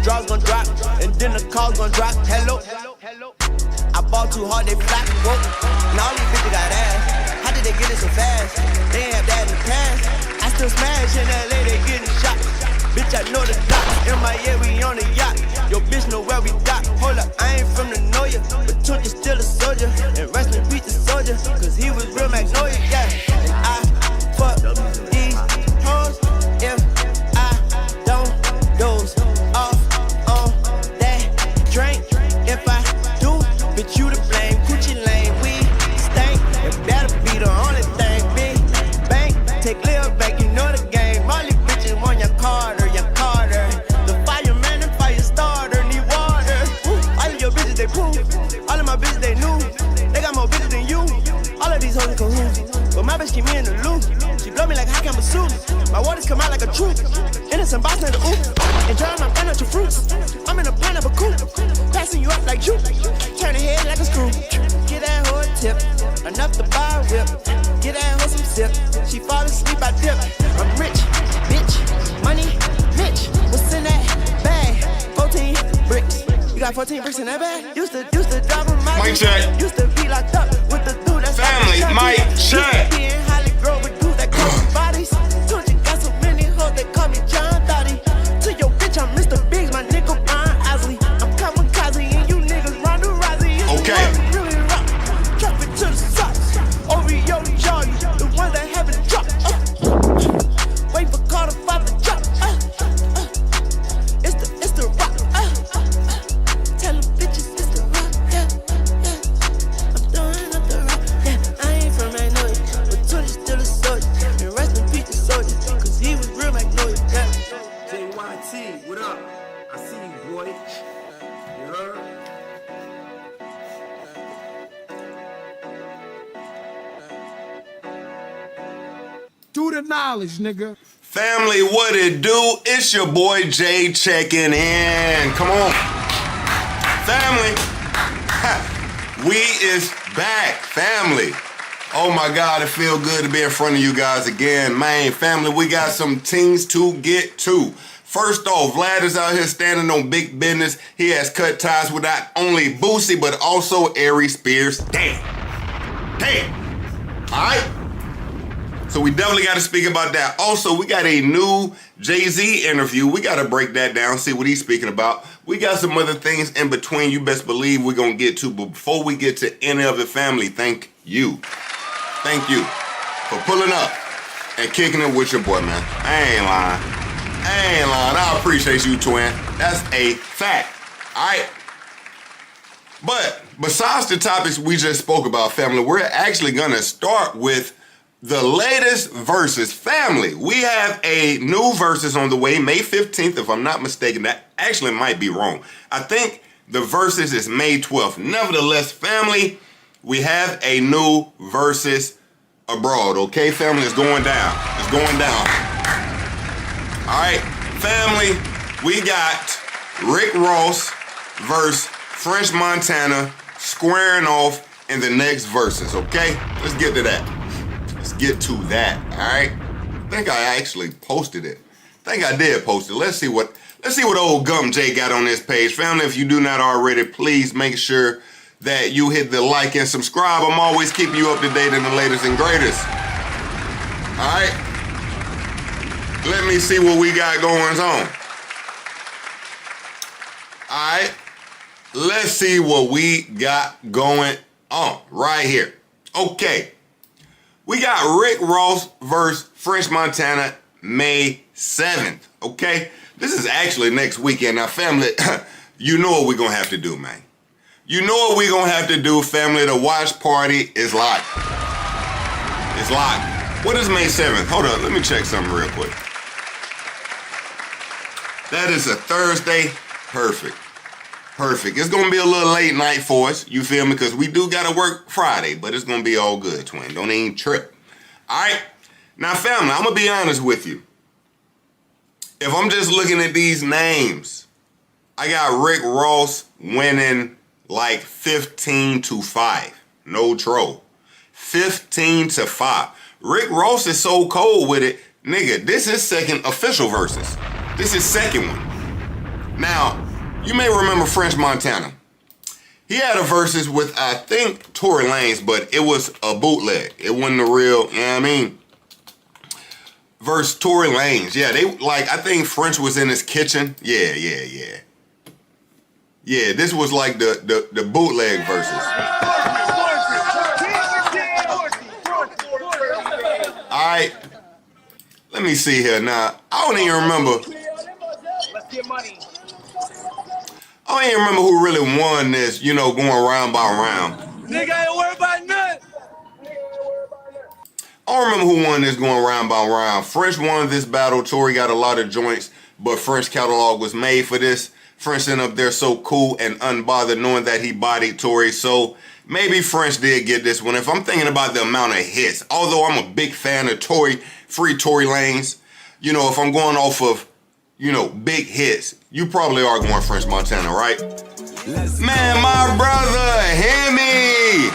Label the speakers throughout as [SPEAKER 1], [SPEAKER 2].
[SPEAKER 1] drawers gon' drop, and then the calls gon' drop. Hello. I ball too hard, they flop. Whoa. Now all these bitches got ass. How did they get it so fast? They ain't have that in the past. I still smash in LA, they getting shot. Bitch, I know the doc. In my ear, we on the yacht. Yo, bitch, know where we dock. Hold up, I ain't from the know ya, but Tunch is still a soldier. And wrestling beat the soldier, cause he was real Magnolia, yeah. And I fuck these hoes if I don't doze off on that drink. If I do, bitch, you to blame. Coochie lane, we stank. It better be the only thing, big bank. Take Lil back, you know the game. All these bitches want your Carter, your Carter. The fireman and fire starter need water. Ooh, all of your bitches, they prove. All of my bitches, they new. They got more bitches than you. All of these hoes in cahoots. But my bitch keep me in the loop. She blow me like hot camera soup. My waters come out like a troop. Innocent boss in the oop. Enjoying my pineapple fruits. I'm in a pineapple coupe. Passing you up like you. Turn the head like a screw. Get that hoe a tip. Enough to buy a whip. Get that hoe some sip. She fall asleep, I dip. I'm rich, bitch. Money, Mitch. What's in that bag? 14 bricks. You got 14 bricks in that bag? Used to drive on my
[SPEAKER 2] mic check.
[SPEAKER 1] Used to be locked up with the dude that's
[SPEAKER 2] family, mic check.
[SPEAKER 1] Be in Holly Grove with dudes that call me bodies. Tunch got so many hoes they call me John Dottie. To your bitch, I'm Mr. Biggs, my nigga Brian Osley. I'm kamikaze and you niggas Ronda Rousey.
[SPEAKER 2] Okay.
[SPEAKER 1] Really rock. Drop it to the socks. Over your jaw, the ones that haven't dropped. Wait for Carter 5 to drop. It's the rock. Tell them bitches it's the rock. Yeah. I'm throwing up the rock. Yeah, I ain't from Magnolia, but Tunch is still a soldier. And rest in peace the soldier, cause he was real Magnolia. Yeah.
[SPEAKER 3] JYT, what up? I see you, boy. You heard?
[SPEAKER 4] Do the knowledge, nigga.
[SPEAKER 2] Family, what it do? It's your boy Jay checking in. Come on. Family, we is back, family. Oh my God, it feel good to be in front of you guys again. Man, family, we got some things to get to. First off, Vlad is out here standing on big business. He has cut ties with not only Boosie, but also Aries Spears. Damn. All right? So we definitely got to speak about that. Also, we got a new Jay-Z interview. We got to break that down, see what he's speaking about. We got some other things in between you best believe we're going to get to. But before we get to any of it, family, thank you. Thank you for pulling up and kicking it with your boy, man. I ain't lying. I appreciate you, twin. That's a fact. All right? But besides the topics we just spoke about, family, we're actually going to start with the latest verses. Family, we have a new verses on the way, May 15th, if I'm not mistaken. That actually might be wrong. I think the verses is May 12th. Nevertheless, family, we have a new verses abroad, okay? Family, it's going down. It's going down. All right, family, we got Rick Ross versus French Montana squaring off in the next verses, okay? Let's get to that. Let's get to that, all right? I think I actually posted it. I think I did post it. Let's see what old gumpjay got on this page. Family, if you do not already, please make sure that you hit the like and subscribe. I'm always keeping you up to date in the latest and greatest. All right? Let me see what we got going on. All right? Let's see what we got going on right here. Okay. We got Rick Ross versus French Montana May 7th, okay? This is actually next weekend. Now, family, you know what we're going to have to do, man. You know what we're going to have to do, family. The watch party is locked. It's locked. What is May 7th? Hold on, let me check something real quick. That is a Thursday. Perfect. It's going to be a little late night for us, you feel me? Because we do got to work Friday, but it's going to be all good, twin. Don't even trip. All right? Now, family, I'm going to be honest with you. If I'm just looking at these names, I got Rick Ross winning like 15-5. No troll. 15-5. Rick Ross is so cold with it. Nigga, this is second official versus. This is second one. Now, You may remember French Montana. He had a versus with, I think, Tory Lanez, but it was a bootleg. It wasn't the real, you know what I mean? Versus Tory Lanez. Yeah, they, like, I think French was in his kitchen. Yeah. Yeah, this was like the bootleg versus. All right. Let me see here. Now, I don't even remember. I don't even remember who really won this, you know, going round by round.
[SPEAKER 3] Nigga ain't worried about nothing.
[SPEAKER 2] I don't remember who won this going round by round. French won this battle. Tory got a lot of joints, but French catalog was made for this. French ended up there so cool and unbothered knowing that he bodied Tory. So maybe French did get this one. If I'm thinking about the amount of hits, although I'm a big fan of Tory, free Tory Lanez, you know, if I'm going off of, you know, big hits, you probably are going French Montana, right? Man, my brother, hear me.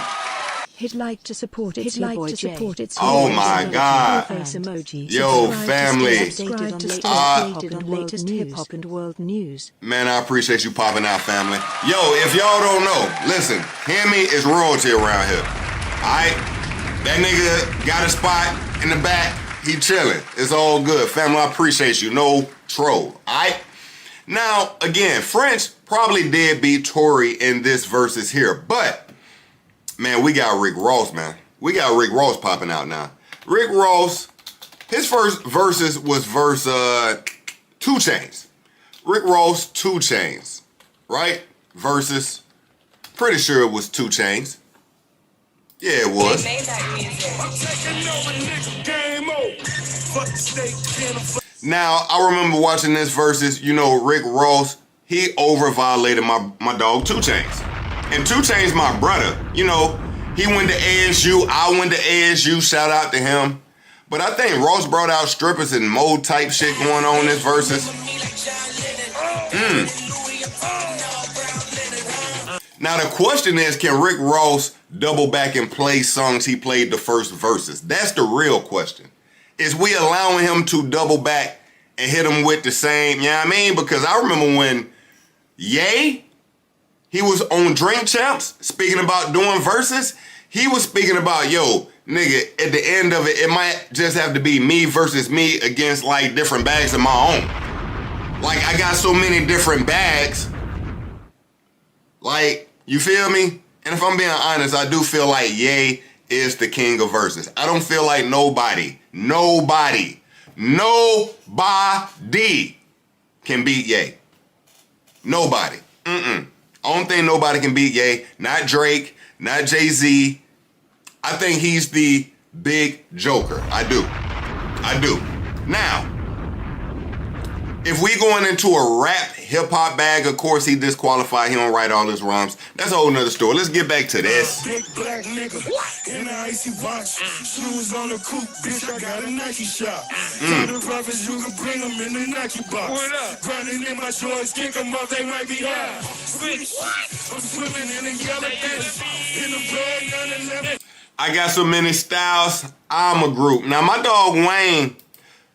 [SPEAKER 5] Hit like to support it. Hit like to support it.
[SPEAKER 2] Oh my God. Yo, family.
[SPEAKER 5] Updated on latest hip hop and world news.
[SPEAKER 2] Man, I appreciate you popping out, family. Yo, if y'all don't know, listen, hear me is royalty around here. Alright? That nigga got a spot in the back. He chilling. It's all good. Family, I appreciate you. No troll. Alright? Now, again, French probably did beat Tory in this versus here, but man, we got Rick Ross, man. We got Rick Ross popping out now. Rick Ross, his first verses was verse 2 Chainz. Rick Ross, 2 Chainz, right? Versus, pretty sure it was 2 Chainz. Yeah, it was. Now, I remember watching this versus, you know, Rick Ross, he over-violated my dog 2 Chainz. And 2 Chainz my brother. You know, he went to ASU, I went to ASU, shout out to him. But I think Ross brought out strippers and mode type shit going on in this versus. Now the question is, can Rick Ross double back and play songs he played the first verses? That's the real question. Is we allowing him to double back and hit him with the same, you know what I mean? Because I remember when Ye, he was on Drink Champs speaking about doing verses. He was speaking about, yo, nigga, at the end of it, it might just have to be me versus me against like different bags of my own. Like I got so many different bags. Like, you feel me? And if I'm being honest, I do feel like Ye is the king of verses. I don't feel like nobody can beat Ye. Nobody. I don't think nobody can beat Ye. Not Drake, not Jay-Z. I think he's the big joker. I do. Now, if we going into a rap hip-hop bag, of course he disqualified. He don't write all his rhymes. That's a whole nother story. Let's get back to this.
[SPEAKER 6] Big black nigga in an icy watch. Shoes on the coupe, bitch, I got a Nike shop. Tell the rappers you can bring them in the Nike box. Grinding in my shorts, kick them up, they might be high. Switch, I'm swimming in a yellow fish. In the blood, 9/11.
[SPEAKER 2] I got so many styles, I'm a group. Now my dog Wayne,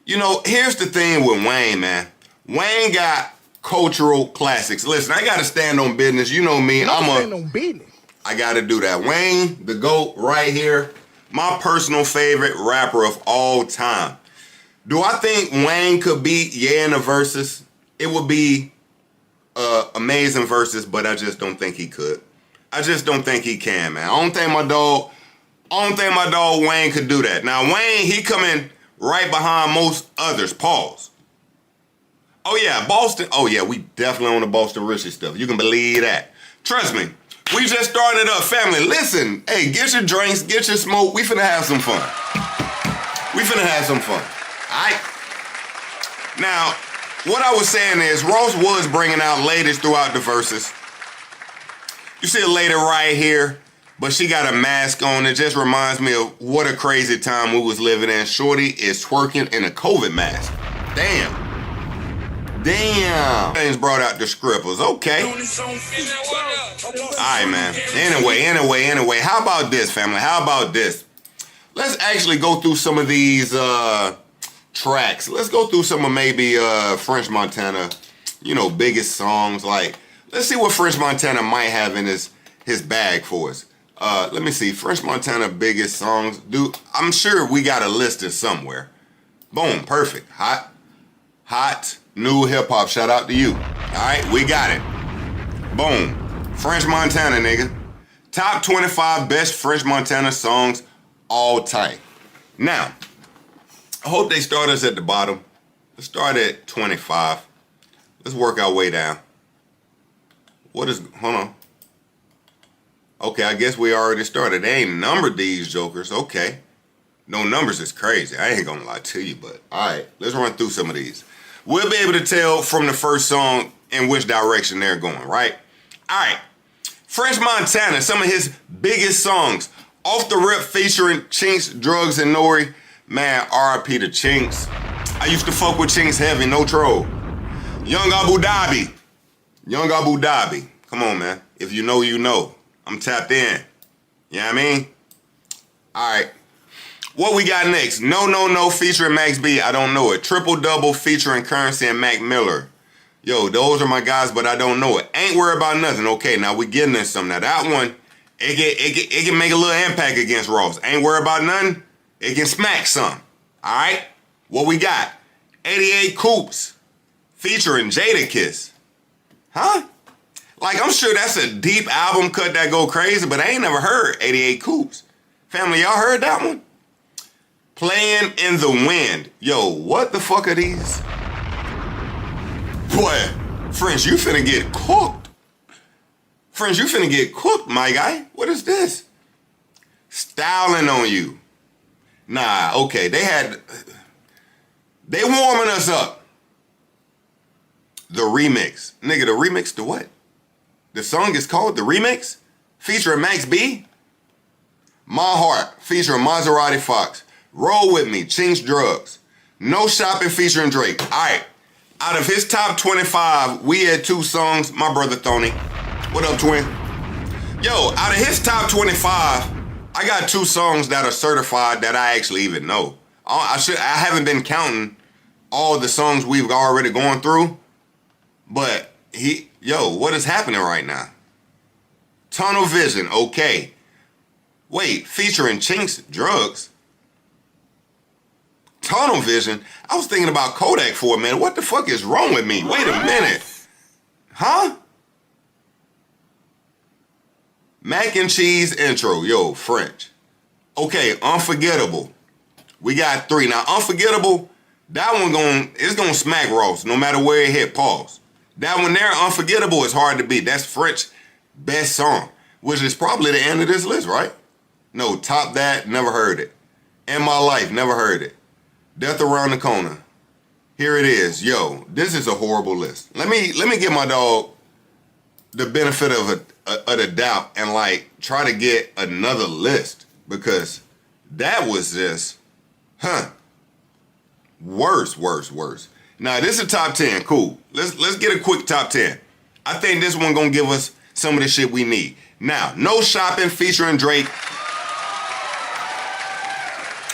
[SPEAKER 2] you know, here's the thing with Wayne, man. Wayne got cultural classics. Listen, I gotta stand on business. You know me. I gotta do that. Wayne, the GOAT right here. My personal favorite rapper of all time. Do I think Wayne could beat Ye in the verses? It would be amazing verses, but I just don't think he could. I just don't think he can, man. I don't think my dog Wayne could do that. Now Wayne, he coming right behind most others. Pause. Oh yeah, Boston. Oh yeah, we definitely on the Boston Richie stuff. You can believe that. Trust me. We just started up, family. Listen, hey, get your drinks, get your smoke. We finna have some fun. All right. Now, what I was saying is Ross was bringing out ladies throughout the verses. You see a lady right here, but she got a mask on. It just reminds me of what a crazy time we was living in. Shorty is twerking in a COVID mask. Damn. Things brought out the scribbles. Okay. All right, man. Anyway. How about this, family? How about this? Let's actually go through some of these tracks. Let's go through some of maybe French Montana, you know, biggest songs. Like, Let's see what French Montana might have in his bag for us. Let me see. French Montana biggest songs. Dude, I'm sure we got a listed somewhere. Boom, perfect. Hot new hip hop. Shout out to you. All right, we got it. Boom. French Montana, nigga. Top 25 best French Montana songs all time. Now, I hope they start us at the bottom. Let's start at 25. Let's work our way down. Hold on. Okay, I guess we already started. They ain't numbered these jokers. Okay. No numbers is crazy. I ain't gonna lie to you, but all right, let's run through some of these. We'll be able to tell from the first song in which direction they're going, right? All right. French Montana, some of his biggest songs. Off the Rip featuring Chinks, Drugs, and Nori. Man, R.I.P. to Chinks. I used to fuck with Chinks heavy, no troll. Young Abu Dhabi. Young Abu Dhabi. Come on, man. If you know, you know. I'm tapped in. You know what I mean? All right. What we got next? No, No, No featuring Max B. I don't know it. Triple Double featuring Currency and Mac Miller. Yo, those are my guys, but I don't know it. Ain't worried about nothing. Okay, now we getting into something. Now that one, it can make a little impact against Ross. Ain't worried about nothing. It can smack some. All right? What we got? 88 Coops featuring Jadakiss. Huh? Like, I'm sure that's a deep album cut that go crazy, but I ain't never heard 88 Coops. Family, y'all heard that one? Playing in the Wind. Yo, what the fuck are these? Boy, French, you finna get cooked. French, you finna get cooked, my guy. What is this? Styling on You. Nah, okay, they warming us up. The remix. Nigga, the remix to what? The song is called The Remix? Featuring Max B? My Heart, featuring Maserati Fox. Roll With Me, Chinks Drugs. No Shopping featuring Drake. All right. Out of his top 25, we had 2 songs. My brother Tony. What up, twin? Yo, out of his top 25, I got 2 songs that are certified that I actually even know. I haven't been counting all the songs we've already gone through. But what is happening right now? Tunnel Vision, okay. Wait, featuring Chinks Drugs. Tunnel Vision? I was thinking about Kodak for a minute. What the fuck is wrong with me? Wait a minute. Huh? Mac and Cheese intro. Yo, French. Okay, Unforgettable. We got 3. Now, Unforgettable, that one it's gonna smack Ross no matter where it hit. Pause. That one there, Unforgettable, is hard to beat. That's French best song, which is probably the end of this list, right? No, Top That, never heard it. In My Life, never heard it. Death Around the Corner. Here it is. Yo, this is a horrible list. Let me give my dog the benefit of the doubt and like try to get another list, because that was just, worse. Now this is a top 10. Cool. Let's get a quick top 10. I think this one gonna give us some of the shit we need. Now, No Shopping featuring Drake.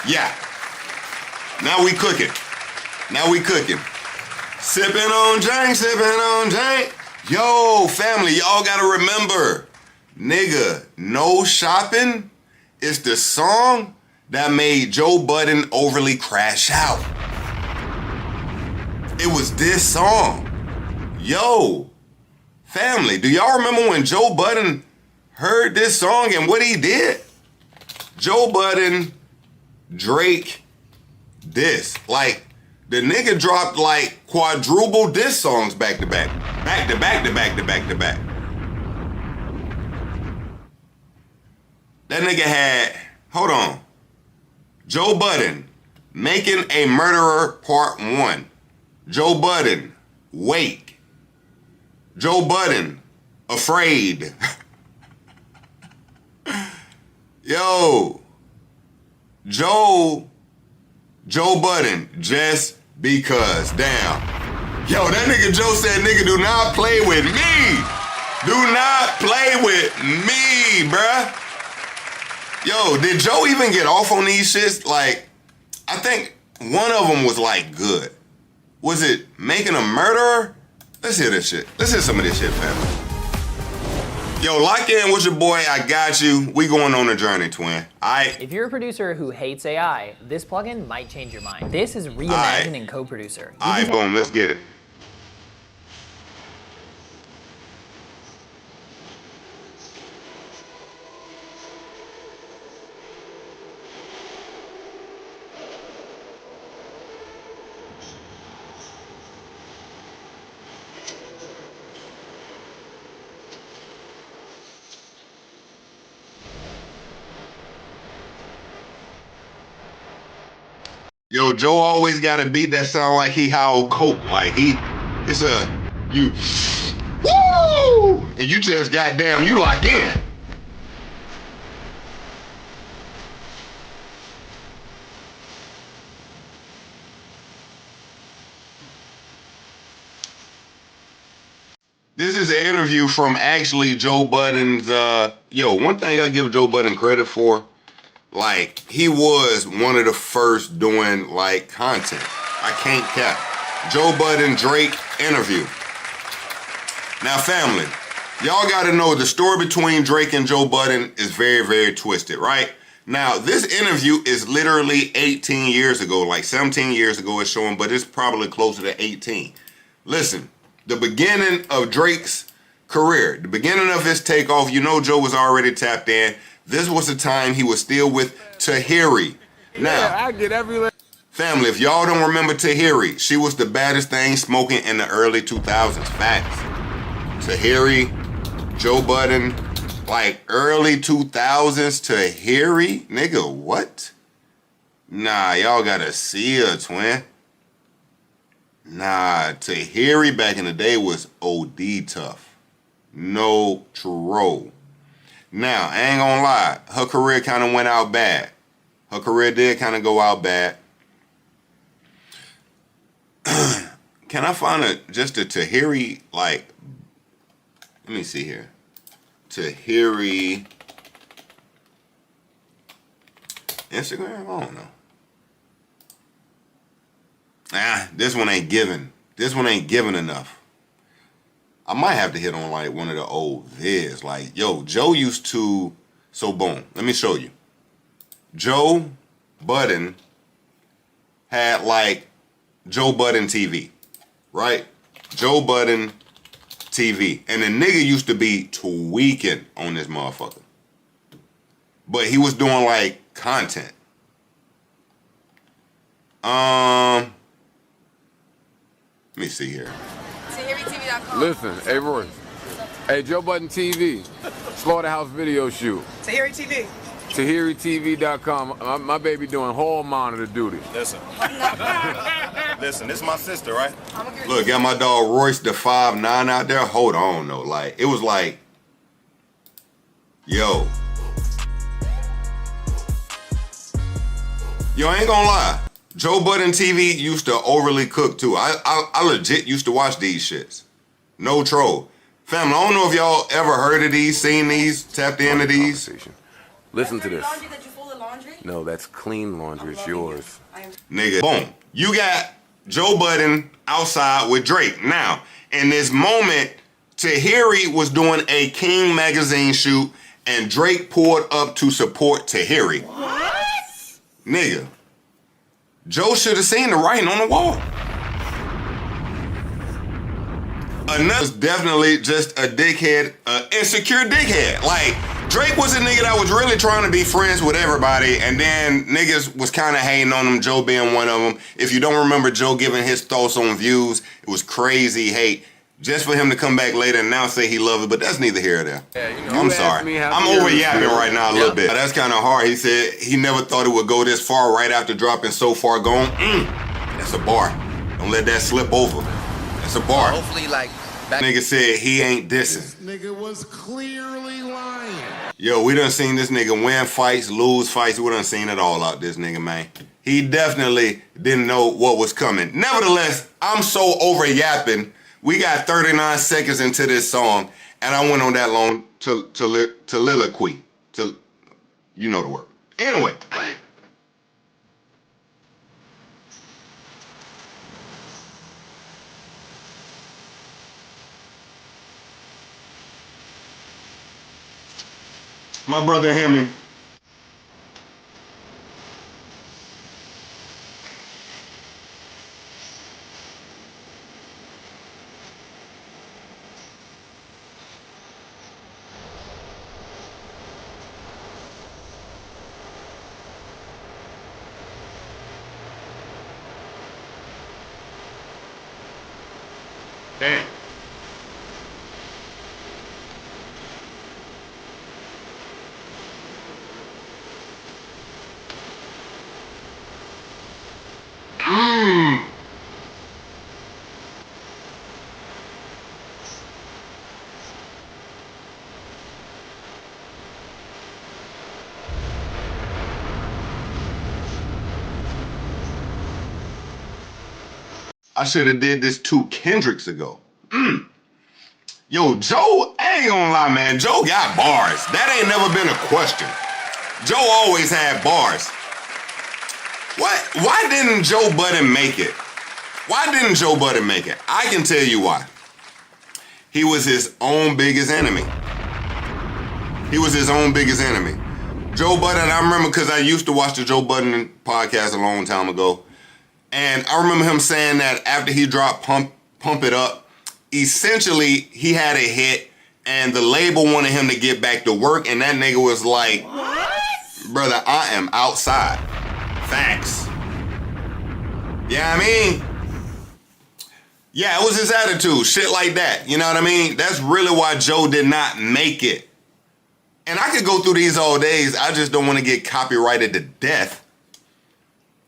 [SPEAKER 2] Yeah. Now we cooking. Sipping on drink. Yo, family, y'all gotta remember, nigga, No Shopping is the song that made Joe Budden overly crash out. It was this song. Yo, family, do y'all remember when Joe Budden heard this song and what he did? Joe Budden, Drake, diss. Like, the nigga dropped like quadruple diss songs back to back. Back to back. That nigga had, hold on. Joe Budden, Making a Murderer Part 1. Joe Budden, Wake. Joe Budden, Afraid. Yo, Joe Budden, Just Because. Damn. Yo, that nigga Joe said, nigga, do not play with me. Do not play with me, bruh. Yo, did Joe even get off on these shits? Like, I think one of them was like good. Was it Making a Murderer? Let's hear this shit. Let's hear some of this shit, fam. Yo, lock in with your boy. I got you. We going on a journey, twin.
[SPEAKER 7] If you're a producer who hates AI, this plugin might change your mind. This is reimagining co-producer.
[SPEAKER 2] All right, boom. Let's get it. Yo, Joe always got a beat that sound like he howl coke. Like it's you, woo! And you just goddamn, you locked in. This is an interview from actually Joe Budden's, one thing I give Joe Budden credit for, like, he was one of the first doing, like, content. I can't cap. Joe Budden, Drake interview. Now, family, y'all gotta know the story between Drake and Joe Budden is very, very twisted, right? Now, this interview is literally 18 years ago, like 17 years ago it's showing, but it's probably closer to 18. Listen, the beginning of Drake's career, the beginning of his takeoff, you know Joe was already tapped in. This was the time he was still with Tahiri. Now,
[SPEAKER 4] I get every
[SPEAKER 2] family, if y'all don't remember Tahiri, she was the baddest thing smoking in the early 2000s. Facts. Tahiri, Joe Budden, like early 2000s Tahiri? Nigga, what? Nah, y'all gotta see her, twin. Nah, Tahiri back in the day was OD tough. No troll. Now, I ain't gonna lie, her career kind of went out bad. Her career did kind of go out bad. Can I find just a Tahiri, like, let me see here. Tahiri Instagram? I don't know. This one ain't giving. This one ain't giving enough. I might have to hit on like one of the old vids. Like, yo, Joe used to, so boom, let me show you. Joe Budden had like Joe Budden TV, right? Joe Budden TV. And the nigga used to be tweaking on this motherfucker. But he was doing like content. Let me see here.
[SPEAKER 8] Listen, hey Roy. Hey, Joe Budden TV. Slaughterhouse video shoot.
[SPEAKER 9] Tahiri TV.
[SPEAKER 8] TahiriTV.com. My baby doing hall monitor duty.
[SPEAKER 10] Listen. Listen, this is my sister, right?
[SPEAKER 2] Look, got my dog Royce the 5'9" out there. Hold on, though. Like, it was like, yo. Yo, I ain't gonna lie. Joe Budden TV used to overly cook, too. I legit used to watch these shits. No troll. Family, I don't know if y'all ever heard of these, seen these, tapped into these.
[SPEAKER 8] Listen to this.
[SPEAKER 9] Laundry that you fold the laundry?
[SPEAKER 8] No, that's clean laundry. It's yours.
[SPEAKER 2] Nigga, boom. You got Joe Budden outside with Drake. Now, in this moment, Tahiri was doing a King magazine shoot, and Drake pulled up to support Tahiri.
[SPEAKER 9] What?
[SPEAKER 2] Nigga, Joe should have seen the writing on the wall. Another was definitely just a dickhead, insecure dickhead. Like, Drake was a nigga that was really trying to be friends with everybody, and then niggas was kind of hating on him, Joe being one of them. If you don't remember Joe giving his thoughts on views, it was crazy hate. Just for him to come back later and now say he loved it, but that's neither here or there.
[SPEAKER 8] Yeah,
[SPEAKER 2] I'm sorry. I'm over yapping right now a little bit. That's kind of hard. He said he never thought it would go this far right after dropping So Far Gone. That's a bar. Don't let that slip over. That's a bar.
[SPEAKER 11] Hopefully, like,
[SPEAKER 2] Nigga said he ain't dissing.
[SPEAKER 4] This nigga was clearly lying.
[SPEAKER 2] Yo, we done seen this nigga win fights, lose fights. We done seen it all out this nigga, man. He definitely didn't know what was coming. Nevertheless, I'm so over yapping. We got 39 seconds into this song, and I went on that long to soliloquy. You know the word. Anyway. My brother Hemi. Damn. I should have did this 2 Kendricks ago. Yo, Joe, I ain't gonna lie, man. Joe got bars. That ain't never been a question. Joe always had bars. What? Why didn't Joe Budden make it? Why didn't Joe Budden make it? I can tell you why. He was his own biggest enemy. He was his own biggest enemy. Joe Budden, I remember because I used to watch the Joe Budden podcast a long time ago. And I remember him saying that after he dropped Pump It Up, essentially he had a hit and the label wanted him to get back to work, and that nigga was like, what? Brother, I am outside. Facts. Yeah, I mean, yeah, it was his attitude, shit like that. You know what I mean? That's really why Joe did not make it. And I could go through these all days. I just don't want to get copyrighted to death.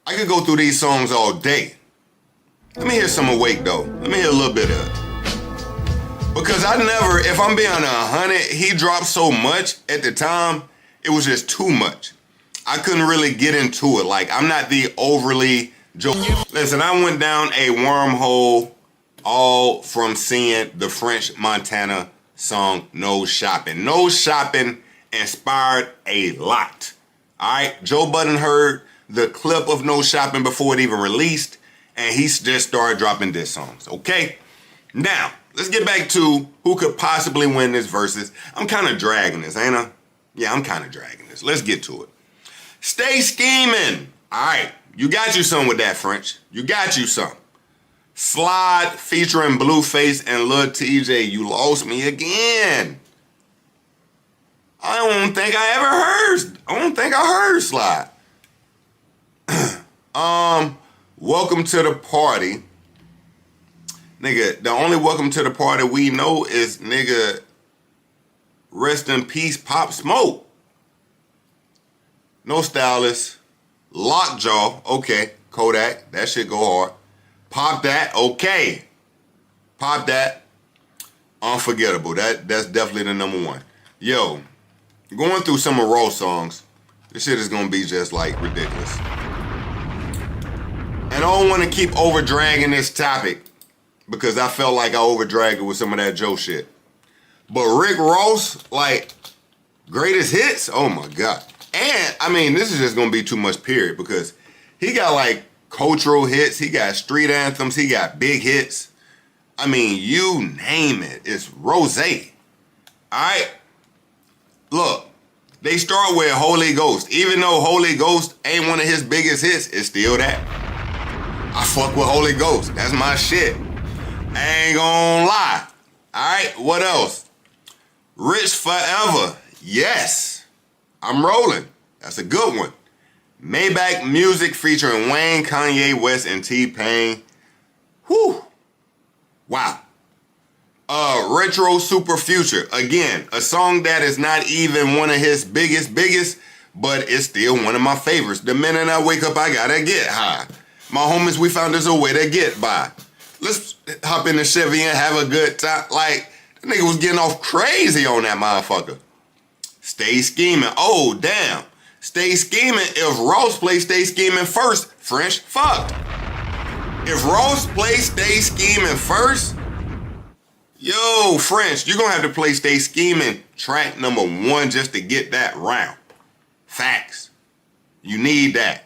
[SPEAKER 2] I could go through these songs all day. Let me hear some Awake, though. Let me hear a little bit of it. Because I never, if I'm being 100, he dropped so much at the time, it was just too much. I couldn't really get into it. Like, I'm not the overly Joe. Listen, I went down a wormhole all from seeing the French Montana song, No Shopping. No Shopping inspired a lot. All right, Joe Budden heard the clip of No Shopping before it even released, and he just started dropping diss songs. Okay, now let's get back to who could possibly win this versus. I'm kind of dragging this, ain't I? Yeah, I'm kind of dragging this. Let's get to it. Stay Scheming. All right, you got you some with that, French. You got you some. Slide featuring Blueface and Lil TJ. You lost me again. I don't think I heard Slide. Welcome to the party. Nigga, the only welcome to the party we know is nigga, rest in peace, Pop Smoke. No Stylist. Lockjaw, okay. Kodak, that shit go hard. Pop That, okay. Pop That, Unforgettable. That's definitely the number one. Yo, going through some of Raw's songs, this shit is gonna be just like ridiculous. And I don't want to keep over dragging this topic because I felt like I over dragged it with some of that Joe shit. But Rick Ross, like, greatest hits, oh my God. And I mean, this is just gonna be too much, period, because he got like cultural hits, he got street anthems, he got big hits. I mean, you name it, it's rosé. Alright? Look, they start with Holy Ghost. Even though Holy Ghost ain't one of his biggest hits, it's still that. I fuck with Holy Ghost. That's my shit. I ain't gonna lie. Alright, what else? Rich Forever. Yes. I'm rolling. That's a good one. Maybach Music featuring Wayne, Kanye West, and T-Pain. Whew. Wow. Retro Super Future. Again, a song that is not even one of his biggest, but it's still one of my favorites. The minute I wake up, I gotta get high. My homies, we found us a way to get by. Let's hop in the Chevy and have a good time. Like, that nigga was getting off crazy on that motherfucker. Stay Scheming. Oh, damn. Stay Scheming. If Ross plays Stay Scheming first, French fucked. If Ross plays Stay Scheming first, yo, French, you're gonna have to play Stay Scheming track number 1 just to get that round. Facts. You need that.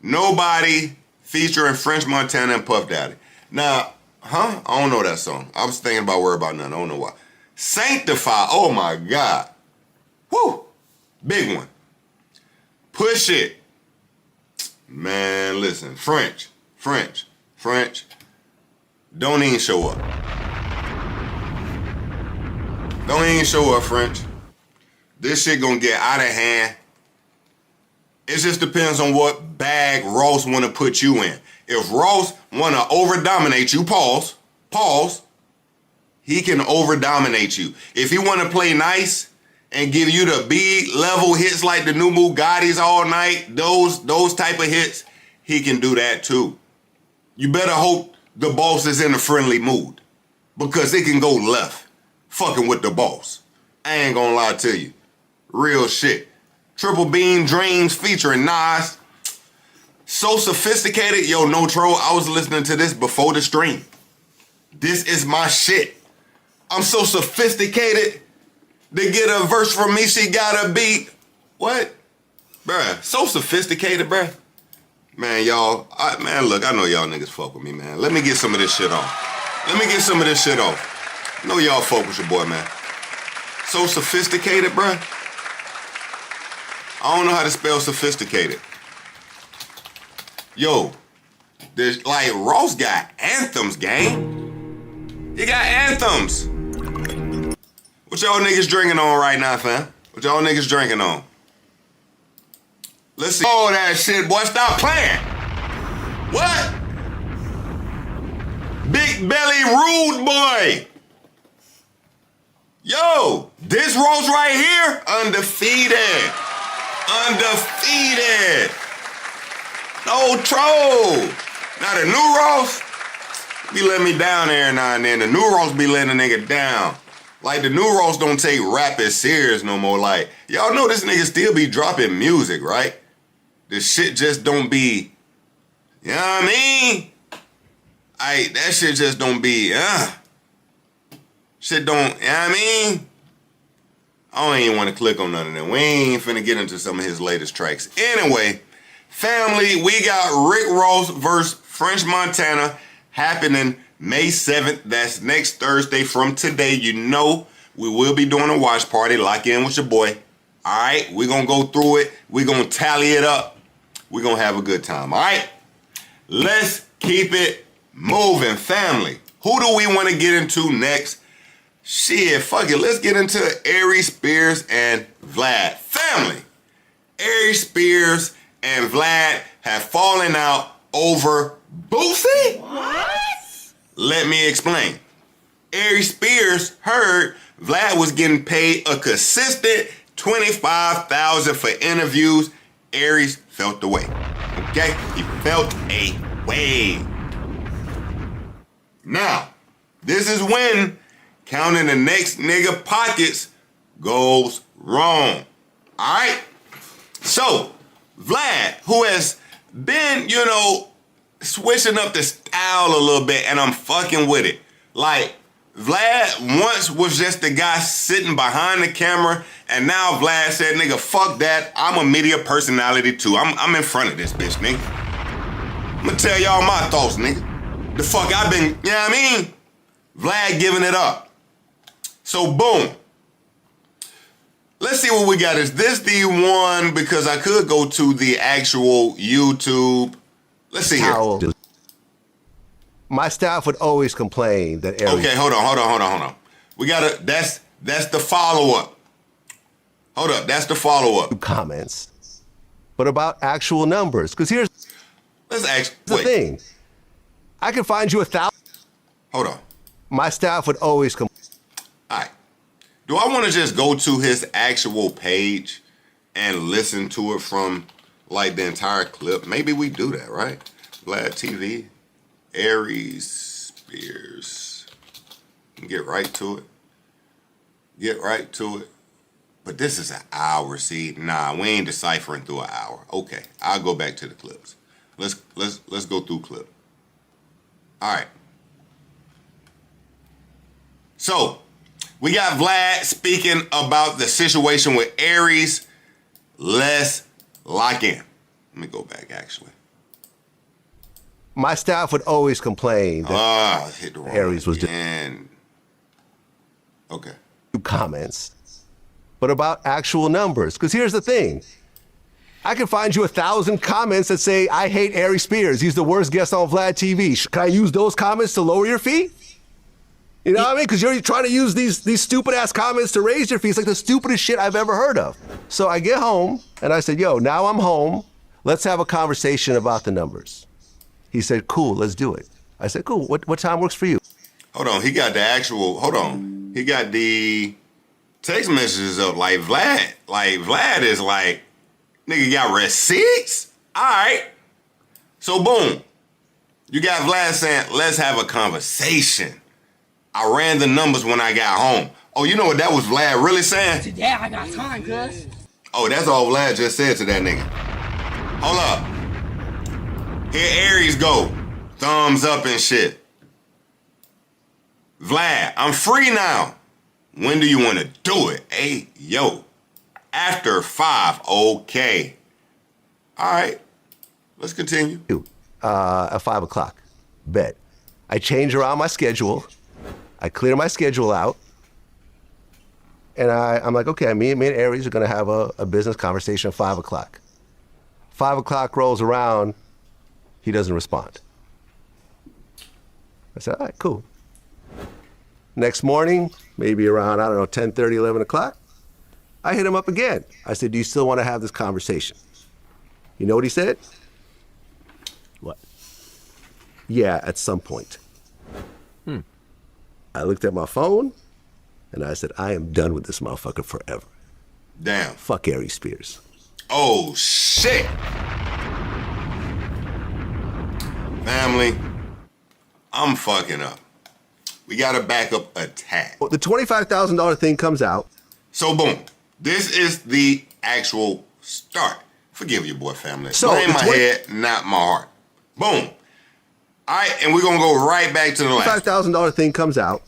[SPEAKER 2] Nobody featuring French Montana and Puff Daddy. Now, I don't know that song. I was thinking about Worry About Nothing. I don't know why. Sanctify. Oh my God. Woo! Big one. Push it. Man, listen. French. Don't even show up. Don't even show up, French. This shit gonna get out of hand. It just depends on what bag Ross wanna put you in. If Ross wanna over-dominate you, pause, he can over-dominate you. If he wanna play nice and give you the B-level hits like the new Bugattis all night, those type of hits, he can do that too. You better hope the boss is in a friendly mood, because it can go left fucking with the boss. I ain't gonna lie to you. Real shit. Triple Beam Dreams featuring Nas. So sophisticated. Yo, no troll, I was listening to this before the stream. This is my shit. I'm so sophisticated. To get a verse from me, she gotta be, what? Bruh, so sophisticated, bruh. Man, y'all, man, look, I know y'all niggas fuck with me, man. Let me get some of this shit off. I know y'all fuck with your boy, man. So sophisticated, bruh. I don't know how to spell sophisticated. Yo, there's like Ross got anthems, gang. He got anthems. What y'all niggas drinking on right now, fam? What y'all niggas drinking on? Let's see. Oh, that shit, boy. Stop playing. What? Big belly rude boy. Yo, this Ross right here, undefeated. No troll. Now the new Ross be letting me down every now and then. The new Ross be letting a nigga down. Like the new Ross don't take rap as serious no more. Like, y'all know this nigga still be dropping music, right? This shit just don't be, you know what I mean? That shit just don't be, shit don't, you know what I mean? I don't even want to click on none of them. We ain't finna get into some of his latest tracks. Anyway, family, we got Rick Ross versus French Montana happening May 7th. That's next Thursday from today. You know we will be doing a watch party. Lock in with your boy. All right, we're going to go through it. We're going to tally it up. We're going to have a good time. All right, let's keep it moving, family. Who do we want to get into next? Shit, fuck it. Let's get into Aries Spears and Vlad. Family, Aries Spears and Vlad have fallen out over Boosie? What? Let me explain. Aries Spears heard Vlad was getting paid a consistent $25,000 for interviews. Aries felt the way. Okay? He felt a way. Now, this is when counting the next nigga pockets goes wrong. All right? So, Vlad, who has been, switching up the style a little bit, and I'm fucking with it. Like, Vlad once was just the guy sitting behind the camera, and now Vlad said, nigga, fuck that. I'm a media personality too. I'm in front of this bitch, nigga. I'm gonna tell y'all my thoughts, nigga. The fuck I've been, you know what I mean? Vlad giving it up. So, boom. Let's see what we got. Is this the one? Because I could go to the actual YouTube. Let's see here.
[SPEAKER 9] My staff would always complain that Aries...
[SPEAKER 2] Okay, hold on. We gotta, that's the follow-up. Hold up, that's the follow-up.
[SPEAKER 9] Comments. But about actual numbers. Because here's the thing. I can find you 1,000...
[SPEAKER 2] Hold on.
[SPEAKER 9] My staff would always complain.
[SPEAKER 2] All right. Do I want to just go to his actual page and listen to it from, like, the entire clip? Maybe we do that, right? Vlad TV. Aries Spears. Get right to it. But this is an hour, see? Nah, we ain't deciphering through an hour. Okay, I'll go back to the clips. Let's go through clip. All right. So, we got Vlad speaking about the situation with Aries. Let's lock in. Let me go back, actually.
[SPEAKER 9] My staff would always complain that
[SPEAKER 2] hit the wrong
[SPEAKER 9] Aries was
[SPEAKER 2] again. Okay.
[SPEAKER 9] Comments. but about actual numbers. Because here's the thing. I can find you 1,000 comments that say, I hate Aries Spears. He's the worst guest on Vlad TV. Can I use those comments to lower your fee? You know what I mean? Because you're trying to use these stupid-ass comments to raise your fee. It's like the stupidest shit I've ever heard of. So I get home, and I said, yo, now I'm home. Let's have a conversation about the numbers. He said, cool, let's do it. I said, cool, what time works for you?
[SPEAKER 2] Hold on, he got the actual, hold on. He got the text messages up like Vlad. Like, Vlad is like, nigga got receipts? All right. So, boom. You got Vlad saying, let's have a conversation. I ran the numbers when I got home. Oh, you know what that was Vlad really saying?
[SPEAKER 11] Yeah, I got time, cuz.
[SPEAKER 2] Oh, that's all Vlad just said to that nigga. Hold up. Here Aries go. Thumbs up and shit. Vlad, I'm free now. When do you want to do it? Hey, yo. After 5, okay. All right, let's continue.
[SPEAKER 9] At 5 o'clock, bet. I change around my schedule. I clear my schedule out. And I'm like, okay, me and Aries are gonna have a business conversation at 5 o'clock. 5 o'clock rolls around, he doesn't respond. I said, all right, cool. Next morning, maybe around, 10:30, 11 o'clock, I hit him up again. I said, do you still want to have this conversation? You know what he said?
[SPEAKER 12] What?
[SPEAKER 9] Yeah, at some point. I looked at my phone and I said, I am done with this motherfucker forever.
[SPEAKER 2] Damn.
[SPEAKER 9] Fuck Aries Spears.
[SPEAKER 2] Oh, shit. Family, I'm fucking up. We got to back up a tad.
[SPEAKER 9] Well, the $25,000 thing comes out.
[SPEAKER 2] So, boom. This is the actual start. Forgive your boy, family.
[SPEAKER 9] So,
[SPEAKER 2] blame my head, not my heart. Boom. All right, and we're going to go right back to the last.
[SPEAKER 9] $5,000 thing comes out.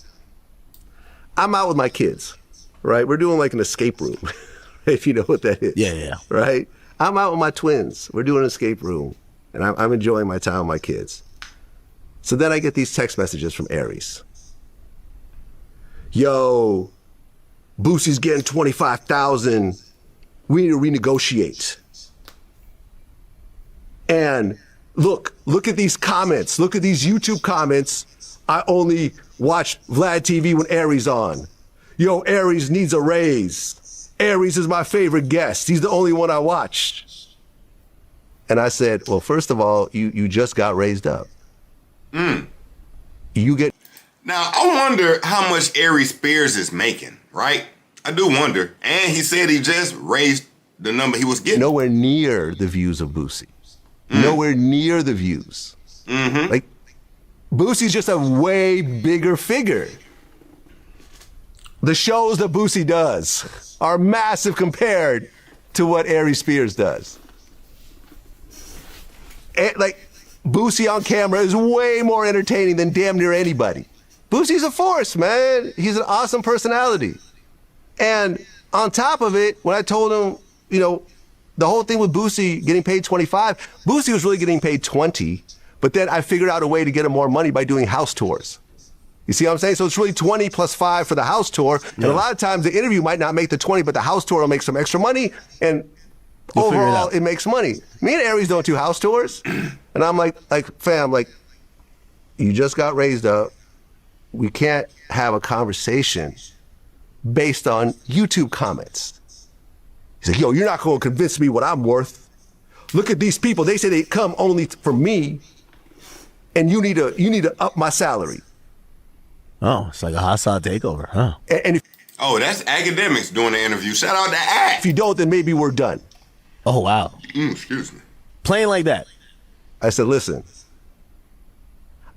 [SPEAKER 9] I'm out with my kids, right? We're doing like an escape room, if you know what that is.
[SPEAKER 12] Yeah.
[SPEAKER 9] Right? I'm out with my twins. We're doing an escape room, and I'm enjoying my time with my kids. So then I get these text messages from Aries. Yo, Boosie's getting $25,000. We need to renegotiate. And look at these comments. Look at these YouTube comments. I only watch Vlad TV when Aries on. Yo, Aries needs a raise. Aries is my favorite guest. He's the only one I watched. And I said, well, first of all, you just got raised up. You get...
[SPEAKER 2] Now, I wonder how much Aries Spears is making, right? I do wonder. And he said he just raised the number he was getting.
[SPEAKER 9] Nowhere near the views of Boosie. Nowhere near the views. Like, Boosie's just a way bigger figure. The shows that Boosie does are massive compared to what Aries Spears does. Like, Boosie on camera is way more entertaining than damn near anybody. Boosie's a force, man. He's an awesome personality. And on top of it, when I told him, the whole thing with Boosie getting paid 25, Boosie was really getting paid 20, but then I figured out a way to get him more money by doing house tours. You see what I'm saying? So it's really 20 plus 5 for the house tour. And a lot of times the interview might not make the 20, but the house tour will make some extra money. And overall, it makes money. Me and Aries don't do house tours. And I'm like, fam, you just got raised up. We can't have a conversation based on YouTube comments. He's like, yo, you're not going to convince me what I'm worth. Look at these people. They say they come only for me, and you need to up my salary.
[SPEAKER 12] Oh, it's like a hostile takeover, huh?
[SPEAKER 9] And if,
[SPEAKER 2] that's academics doing the interview. Shout out to Act.
[SPEAKER 9] If you don't, then maybe we're done.
[SPEAKER 12] Oh, wow.
[SPEAKER 2] Excuse me.
[SPEAKER 12] Plain like that.
[SPEAKER 9] I said, listen,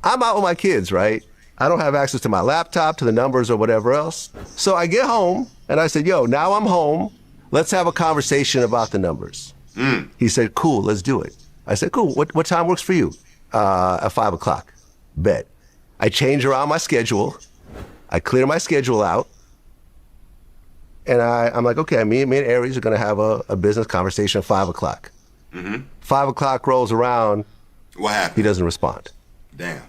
[SPEAKER 9] I'm out with my kids, right? I don't have access to my laptop, to the numbers or whatever else. So I get home, and I said, yo, now I'm home. Let's have a conversation about the numbers. He said, cool, let's do it. I said, cool, what time works for you? At 5 o'clock, bet. I change around my schedule. I clear my schedule out. And I'm like, okay, me and Aries are gonna have a business conversation at 5 o'clock. 5 o'clock rolls around.
[SPEAKER 2] What happened?
[SPEAKER 9] He doesn't respond.
[SPEAKER 2] Damn.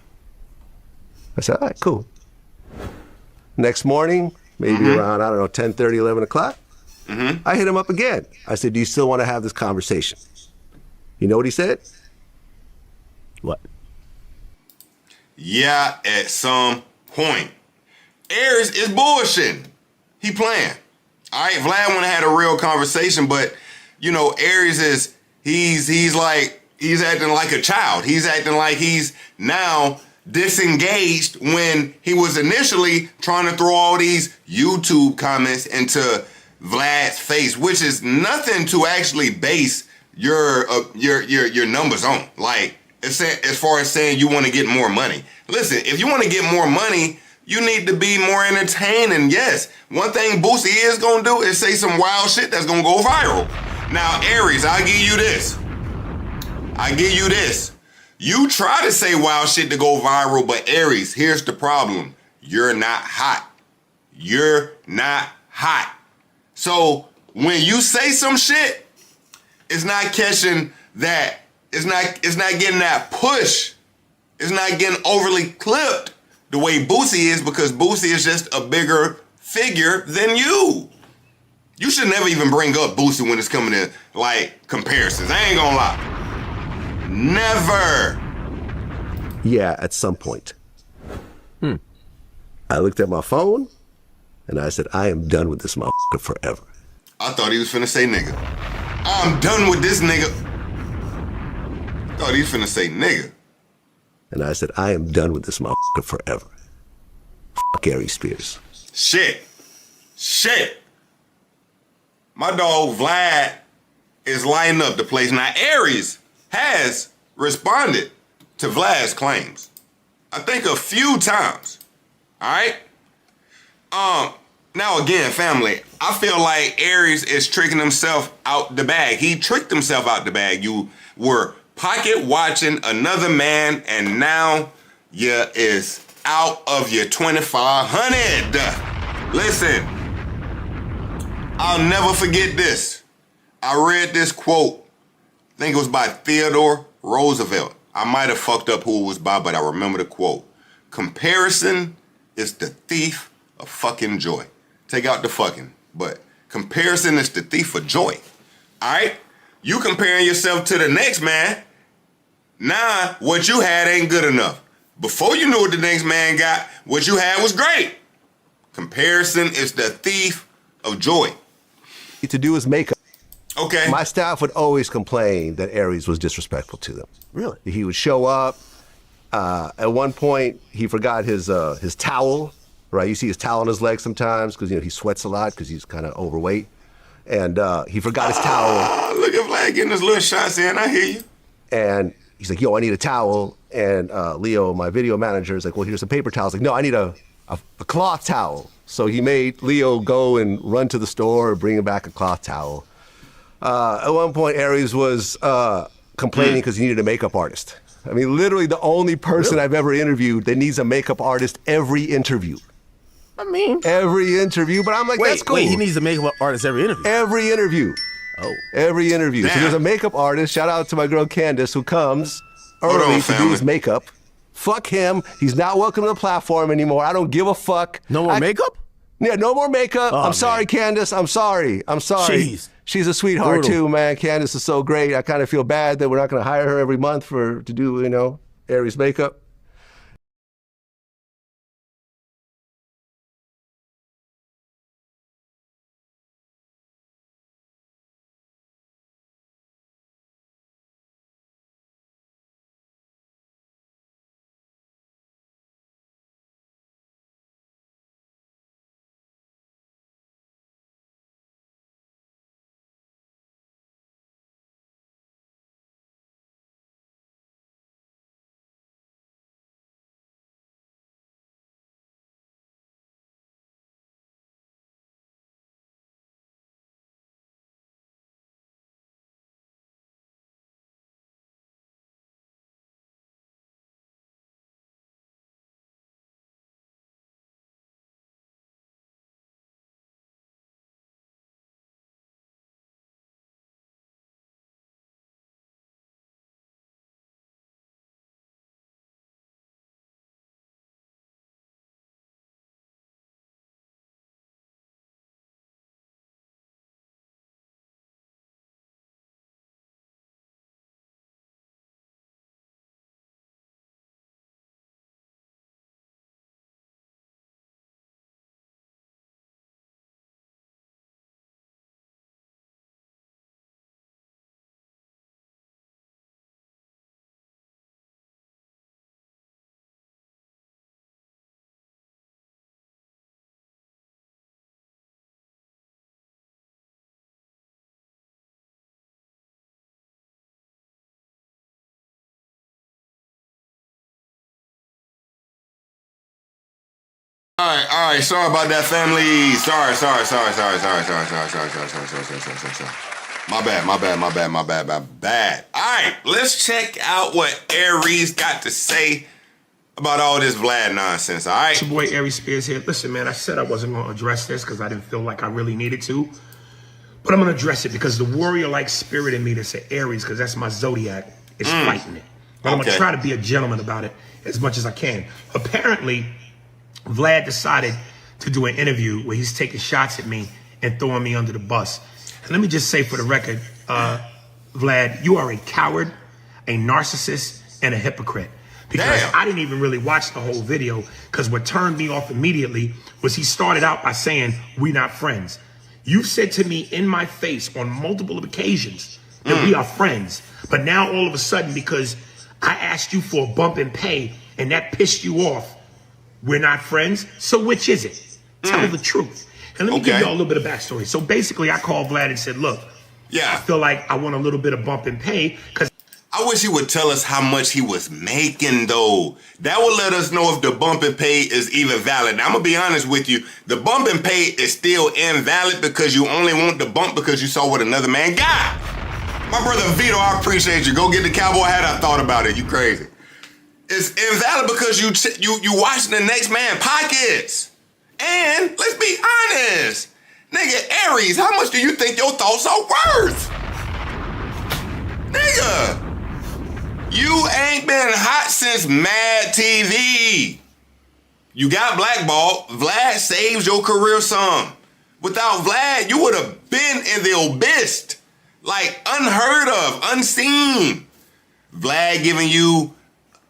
[SPEAKER 9] I said, all right, cool. Next morning, maybe around, 10:30, 11 o'clock, I hit him up again. I said, do you still want to have this conversation? You know what he said?
[SPEAKER 12] What?
[SPEAKER 2] Yeah, at some point. Aries is bullshitting. He playing. All right, Vlad wanna have a real conversation, but you know, Aries is he's acting like a child. He's acting like he's now disengaged when he was initially trying to throw all these YouTube comments into Vlad's face, which is nothing to actually base your numbers on. Like, as far as saying you want to get more money. Listen, if you want to get more money, you need to be more entertaining. Yes, one thing Boosie is going to do is say some wild shit that's going to go viral. Now, Aries, I'll give you this. You try to say wild shit to go viral, but Aries, here's the problem. You're not hot. So when you say some shit, it's not catching that. It's not getting that push. It's not getting overly clipped the way Boosie is, because Boosie is just a bigger figure than you. You should never even bring up Boosie when it's coming to like comparisons. I ain't gonna lie. Never.
[SPEAKER 9] Yeah, at some point. I looked at my phone and I said, I am done with this motherfucker forever.
[SPEAKER 2] I thought he was finna say nigga. I'm done with this nigga. Thought he was finna say nigga.
[SPEAKER 9] And I said, I am done with this motherfucker forever. Fuck Aries Spears.
[SPEAKER 2] Shit. My dog Vlad is lighting up the place. Now, Aries has responded to Vlad's claims. I think a few times. All right? Now again, family, I feel like Aries is tricking himself out the bag. He tricked himself out the bag. You were pocket watching another man, and now you is out of your 2,500. Listen, I'll never forget this. I read this quote. I think it was by Theodore Roosevelt. I might have fucked up who it was by, but I remember the quote. Comparison is the thief of fucking joy. Take out the fucking, but comparison is the thief of joy. All right? You comparing yourself to the next man. Now, what you had ain't good enough. Before you knew what the next man got, what you had was great. Comparison is the thief of joy.
[SPEAKER 9] To do his makeup.
[SPEAKER 2] Okay.
[SPEAKER 9] My staff would always complain that Aries was disrespectful to them.
[SPEAKER 12] Really?
[SPEAKER 9] He would show up. At one point, he forgot his towel. Right, you see his towel on his leg sometimes because he sweats a lot because he's kind of overweight, and he forgot his towel.
[SPEAKER 2] Look at Vlad getting his little shots in. I hear you.
[SPEAKER 9] And he's like, "Yo, I need a towel." And Leo, my video manager, is like, "Well, here's some paper towels." Like, "No, I need a cloth towel." So he made Leo go and run to the store and bring him back a cloth towel. At one point, Aries was complaining because he needed a makeup artist. I mean, literally the only person I've ever interviewed that needs a makeup artist every interview. Every interview, but I'm like, that's cool.
[SPEAKER 12] Wait, he needs a makeup artist every interview?
[SPEAKER 9] Every interview.
[SPEAKER 12] Oh.
[SPEAKER 9] Every interview.
[SPEAKER 2] Damn.
[SPEAKER 9] So there's a makeup artist, shout out to my girl Candace, who comes early to do his makeup. Fuck him. He's not welcome to the platform anymore. I don't give a fuck.
[SPEAKER 12] No more makeup?
[SPEAKER 9] Yeah, no more makeup.
[SPEAKER 12] Oh,
[SPEAKER 9] I'm sorry,
[SPEAKER 12] man.
[SPEAKER 9] Candace. I'm sorry.
[SPEAKER 12] Jeez.
[SPEAKER 9] She's a sweetheart
[SPEAKER 12] Brutal.
[SPEAKER 9] too, man. Candace is so great. I kind of feel bad that we're not going to hire her every month to do, Aries makeup.
[SPEAKER 2] right. Sorry about that, family. Sorry. My bad. All right, let's check out what Aries got to say about all this Vlad nonsense, all right?
[SPEAKER 11] It's your boy Aries Spears here. Listen, man, I said I wasn't going to address this because I didn't feel like I really needed to. But I'm going to address it because the warrior-like spirit in me that's an Aries, because that's my zodiac, is fighting it. But I'm going to try to be a gentleman about it as much as I can. Apparently, Vlad decided to do an interview where he's taking shots at me and throwing me under the bus. And let me just say for the record, Vlad, you are a coward, a narcissist, and a hypocrite. Because I didn't even really watch the whole video, because what turned me off immediately was he started out by saying, "We not friends." You've said to me in my face on multiple occasions that we are friends. But now all of a sudden, because I asked you for a bump in pay and that pissed you off, we're not friends? So which is it? Tell the truth. And let me give you all a little bit of backstory. So basically, I called Vlad and said, look, I feel like I want a little bit of bump in pay because
[SPEAKER 2] I wish he would tell us how much he was making, though. That would let us know if the bump in pay is even valid. Now, I'm going to be honest with you. The bump in pay is still invalid because you only want the bump because you saw what another man got. My brother Vito, I appreciate you. Go get the cowboy hat. I thought about it. You crazy. It's invalid because you watching the next man pockets. And let's be honest. Nigga, Aries, how much do you think your thoughts are worth? Nigga. You ain't been hot since Mad TV. You got blackballed. Vlad saves your career some. Without Vlad, you would have been in the abyss. Like unheard of, unseen. Vlad giving you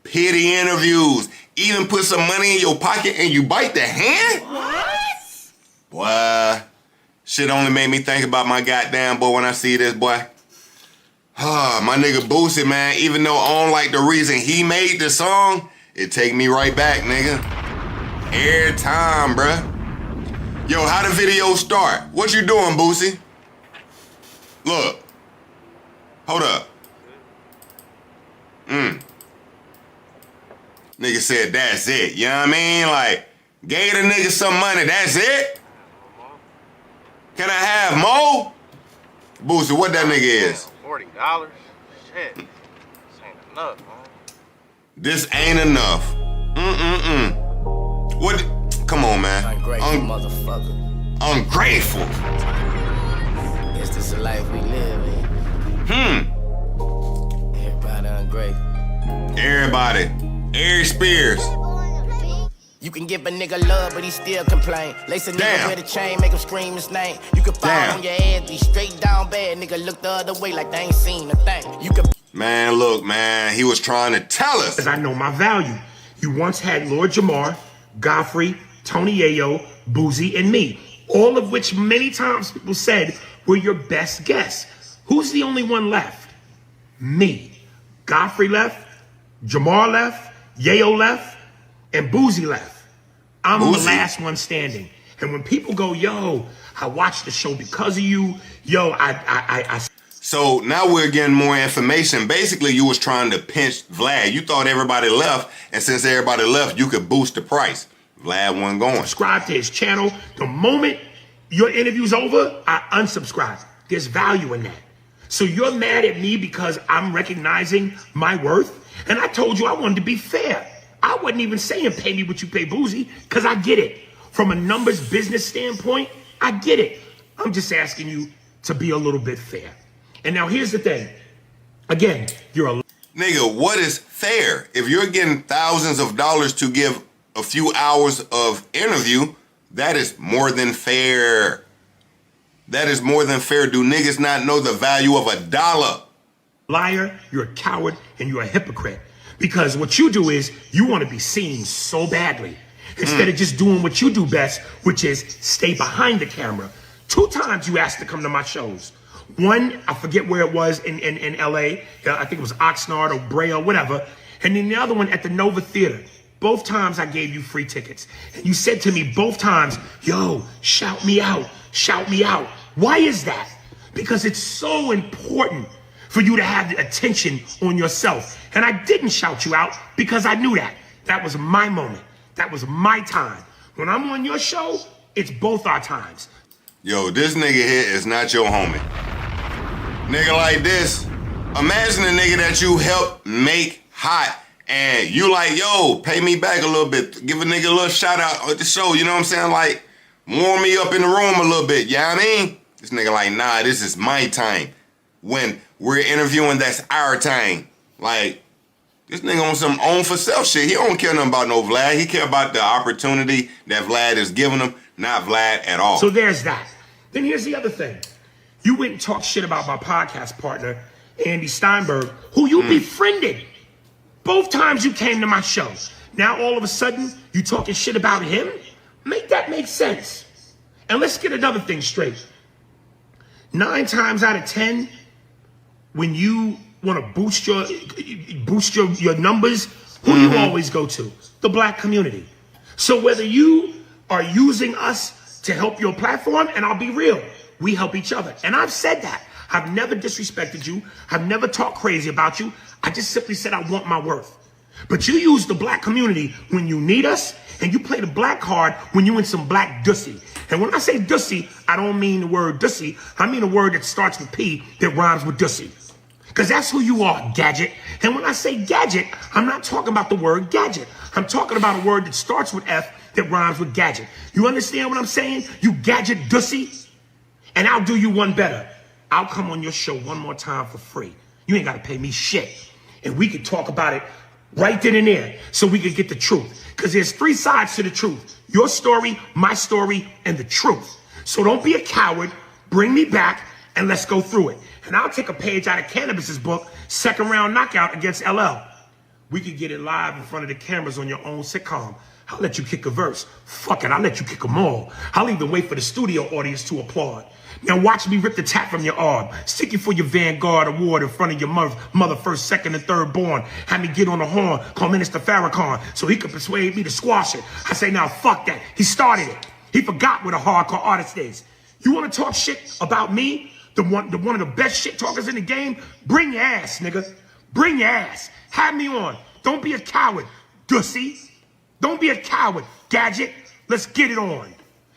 [SPEAKER 2] pity interviews. Even put some money in your pocket and you bite the hand? What? Boy, shit only made me think about my goddamn boy when I see this, boy. My nigga Boosie, man, even though I don't like the reason he made the song, it take me right back, nigga. Every time, bruh. Yo, how the video start? What you doing, Boosie? Look. Hold up. Nigga said, that's it. You know what I mean? Like, gave the nigga some money, that's it? Can I have more? Boosie, what that nigga is?
[SPEAKER 13] $40? Shit. This ain't enough, man.
[SPEAKER 2] This ain't enough. What? Come on, man.
[SPEAKER 14] Ungrateful motherfucker.
[SPEAKER 2] Ungrateful.
[SPEAKER 14] Is this a life we live in? Everybody ungrateful.
[SPEAKER 2] Everybody. Aries Spears.
[SPEAKER 14] You can give a nigga love, but he still complain. Lace a nigga with a chain, make him scream his name. You can fall on your ass, be straight down bad. Nigga look the other way like they ain't seen a thing. You can.
[SPEAKER 2] Man, look, man, he was trying to tell us.
[SPEAKER 11] Because I know my value. You once had Lord Jamar, Godfrey, Tony Yayo, Boosie, and me. All of which many times people said were your best guess. Who's the only one left? Me. Godfrey left, Jamar left, Yayo left, and Boosie left. I'm the last one standing. And when people go, yo, I watched the show because of you, yo, I
[SPEAKER 2] So now we're getting more information. Basically, you was trying to pinch Vlad. You thought everybody left, and since everybody left, you could boost the price. Vlad wasn't going.
[SPEAKER 11] Subscribe to his channel. The moment your interview's over, I unsubscribe. There's value in that. So you're mad at me because I'm recognizing my worth? And I told you I wanted to be fair. I wasn't even saying pay me what you pay Boosie, because I get it. From a numbers business standpoint, I get it. I'm just asking you to be a little bit fair. And now here's the thing. Again, you're a...
[SPEAKER 2] Nigga, what is fair? If you're getting thousands of dollars to give a few hours of interview, that is more than fair. That is more than fair. Do niggas not know the value of $1?
[SPEAKER 11] Liar, you're a coward, and you're a hypocrite. Because what you do is you want to be seen so badly instead of just doing what you do best, which is stay behind the camera. 2 times you asked to come to my shows. One, I forget where it was in LA. I think it was Oxnard or Brea or whatever. And then the other one at the Nova Theater. Both times I gave you free tickets. And you said to me both times, yo, shout me out, shout me out. Why is that? Because it's so important for you to have the attention on yourself. And I didn't shout you out because I knew that. That was my moment. That was my time. When I'm on your show, it's both our times.
[SPEAKER 2] Yo, this nigga here is not your homie. Nigga like this, imagine a nigga that you helped make hot and you like, yo, pay me back a little bit. Give a nigga a little shout out at the show, you know what I'm saying? Like, warm me up in the room a little bit, you know what I mean? This nigga like, nah, this is my time. When we're interviewing, that's our time. Like, this nigga on some own for self shit. He don't care nothing about no Vlad. He care about the opportunity that Vlad is giving him, not Vlad at all.
[SPEAKER 11] So there's that. Then here's the other thing. You went and talked shit about my podcast partner, Andy Steinberg, who you befriended. Both times you came to my show. Now all of a sudden, you talking shit about him? Make that make sense. And let's get another thing straight. 9 times out of 10, when you want to boost your numbers, who you always go to? The black community. So whether you are using us to help your platform, and I'll be real, we help each other. And I've said that. I've never disrespected you. I've never talked crazy about you. I just simply said I want my worth. But you use the black community when you need us, and you play the black card when you in some black dussy. And when I say dussy, I don't mean the word dussy. I mean a word that starts with P that rhymes with dussy. Because that's who you are, gadget. And when I say gadget, I'm not talking about the word gadget. I'm talking about a word that starts with F that rhymes with gadget. You understand what I'm saying? You gadget dussy? And I'll do you one better. I'll come on your show one more time for free. You ain't got to pay me shit. And we can talk about it right then and there so we can get the truth. Because there's 3 sides to the truth. Your story, my story, and the truth. So don't be a coward. Bring me back and let's go through it. And I'll take a page out of Cannabis's book, Second Round Knockout against LL. We could get it live in front of the cameras on your own sitcom. I'll let you kick a verse. Fuck it, I'll let you kick them all. I'll even wait for the studio audience to applaud. Now watch me rip the tap from your arm. Stick you for your Vanguard award in front of your mother first, second, and third born. Have me get on the horn, call Minister Farrakhan, so he could persuade me to squash it. I say, now fuck that. He started it. He forgot what a hardcore artist is. You want to talk shit about me? One of the best shit talkers in the game? Bring your ass, nigga. Bring your ass. Have me on. Don't be a coward, dussy. Don't be a coward, gadget. Let's get it on.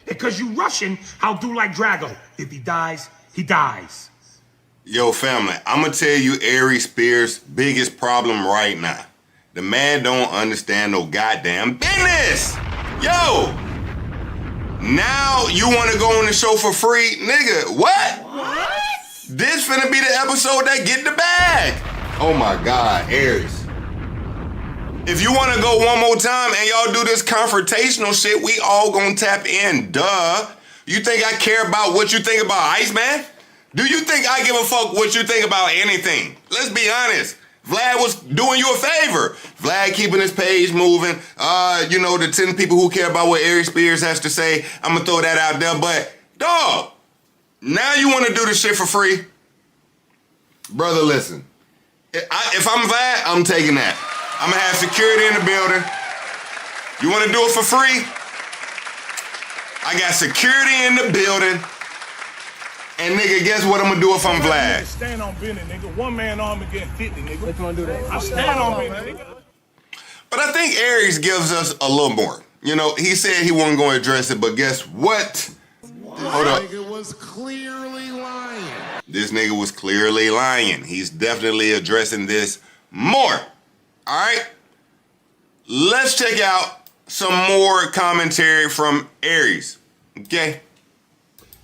[SPEAKER 11] Because you Russian, I'll do like Drago. If he dies, he dies.
[SPEAKER 2] Yo, family, I'm going to tell you Aries Spears' biggest problem right now. The man don't understand no goddamn business. Yo, now you want to go on the show for free? Nigga, what? This finna be the episode that get the bag. Oh my God, Aries. If you want to go one more time and y'all do this confrontational shit, we all gonna tap in, duh. You think I care about what you think about Iceman? Do you think I give a fuck what you think about anything? Let's be honest. Vlad was doing you a favor. Vlad keeping his page moving. You know, the 10 people who care about what Aries Spears has to say, I'm gonna throw that out there. But, dog, now you want to do this shit for free? Brother, listen. If I'm Vlad, I'm taking that. I'm gonna have security in the building. You wanna do it for free? I got security in the building. And nigga, guess what I'm gonna do if I'm Vlad?
[SPEAKER 6] Stand on business, nigga. One man arm against 50, nigga. Let's do that. I stand on business, nigga.
[SPEAKER 2] But I think Aries gives us a little more. You know, he said he wasn't gonna address it, but guess what? Hold up.
[SPEAKER 4] This nigga was clearly lying.
[SPEAKER 2] This nigga was clearly lying. He's definitely addressing this more. All right, let's check out some more commentary from Aries, okay?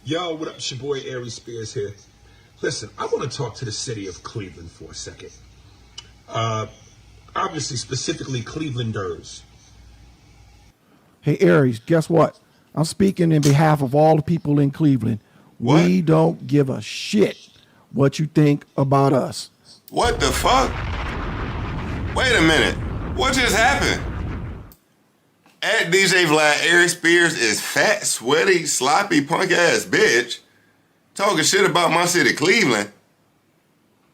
[SPEAKER 11] Yo, what up? It's your boy Aries Spears here. Listen, I want to talk to the city of Cleveland for a second. Obviously, specifically Clevelanders.
[SPEAKER 15] Hey, Aries, guess what? I'm speaking in behalf of all the people in Cleveland.
[SPEAKER 2] What?
[SPEAKER 15] We don't give a shit what you think about us.
[SPEAKER 2] What the fuck? Wait a minute. What just happened? At DJ Vlad, Aries Spears is fat, sweaty, sloppy, punk-ass bitch talking shit about my city, Cleveland.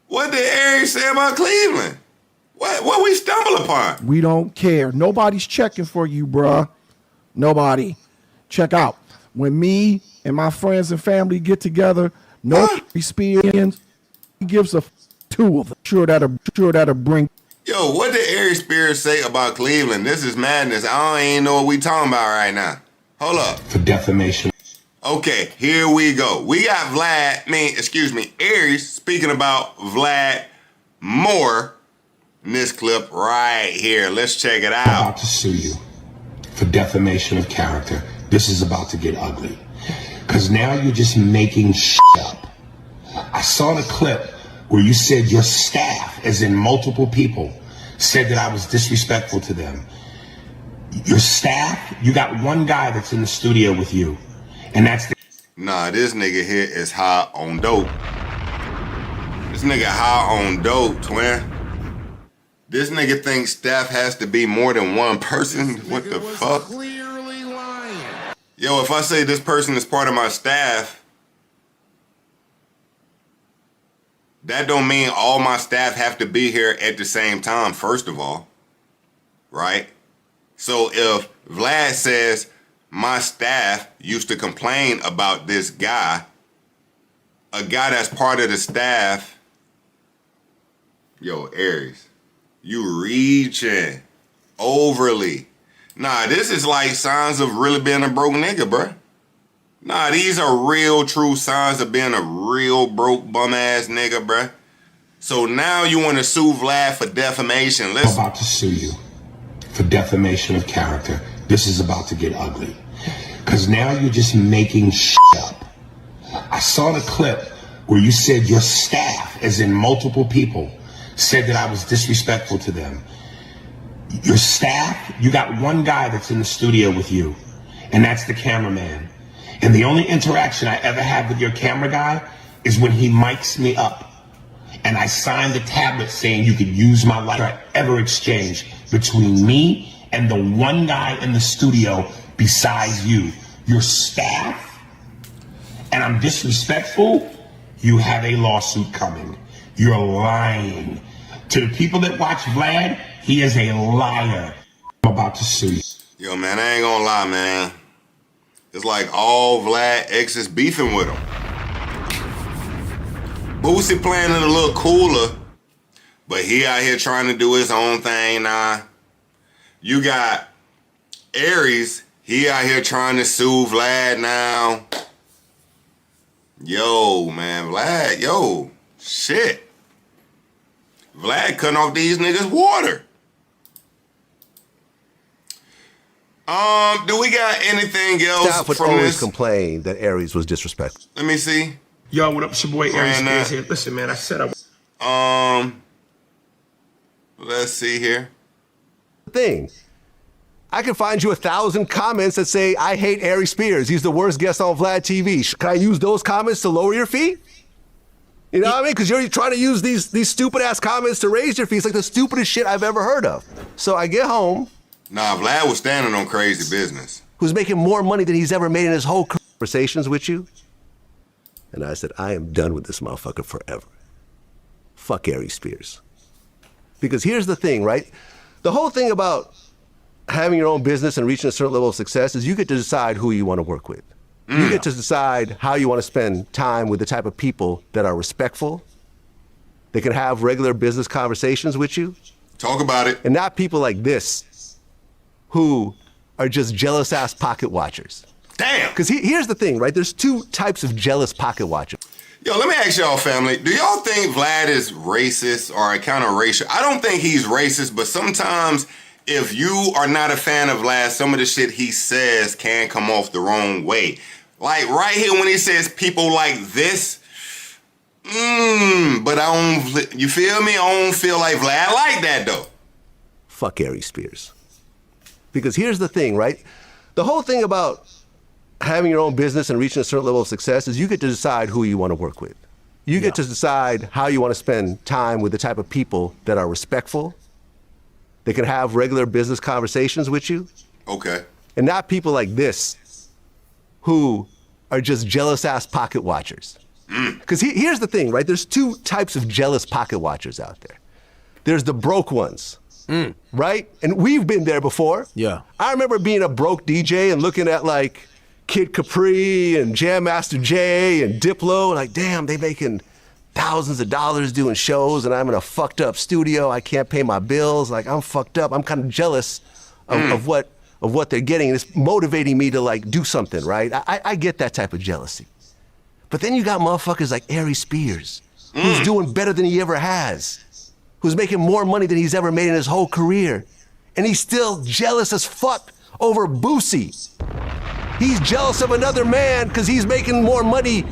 [SPEAKER 2] What did Aries say about Cleveland? What we stumble upon?
[SPEAKER 15] We don't care. Nobody's checking for you, bruh. Nobody. Check out. When me and my friends and family get together, no experience gives a two of them. Sure that'll bring.
[SPEAKER 2] Yo, what did Aries Spears say about Cleveland? This is madness. I don't even know what we talking about right now. Hold up.
[SPEAKER 6] For defamation.
[SPEAKER 2] Okay, here we go. We got Aries speaking about Vlad more in this clip right here. Let's check it out.
[SPEAKER 6] I'm about to sue you for defamation of character. This is about to get ugly. Because now you're just making shit up. I saw the clip where you said your staff, as in multiple people, said that I was disrespectful to them. Your staff, you got one guy that's in the studio with you, and that's the...
[SPEAKER 2] Nah, this nigga here is high on dope. This nigga high on dope, twin. This nigga thinks staff has to be more than one person. What the fuck?
[SPEAKER 4] Clearly lying.
[SPEAKER 2] Yo, if I say this person is part of my staff, that don't mean all my staff have to be here at the same time, first of all. Right? So if Vlad says my staff used to complain about this guy, a guy that's part of the staff, yo, Aries, you reaching overly. Nah, this is like signs of really being a broke nigga, bruh. Nah, these are real, true signs of being a real broke, bum-ass nigga, bruh. So now you want to sue Vlad for defamation.
[SPEAKER 6] I'm about to sue you for defamation of character. This is about to get ugly. Because now you're just making shit up. I saw the clip where you said your staff, as in multiple people, said that I was disrespectful to them. Your staff, you got one guy that's in the studio with you, and that's the cameraman. And the only interaction I ever have with your camera guy is when he mics me up. And I signed the tablet saying you could use my light I ever exchanged between me and the one guy in the studio besides you. Your staff, and I'm disrespectful, you have a lawsuit coming. You're lying. To the people that watch Vlad, he is a liar. I'm about to sue you.
[SPEAKER 2] Yo, man, I ain't gonna lie, man. It's like all Vlad exes beefing with him. Boosie playing it a little cooler, but he out here trying to do his own thing now. You got Aries, he out here trying to sue Vlad now. Yo, man, Vlad, yo, shit. Vlad cutting off these niggas' water. Do we got anything else
[SPEAKER 9] Staff would
[SPEAKER 2] from
[SPEAKER 9] always
[SPEAKER 2] this?
[SPEAKER 9] complain that Aries was disrespectful.
[SPEAKER 2] Let me see.
[SPEAKER 11] Yo, what up? It's your boy Aries here. Listen, man, I said
[SPEAKER 2] let's see here.
[SPEAKER 9] Thing. I can find you 1,000 comments that say, I hate Aries Spears. He's the worst guest on Vlad TV. Can I use those comments to lower your fee? You know what I mean? Because you're trying to use these stupid-ass comments to raise your fee. It's like the stupidest shit I've ever heard of. So I get home.
[SPEAKER 2] Nah, Vlad was standing on crazy business.
[SPEAKER 9] Who's making more money than he's ever made in his whole conversations with you. And I said, I am done with this motherfucker forever. Fuck Aries Spears. Because here's the thing, right? The whole thing about having your own business and reaching a certain level of success is you get to decide who you want to work with. You get to decide how you want to spend time with the type of people that are respectful. They can have regular business conversations with you.
[SPEAKER 2] Talk about it.
[SPEAKER 9] And not people like this who are just jealous ass pocket watchers.
[SPEAKER 2] Damn.
[SPEAKER 9] Because here's the thing, right? There's two types of jealous pocket watchers.
[SPEAKER 2] Yo, let me ask y'all, family. Do y'all think Vlad is racist or kind of racial? I don't think he's racist, but sometimes if you are not a fan of Vlad, some of the shit he says can come off the wrong way. Like right here when he says people like this, but I don't, you feel me? I don't feel like Vlad like that though.
[SPEAKER 9] Fuck Aries Spears. Because here's the thing, right? The whole thing about having your own business and reaching a certain level of success is you get to decide who you want to work with. You get to decide how you want to spend time with the type of people that are respectful. They can have regular business conversations with you.
[SPEAKER 2] Okay.
[SPEAKER 9] And not people like this who are just jealous ass pocket watchers. Because here's the thing, right? There's two types of jealous pocket watchers out there. There's the broke ones, right? And we've been there before.
[SPEAKER 12] Yeah.
[SPEAKER 9] I remember being a broke DJ and looking at like Kid Capri and Jam Master Jay and Diplo, like, damn, they making thousands of dollars doing shows and I'm in a fucked up studio. I can't pay my bills. Like, I'm fucked up. I'm kind of jealous of what of what they're getting, and it's motivating me to like do something, right? I get that type of jealousy. But then you got motherfuckers like Aries Spears, who's doing better than he ever has, who's making more money than he's ever made in his whole career, and he's still jealous as fuck over Boosie. He's jealous of another man because he's making more money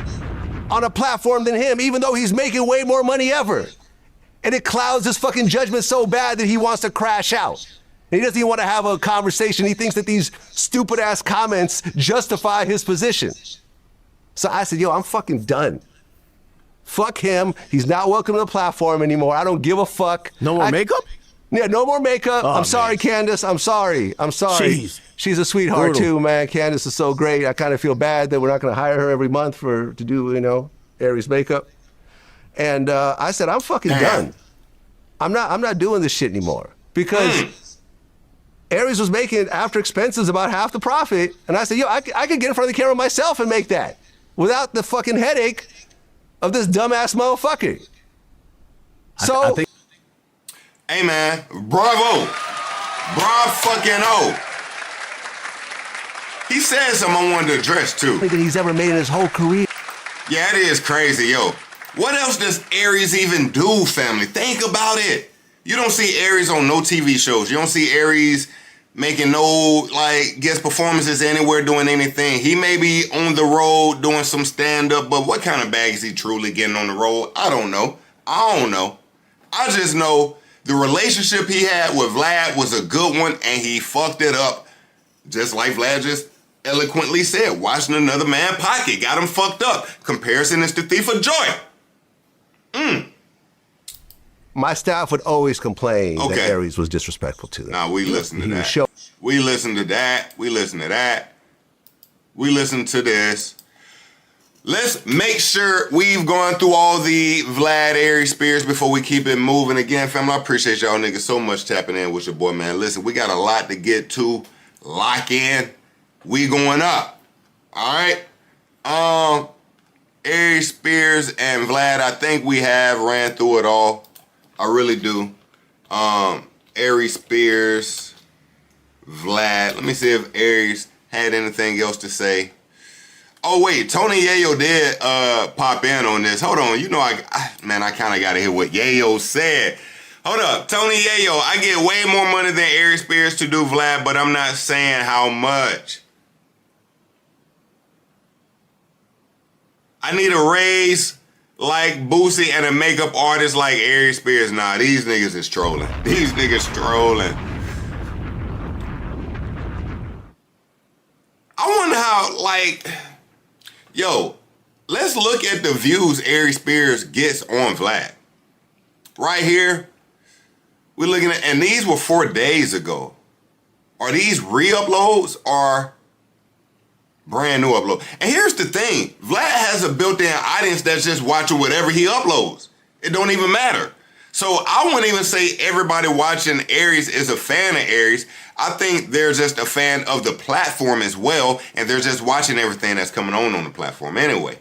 [SPEAKER 9] on a platform than him, even though he's making way more money ever. And it clouds his fucking judgment so bad that he wants to crash out. And he doesn't even want to have a conversation. He thinks that these stupid ass comments justify his position. So I said, yo, I'm fucking done. Fuck him. He's not welcome to the platform anymore. I don't give a fuck.
[SPEAKER 12] No more makeup?
[SPEAKER 9] Yeah, no more makeup.
[SPEAKER 12] Oh,
[SPEAKER 9] I'm sorry,
[SPEAKER 12] man.
[SPEAKER 9] Candace. I'm sorry.
[SPEAKER 12] Jeez.
[SPEAKER 9] She's a sweetheart
[SPEAKER 12] Brutal.
[SPEAKER 9] too, man. Candace is so great. I kind of feel bad that we're not going to hire her every month to do, Aries makeup. And I said, I'm fucking done. I'm not doing this shit anymore because Aries was making after expenses about half the profit, and I said, yo, I could get in front of the camera myself and make that without the fucking headache of this dumbass motherfucker. So.
[SPEAKER 12] I think
[SPEAKER 2] Hey man, bravo. Bravo fucking oh. He said something I wanted to address too.
[SPEAKER 9] That he's ever made in his whole career.
[SPEAKER 2] Yeah, it is crazy, yo. What else does Aries even do, family? Think about it. You don't see Aries on no TV shows. You don't see Aries making no guest performances anywhere, doing anything. He may be on the road doing some stand-up, but what kind of bag is he truly getting on the road? I don't know. I just know the relationship he had with Vlad was a good one, and he fucked it up. Just like Vlad just eloquently said, watching another man pocket got him fucked up. Comparison is the thief of joy.
[SPEAKER 9] My staff would always complain that Aries was disrespectful to them.
[SPEAKER 2] Nah, we listen to that. We listen to that. We listen to that. We listen to this. Let's make sure we've gone through all the Vlad Aries Spears before we keep it moving. Again, family, I appreciate y'all niggas so much tapping in with your boy, man. Listen, we got a lot to get to. Lock in. We going up. All right? Aries Spears and Vlad, I think we have ran through it all. I really do. Aries Spears, Vlad. Let me see if Aries had anything else to say. Oh wait, Tony Yayo did pop in on this. Hold on, I kind of gotta hear what Yayo said. Hold up, Tony Yayo, I get way more money than Aries Spears to do Vlad, but I'm not saying how much. I need a raise like Boosie and a makeup artist like Aries Spears. Nah, these niggas is trolling. These niggas trolling. I wonder how, yo, let's look at the views Aries Spears gets on Vlad. Right here, we're looking at, and these were 4 days ago. Are these re-uploads or brand new upload? And here's the thing, Vlad has a built-in audience that's just watching whatever he uploads. It don't even matter. So I wouldn't even say everybody watching Aries is a fan of Aries. I think they're just a fan of the platform as well, and they're just watching everything that's coming on the platform anyway.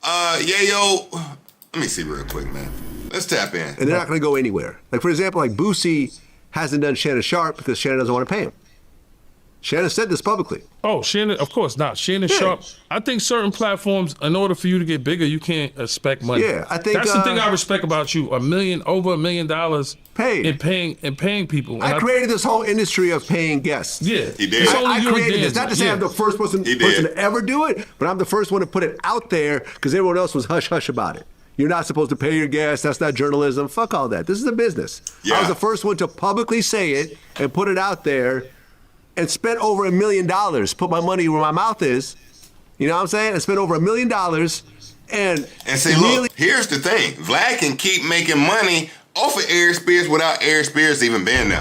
[SPEAKER 2] Yayo, let me see real quick, man. Let's tap in.
[SPEAKER 9] And they're not going to go anywhere. Like, for example, Boosie hasn't done Shannon Sharp because Shannon doesn't want to pay him. Shannon said this publicly.
[SPEAKER 16] Oh, Shannon, of course not. Shannon Sharp. I think certain platforms, in order for you to get bigger, you can't expect money.
[SPEAKER 9] Yeah, I think
[SPEAKER 16] that's the thing I respect about you. Over $1 million
[SPEAKER 9] paid
[SPEAKER 16] in paying people. And
[SPEAKER 9] I created this whole industry of paying guests.
[SPEAKER 16] Yeah,
[SPEAKER 2] he did.
[SPEAKER 9] I created this. Not to say I'm the first person to ever do it, but I'm the first one to put it out there because everyone else was hush hush about it. You're not supposed to pay your guests. That's not journalism. Fuck all that. This is a business. Yeah. I was the first one to publicly say it and put it out there. And spent over $1 million, put my money where my mouth is. You know what I'm saying? I spent over $1 million. And
[SPEAKER 2] see, look, here's the thing. Vlad can keep making money off of Aries Spears without Aries Spears even being there.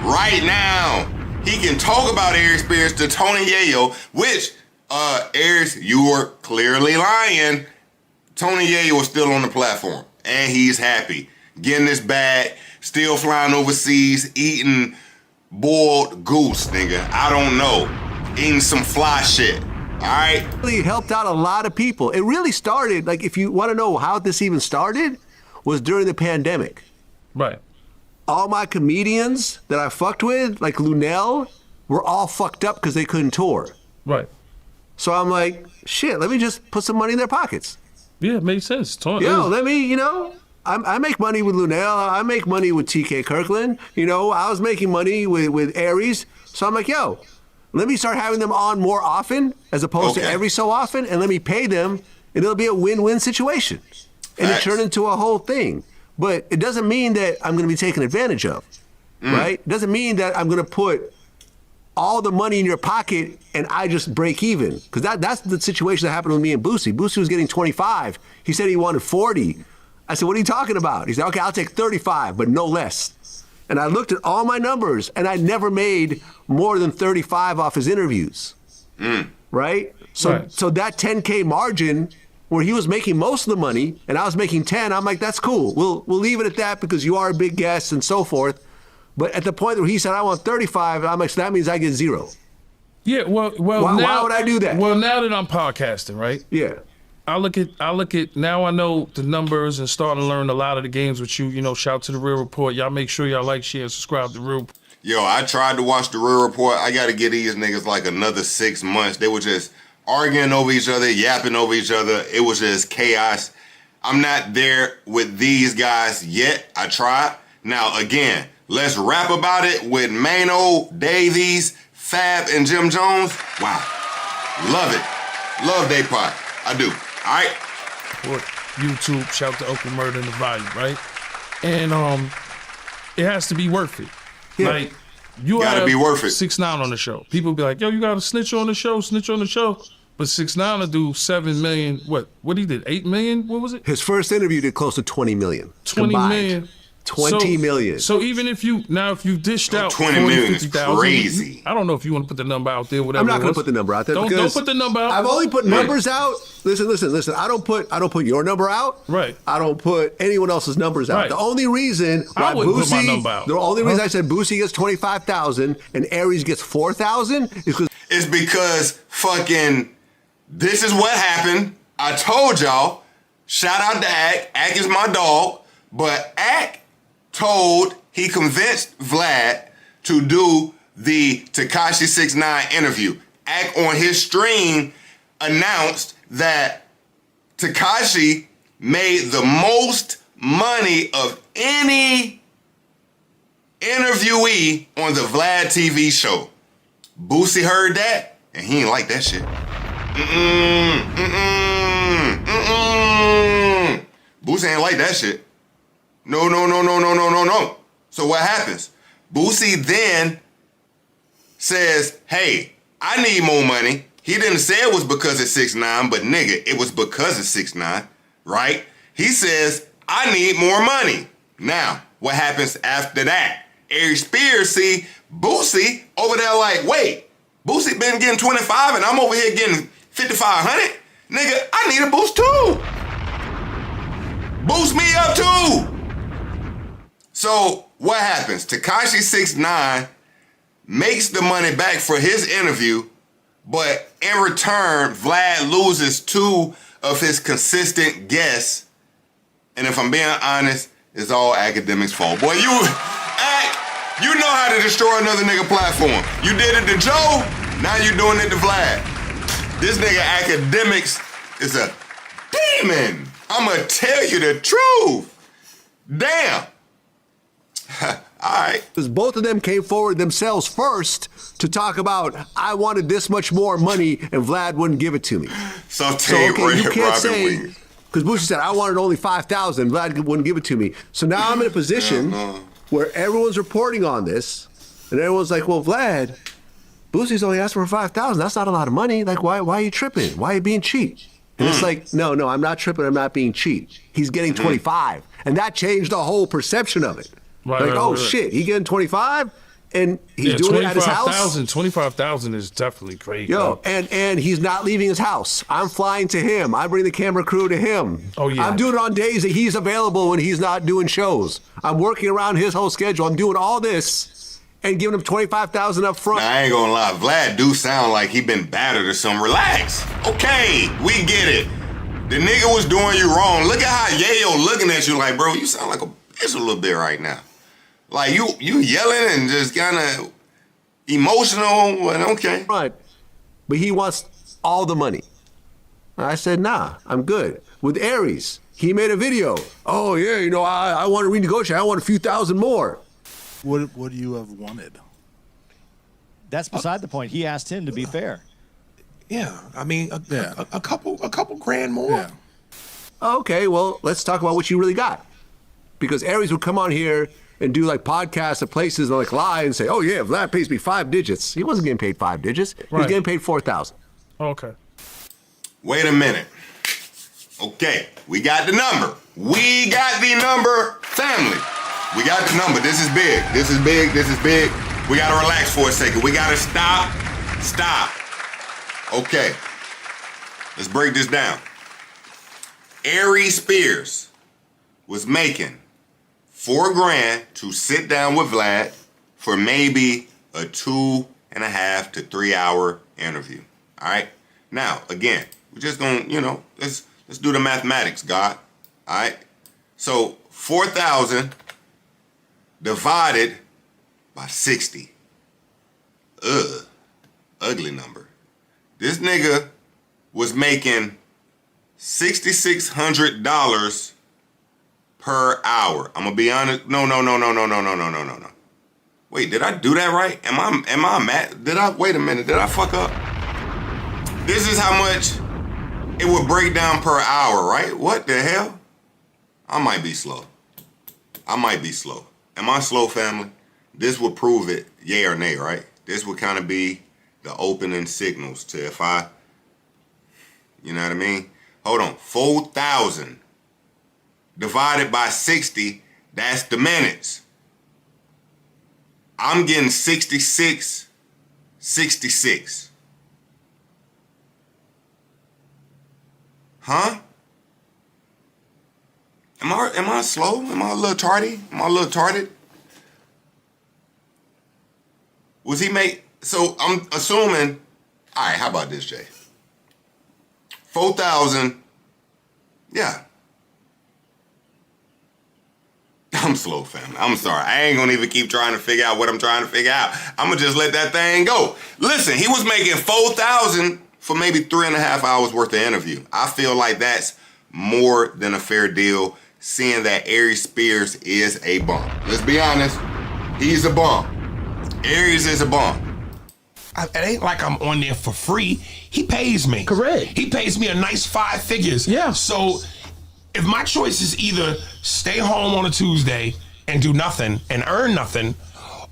[SPEAKER 2] Right now, he can talk about Aries Spears to Tony Yayo, which, Aries, you were clearly lying. Tony Yayo is still on the platform, and he's happy. Getting this bag, still flying overseas, eating boiled goose, nigga. I don't know. Eating some fly shit. All right?
[SPEAKER 9] It really helped out a lot of people. It really started, if you want to know how this even started, was during the pandemic.
[SPEAKER 16] Right.
[SPEAKER 9] all my comedians that I fucked with, like Lunel, were all fucked up because they couldn't tour.
[SPEAKER 16] Right.
[SPEAKER 9] So I'm like, shit, let me just put some money in their pockets.
[SPEAKER 16] Yeah, it made sense.
[SPEAKER 9] Let me, I make money with Lunel. I make money with TK Kirkland. I was making money with Aries. So I'm like, yo, let me start having them on more often as opposed to every so often, and let me pay them, and it'll be a win-win situation. And it turned into a whole thing. But it doesn't mean that I'm going to be taken advantage of, right? It doesn't mean that I'm going to put all the money in your pocket and I just break even. Because that's the situation that happened with me and Boosie. Boosie was getting 25. He said he wanted 40. I said, what are you talking about? He said, okay, I'll take 35, but no less. And I looked at all my numbers, and I never made more than 35 off his interviews, right? So that 10K margin where he was making most of the money and I was making 10, I'm like, that's cool. We'll leave it at that because you are a big guest and so forth. But at the point where he said, I want 35, I'm like, so that means I get 0.
[SPEAKER 16] Yeah, well,
[SPEAKER 9] why would I do that?
[SPEAKER 16] Well, now that I'm podcasting, right?
[SPEAKER 9] Yeah.
[SPEAKER 16] I look at now I know the numbers and starting to learn a lot of the games with you. Shout out to The Real Report. Y'all make sure y'all like, share, and subscribe to The Real Report.
[SPEAKER 2] Yo, I tried to watch The Real Report. I got to give these niggas like another 6 months. They were just arguing over each other, yapping over each other. It was just chaos. I'm not there with these guys yet. I tried. Now, again, let's rap about it with Mano, Davies, Fab, and Jim Jones. Wow. Love it. Love Day Pot. I do. All right.
[SPEAKER 16] YouTube, shout to Uncle Murder and the Volume, right? And it has to be worth it.
[SPEAKER 9] Yeah.
[SPEAKER 16] Like, you
[SPEAKER 2] gotta be worth it.
[SPEAKER 16] 6ix9ine on the show. People be like, yo, you got to snitch on the show. But 6ix9ine will do 7 million. What he did? 8 million? What was it?
[SPEAKER 9] His first interview did close to 20 million.
[SPEAKER 16] 20
[SPEAKER 9] combined.
[SPEAKER 16] million.
[SPEAKER 9] 20 million.
[SPEAKER 16] So even if you dished out
[SPEAKER 2] 20 million is
[SPEAKER 16] 50,000,
[SPEAKER 2] crazy.
[SPEAKER 16] I don't know if you want to put the number out there. Whatever.
[SPEAKER 9] I'm not going to put the number out there.
[SPEAKER 16] Don't put the number out.
[SPEAKER 9] I've only put numbers out. Listen. I don't put your number out.
[SPEAKER 16] Right.
[SPEAKER 9] I don't put anyone else's numbers out.
[SPEAKER 16] Right.
[SPEAKER 9] The only reason why
[SPEAKER 16] I wouldn't put my number out.
[SPEAKER 9] The only reason I said Boosie gets 25,000 and Aries gets 4,000 is
[SPEAKER 2] because fucking this is what happened. I told y'all. Shout out to Ak. Ak is my dog, but Ak he convinced Vlad to do the Tekashi 6ix9ine interview. Ak on his stream announced that Tekashi made the most money of any interviewee on the Vlad TV show. Boosie heard that, and he ain't like that shit. Boosie ain't like that shit. No. So what happens? Boosie then says, hey, I need more money. He didn't say it was because of 6ix9ine, but nigga, it was because of 6ix9ine, right? He says, I need more money. Now, what happens after that? Aries Spears see Boosie over there like, wait, Boosie been getting 25 and I'm over here getting 5,500? Nigga, I need a boost too. Boost me up too. So what happens? Tekashi 6ix9ine makes the money back for his interview, but in return, Vlad loses 2 of his consistent guests. And if I'm being honest, it's all academics' fault. Boy, you know how to destroy another nigga platform. You did it to Joe, now you doing it to Vlad. This nigga academics is a demon. I'ma tell you the truth. Damn. All right.
[SPEAKER 9] Because both of them came forward themselves first to talk about, I wanted this much more money and Vlad wouldn't give it to me.
[SPEAKER 2] So you can't say,
[SPEAKER 9] because Boosie said, I wanted only 5,000, Vlad wouldn't give it to me. So now I'm in a position where everyone's reporting on this and everyone's like, well, Vlad, Boosie's only asked for 5,000. That's not a lot of money. Like, why are you tripping? Why are you being cheap? And it's like, no, I'm not tripping. I'm not being cheap. He's getting 25. And that changed the whole perception of it. Shit, he getting 25 and he's doing it at his house.
[SPEAKER 16] 25,000 is definitely crazy.
[SPEAKER 9] Yo, and he's not leaving his house. I'm flying to him. I bring the camera crew to him.
[SPEAKER 16] Oh, yeah.
[SPEAKER 9] I'm doing it on days that he's available when he's not doing shows. I'm working around his whole schedule. I'm doing all this and giving him 25,000 up front.
[SPEAKER 2] Now, I ain't gonna lie, Vlad do sound like he been battered or something. Relax. Okay, we get it. The nigga was doing you wrong. Look at how Yayo looking at you like, bro, you sound like a bitch a little bit right now. Like you yelling and just kind of emotional. Well, okay.
[SPEAKER 9] Right. But he wants all the money. I said, nah, I'm good. With Aries, he made a video. Oh, yeah, you know, I want to renegotiate. I want a few thousand more.
[SPEAKER 17] What would you have wanted?
[SPEAKER 18] That's beside the point. He asked him to be fair.
[SPEAKER 11] Yeah, I mean, a couple grand more.
[SPEAKER 17] Yeah.
[SPEAKER 9] Okay, well, let's talk about what you really got. Because Aries would come on here and do like podcasts at places and like lie and say, oh yeah, Vlad pays me 5 digits. He wasn't getting paid 5 digits. He was getting paid 4,000.
[SPEAKER 16] Okay.
[SPEAKER 2] Wait a minute. Okay, we got the number. We got the number, family. We got the number. This is big. This is big. This is big. We gotta relax for a second. We gotta stop. Stop. Okay. Let's break this down. Aries Spears was making $4,000 to sit down with Vlad for maybe a 2.5 to 3 hour interview. All right. Now, again, we're just gonna, let's do the mathematics, God. All right. So 4,000 divided by 60. Ugly number. This nigga was making $6,600 per hour. I'm gonna be honest. No. Wait, did I do that right? Am I mad? Wait a minute, did I fuck up? This is how much it would break down per hour, right? What the hell? I might be slow. Am I slow, family? This would prove it, yay or nay, right? This would kind of be the opening signals to if I, you know what I mean? Hold on, 4,000 divided by 60, that's the minutes. I'm getting 66. Huh? Am I slow? Am I a little tardy? Was he so I'm assuming, all right, how about this, Jay? 4,000, yeah. I'm slow, family. I'm sorry. I ain't gonna even keep trying to figure out what I'm trying to figure out. I'm gonna just let that thing go. Listen, he was making 4,000 for maybe 3.5 hours worth of interview. I feel like that's more than a fair deal, seeing that Aries Spears is a bum. Let's be honest, he's a bum. Aries is a bum.
[SPEAKER 11] It ain't like I'm on there for free. He pays me.
[SPEAKER 15] Correct.
[SPEAKER 11] He pays me a nice 5 figures.
[SPEAKER 15] Yeah.
[SPEAKER 11] So if my choice is either stay home on a Tuesday and do nothing and earn nothing,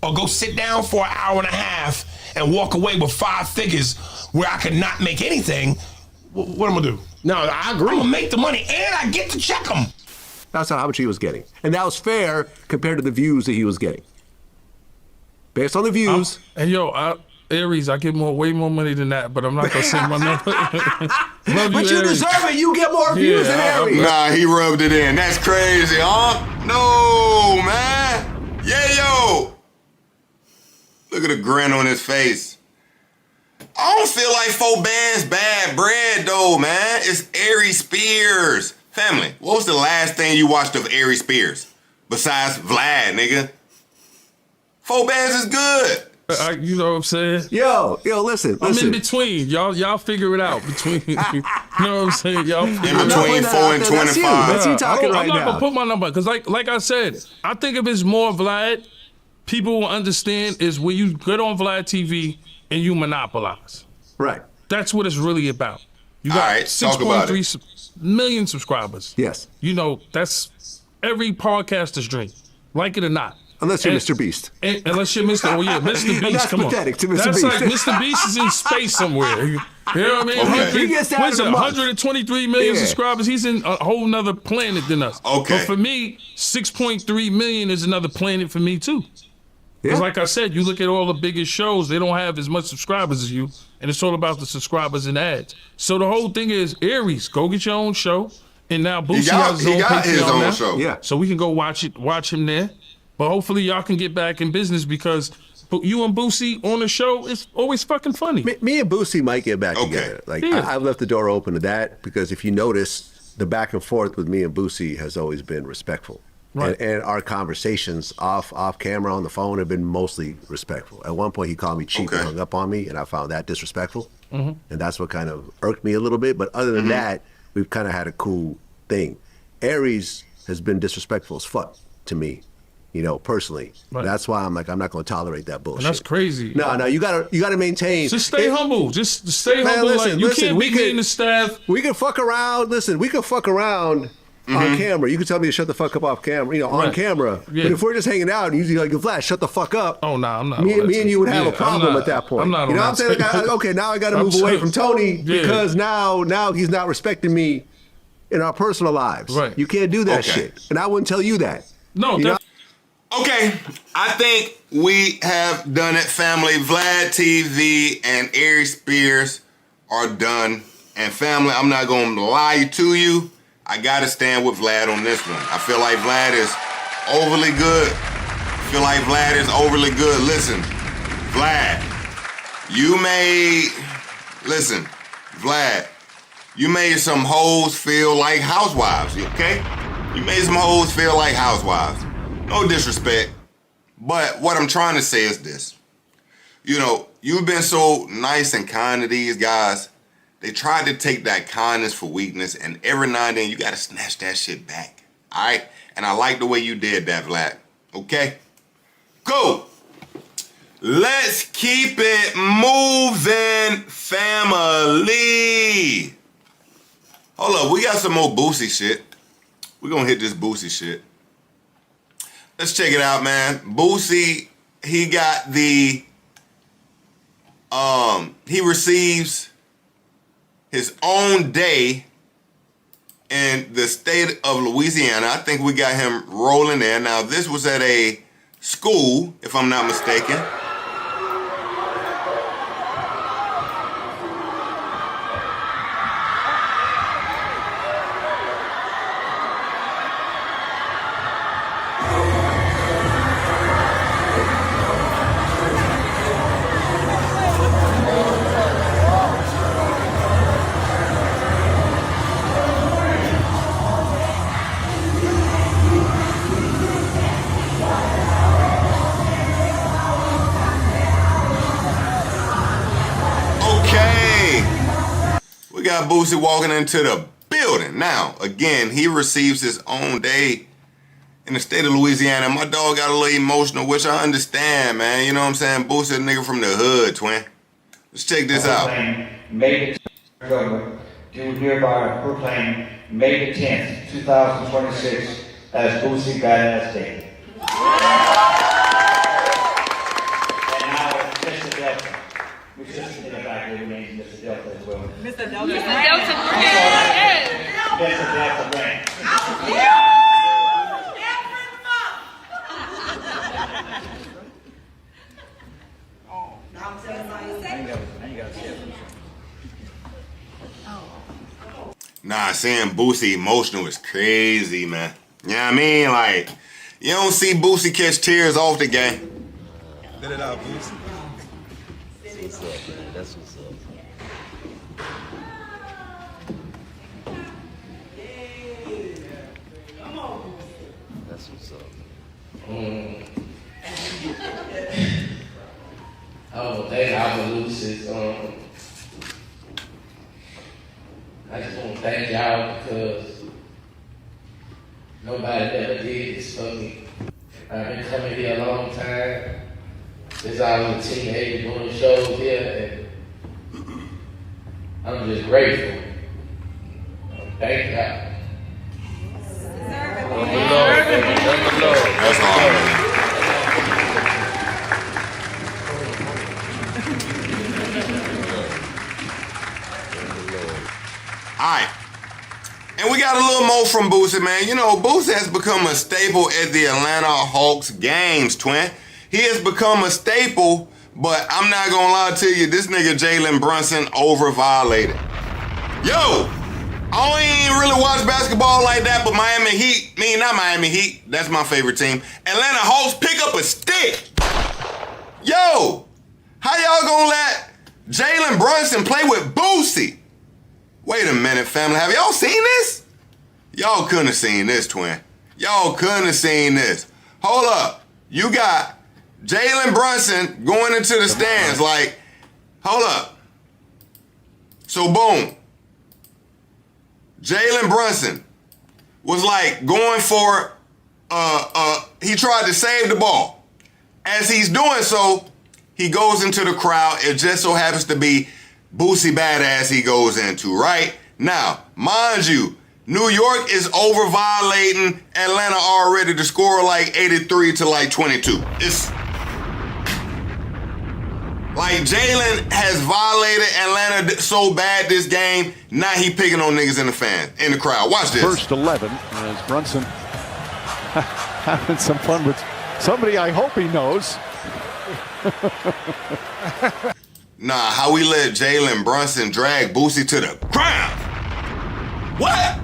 [SPEAKER 11] or go sit down for an hour and a half and walk away with 5 figures where I could not make anything, what am I gonna do?
[SPEAKER 15] No, I agree.
[SPEAKER 11] I'm gonna make the money and I get to check him.
[SPEAKER 9] That's not how much he was getting. And that was fair compared to the views that he was getting. Based on the views.
[SPEAKER 16] Aries, I get way more money than that, but I'm not gonna say my number.
[SPEAKER 9] But you deserve it. You get more views than Aries.
[SPEAKER 2] Nah, he rubbed it in. That's crazy, huh? No, man. Yeah, yo. Look at the grin on his face. I don't feel like 4 bands bad bread, though, man. It's Aries Spears. Family, what was the last thing you watched of Aries Spears? Besides Vlad, nigga. 4 bands is good.
[SPEAKER 16] You know what I'm saying?
[SPEAKER 9] Yo, listen.
[SPEAKER 16] I'm in between. Y'all figure it out. Between, you know what I'm saying? Y'all
[SPEAKER 2] in between 4 and 25.
[SPEAKER 9] That's you talking right now.
[SPEAKER 16] I'm not gonna put my number, because like I said, I think if it's more Vlad, people will understand is when you get on Vlad TV and you monopolize.
[SPEAKER 9] Right.
[SPEAKER 16] That's what it's really about. You got
[SPEAKER 2] All right,
[SPEAKER 16] 6.3 million subscribers.
[SPEAKER 9] Yes.
[SPEAKER 16] You know, that's every podcaster's dream, like it or not.
[SPEAKER 9] Unless you're Mr. Beast.
[SPEAKER 16] Unless you're Mr. Beast,
[SPEAKER 9] that's
[SPEAKER 16] come
[SPEAKER 9] pathetic
[SPEAKER 16] on.
[SPEAKER 9] to Mr.
[SPEAKER 16] That's
[SPEAKER 9] Beast.
[SPEAKER 16] like Mr. Beast is in space somewhere. You know what I mean?
[SPEAKER 2] Okay.
[SPEAKER 9] He gets that in a month.
[SPEAKER 16] 123 million subscribers. He's in a whole nother planet than us.
[SPEAKER 2] Okay.
[SPEAKER 16] But for me, 6.3 million is another planet for me too. Because like I said, you look at all the biggest shows, they don't have as much subscribers as you, and it's all about the subscribers and ads. So the whole thing is, Aries, go get your own show. And now Boosie has his own
[SPEAKER 2] show.
[SPEAKER 16] Yeah. So we can go watch him there. But hopefully y'all can get back in business, because you and Boosie on the show is always fucking funny.
[SPEAKER 9] Me and Boosie might get back together. Like I've left the door open to that, because if you notice, the back and forth with me and Boosie has always been respectful.
[SPEAKER 16] Right.
[SPEAKER 9] And our conversations off camera on the phone have been mostly respectful. At one point, he called me cheap and hung up on me, and I found that disrespectful. And that's what kind of irked me a little bit. But other than that, we've kind of had a cool thing. Aries has been disrespectful as fuck to me, personally.
[SPEAKER 16] Right.
[SPEAKER 9] That's why I'm like, I'm not going to tolerate that bullshit.
[SPEAKER 16] And that's crazy.
[SPEAKER 9] No, you gotta maintain.
[SPEAKER 16] Just stay humble. Just stay humble.
[SPEAKER 9] Listen,
[SPEAKER 16] you can't be me and the staff.
[SPEAKER 9] We can fuck around. Listen, we can fuck around on camera. You can tell me to shut the fuck up off camera, on camera.
[SPEAKER 16] Yeah.
[SPEAKER 9] But if we're just hanging out and you're like, Vlad, shut the fuck up.
[SPEAKER 16] Oh, no, I'm not.
[SPEAKER 9] Me and you would have a problem at that point.
[SPEAKER 16] I'm not
[SPEAKER 9] you know what
[SPEAKER 16] on
[SPEAKER 9] I'm saying? Like, okay, now I got to move away from Tony because now he's not respecting me in our personal lives.
[SPEAKER 16] Right.
[SPEAKER 9] You can't do that shit. And I wouldn't tell you that.
[SPEAKER 16] No,
[SPEAKER 2] Okay, I think we have done it, family. Vlad TV and Aries Spears are done. And family, I'm not going to lie to you. I got to stand with Vlad on this one. I feel like Vlad is overly good. Listen, Vlad, you made some hoes feel like housewives, okay? You made some hoes feel like housewives. No disrespect, but what I'm trying to say is this. You've been so nice and kind to these guys. They tried to take that kindness for weakness, and every now and then you got to snatch that shit back, all right? And I like the way you did that, Vlad, okay? Go. Let's keep it moving, family. Hold up, we got some more Boosie shit. We're going to hit this Boosie shit. Let's check it out, man. Boosie, he got he receives his own day in the state of Louisiana. I think we got him rolling there. Now, this was at a school, if I'm not mistaken. Boosie walking into the building. Now, again, he receives his own day in the state of Louisiana. My dog got a little emotional, which I understand, man. You know what I'm saying? Boosie, a nigga from the hood, twin. Let's check this out.
[SPEAKER 19] Made it to government. Do hereby proclaim May the 10th, 2026 as Boosie Badass Day. And now, Mr. Delta. We should have it back with the name Mr. Delta as well. Mr. Delta Brand. Mr. Delta Brand.
[SPEAKER 2] Nah, seeing Boosie emotional is crazy, man. You know what I mean? Like, you don't see Boosie catch tears off the game.
[SPEAKER 20] Let it out, Boosie. That's what's up, man. That's what's up. That's what's up.
[SPEAKER 21] Oh, thank Albalus is I just want to thank y'all because nobody ever did this for me. I've been coming here a long time. Since I was a teenager doing shows here, and I'm just grateful. Thank y'all.
[SPEAKER 2] That's all. Alright. And we got a little more from Boosie, man. You know, Boosie has become a staple at the Atlanta Hawks games, twin. He has become a staple, but I'm not gonna lie to you, this nigga Jalen Brunson over-violated. Yo! I don't even really watch basketball like that, but not Miami Heat, that's my favorite team. Atlanta Hawks pick up a stick. Yo, how y'all gonna let Jalen Brunson play with Boosie? Wait a minute, family, have y'all seen this? Y'all couldn't have seen this, twin. Y'all couldn't have seen this. Hold up. You got Jalen Brunson going into the stands like, hold up. So boom. Jalen Brunson was like going for, he tried to save the ball. As he's doing so, he goes into the crowd. It just so happens to be Boosie Badass he goes into, right? Now, mind you, New York is over violating Atlanta already to score like 83 to like 22. It's like Jalen has violated Atlanta so bad this game, now he picking on niggas in the crowd. Watch this.
[SPEAKER 1] First 11 as Brunson having some fun with somebody I hope he knows.
[SPEAKER 2] Nah, how we let Jalen Brunson drag Boosie to the ground? What?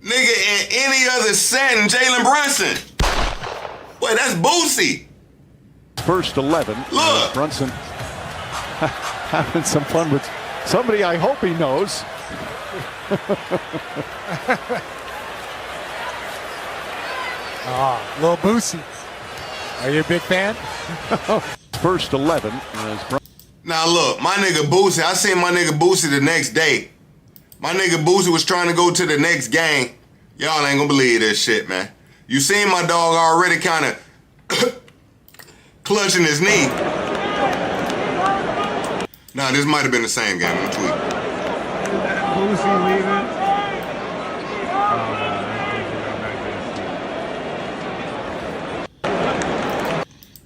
[SPEAKER 2] Nigga, in any other setting, Jalen Brunson. Boy, that's Boosie.
[SPEAKER 1] First 11.
[SPEAKER 2] Look.
[SPEAKER 1] Brunson having some fun with somebody I hope he knows.
[SPEAKER 22] Little Boosie. Are you a big fan?
[SPEAKER 1] First 11.
[SPEAKER 2] Now look, my nigga Boosie, I seen my nigga Boosie the next day. My nigga Boosie was trying to go to the next game. Y'all ain't gonna believe this shit, man. You seen my dog already kind of clutching his knee. Nah, this might have been the same game. I'm tweet.
[SPEAKER 22] Boosie leaving.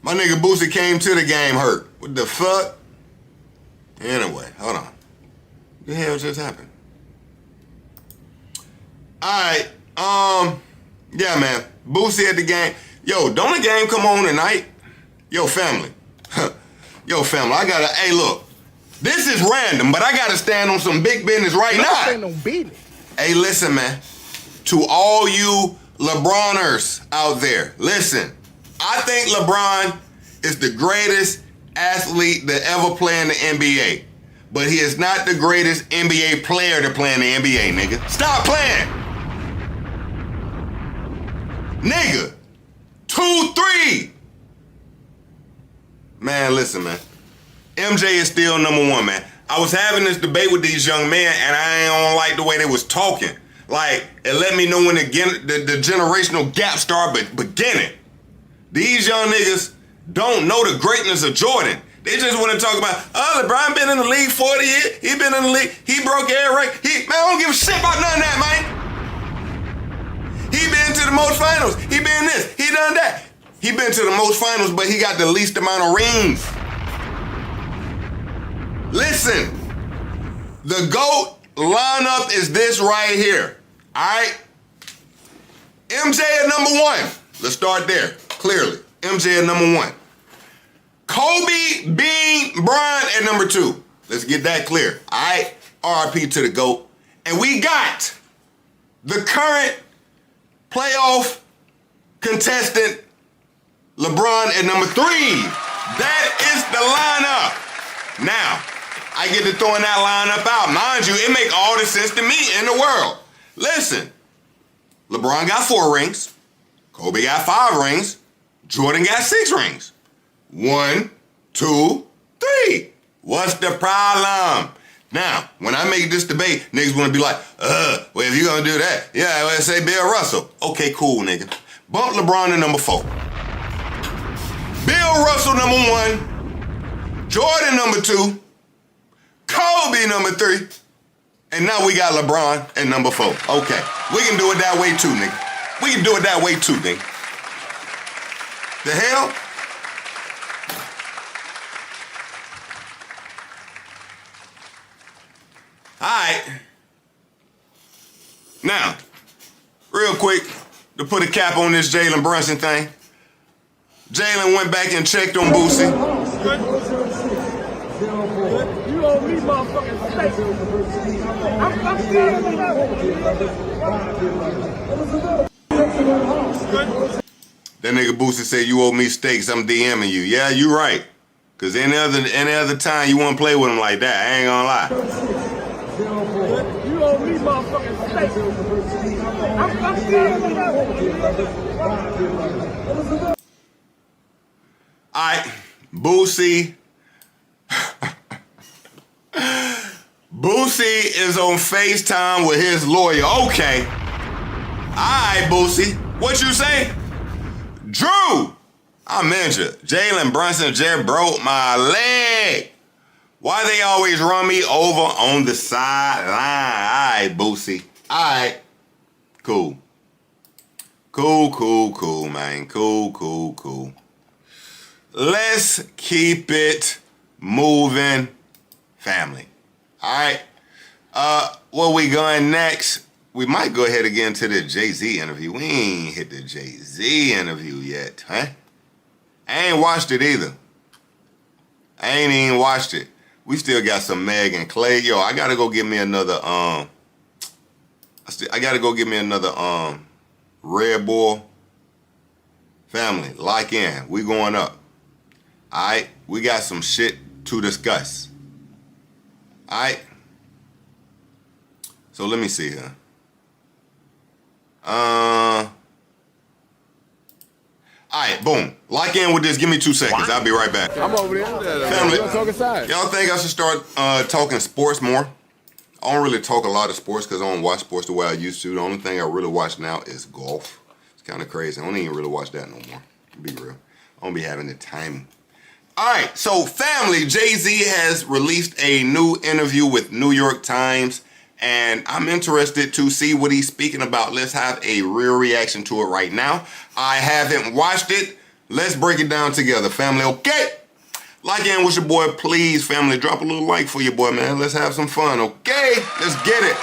[SPEAKER 2] My nigga Boosie came to the game hurt. What the fuck? Anyway, hold on. What the hell just happened? Alright, yeah, man. Boosie at the game. Yo, don't the game come on tonight? Yo, family. Yo, family, I gotta, hey, look. This is random, but I gotta stand on some big business right now.
[SPEAKER 22] Stand on business.
[SPEAKER 2] Hey, listen, man. To all you LeBroners out there, listen. I think LeBron is the greatest athlete to ever play in the NBA. But he is not the greatest NBA player to play in the NBA, nigga. Stop playing. Nigga. 2-3. Man, listen, man. MJ is still number one, man. I was having this debate with these young men, and I don't like the way they was talking. Like, it let me know when the generational gap started beginning. These young niggas don't know the greatness of Jordan. They just want to talk about, oh, LeBron been in the league 40 years. He been in the league. He broke every record. Man, I don't give a shit about none of that, man. He been to the most finals. He been this. He done that. He been to the most finals, but he got the least amount of rings. Listen, the GOAT lineup is this right here. All right? MJ at number one. Let's start there. Clearly, MJ at number one. Kobe, Bean, Bryant at number two. Let's get that clear. All right? RIP to the GOAT. And we got the current playoff contestant, LeBron at number three. That is the lineup. Now, I get to throwing that lineup out. Mind you, it make all the sense to me in the world. Listen, LeBron got 4 rings. Kobe got 5 rings. Jordan got 6 rings. 1, 2, 3. What's the problem? Now, when I make this debate, niggas wanna be like, well, if you're gonna do that, yeah, let's say Bill Russell. Okay, cool, nigga. Bump LeBron to number 4. Bill Russell number 1. Jordan number 2. Kobe number 3. And now we got LeBron at number 4. Okay, we can do it that way too, nigga. We can do it that way too, nigga. The hell? All right. Now, real quick, to put a cap on this Jalen Brunson thing. Jalen went back and checked on Boosie.
[SPEAKER 22] You owe me motherfucking steak. I'm
[SPEAKER 2] That nigga Boosie said, you owe me steaks, I'm DMing you. Yeah, you right. Cause any other time you wanna play with him like that, I ain't gonna lie.
[SPEAKER 22] You owe me motherfucking steak. I'm scared of
[SPEAKER 2] All right, Boosie. Boosie is on FaceTime with his lawyer. Okay. All right, Boosie. What you say? Drew, I'm injured. Jalen Brunson just broke my leg. Why they always run me over on the sideline? All right, Boosie. All right. Cool. Cool, man. Cool. Let's keep it moving, family. All right. Where we going next? We might go ahead again to the Jay-Z interview. We ain't hit the Jay-Z interview yet, huh? I ain't watched it either. I ain't even watched it. We still got some Meg and Clay. Yo, I gotta go get me another Red Bull. Family, lock in. We going up. All right, we got some shit to discuss. All right. So let me see here. All right, boom. Lock in with this. Give me 2 seconds. I'll be right back.
[SPEAKER 8] I'm over there.
[SPEAKER 2] Family,
[SPEAKER 8] Talk aside.
[SPEAKER 2] y'all think I should start talking sports more? I don't really talk a lot of sports because I don't watch sports the way I used to. The only thing I really watch now is golf. It's kind of crazy. I don't even really watch that no more. To be real. I don't be having the time. All right, so family, Jay-Z has released a new interview with New York Times, and I'm interested to see what he's speaking about. Let's have a real reaction to it right now. I haven't watched it. Let's break it down together, family, okay? Like in with your boy, please, family. Drop a little like for your boy, man. Let's have some fun, okay? Let's get it.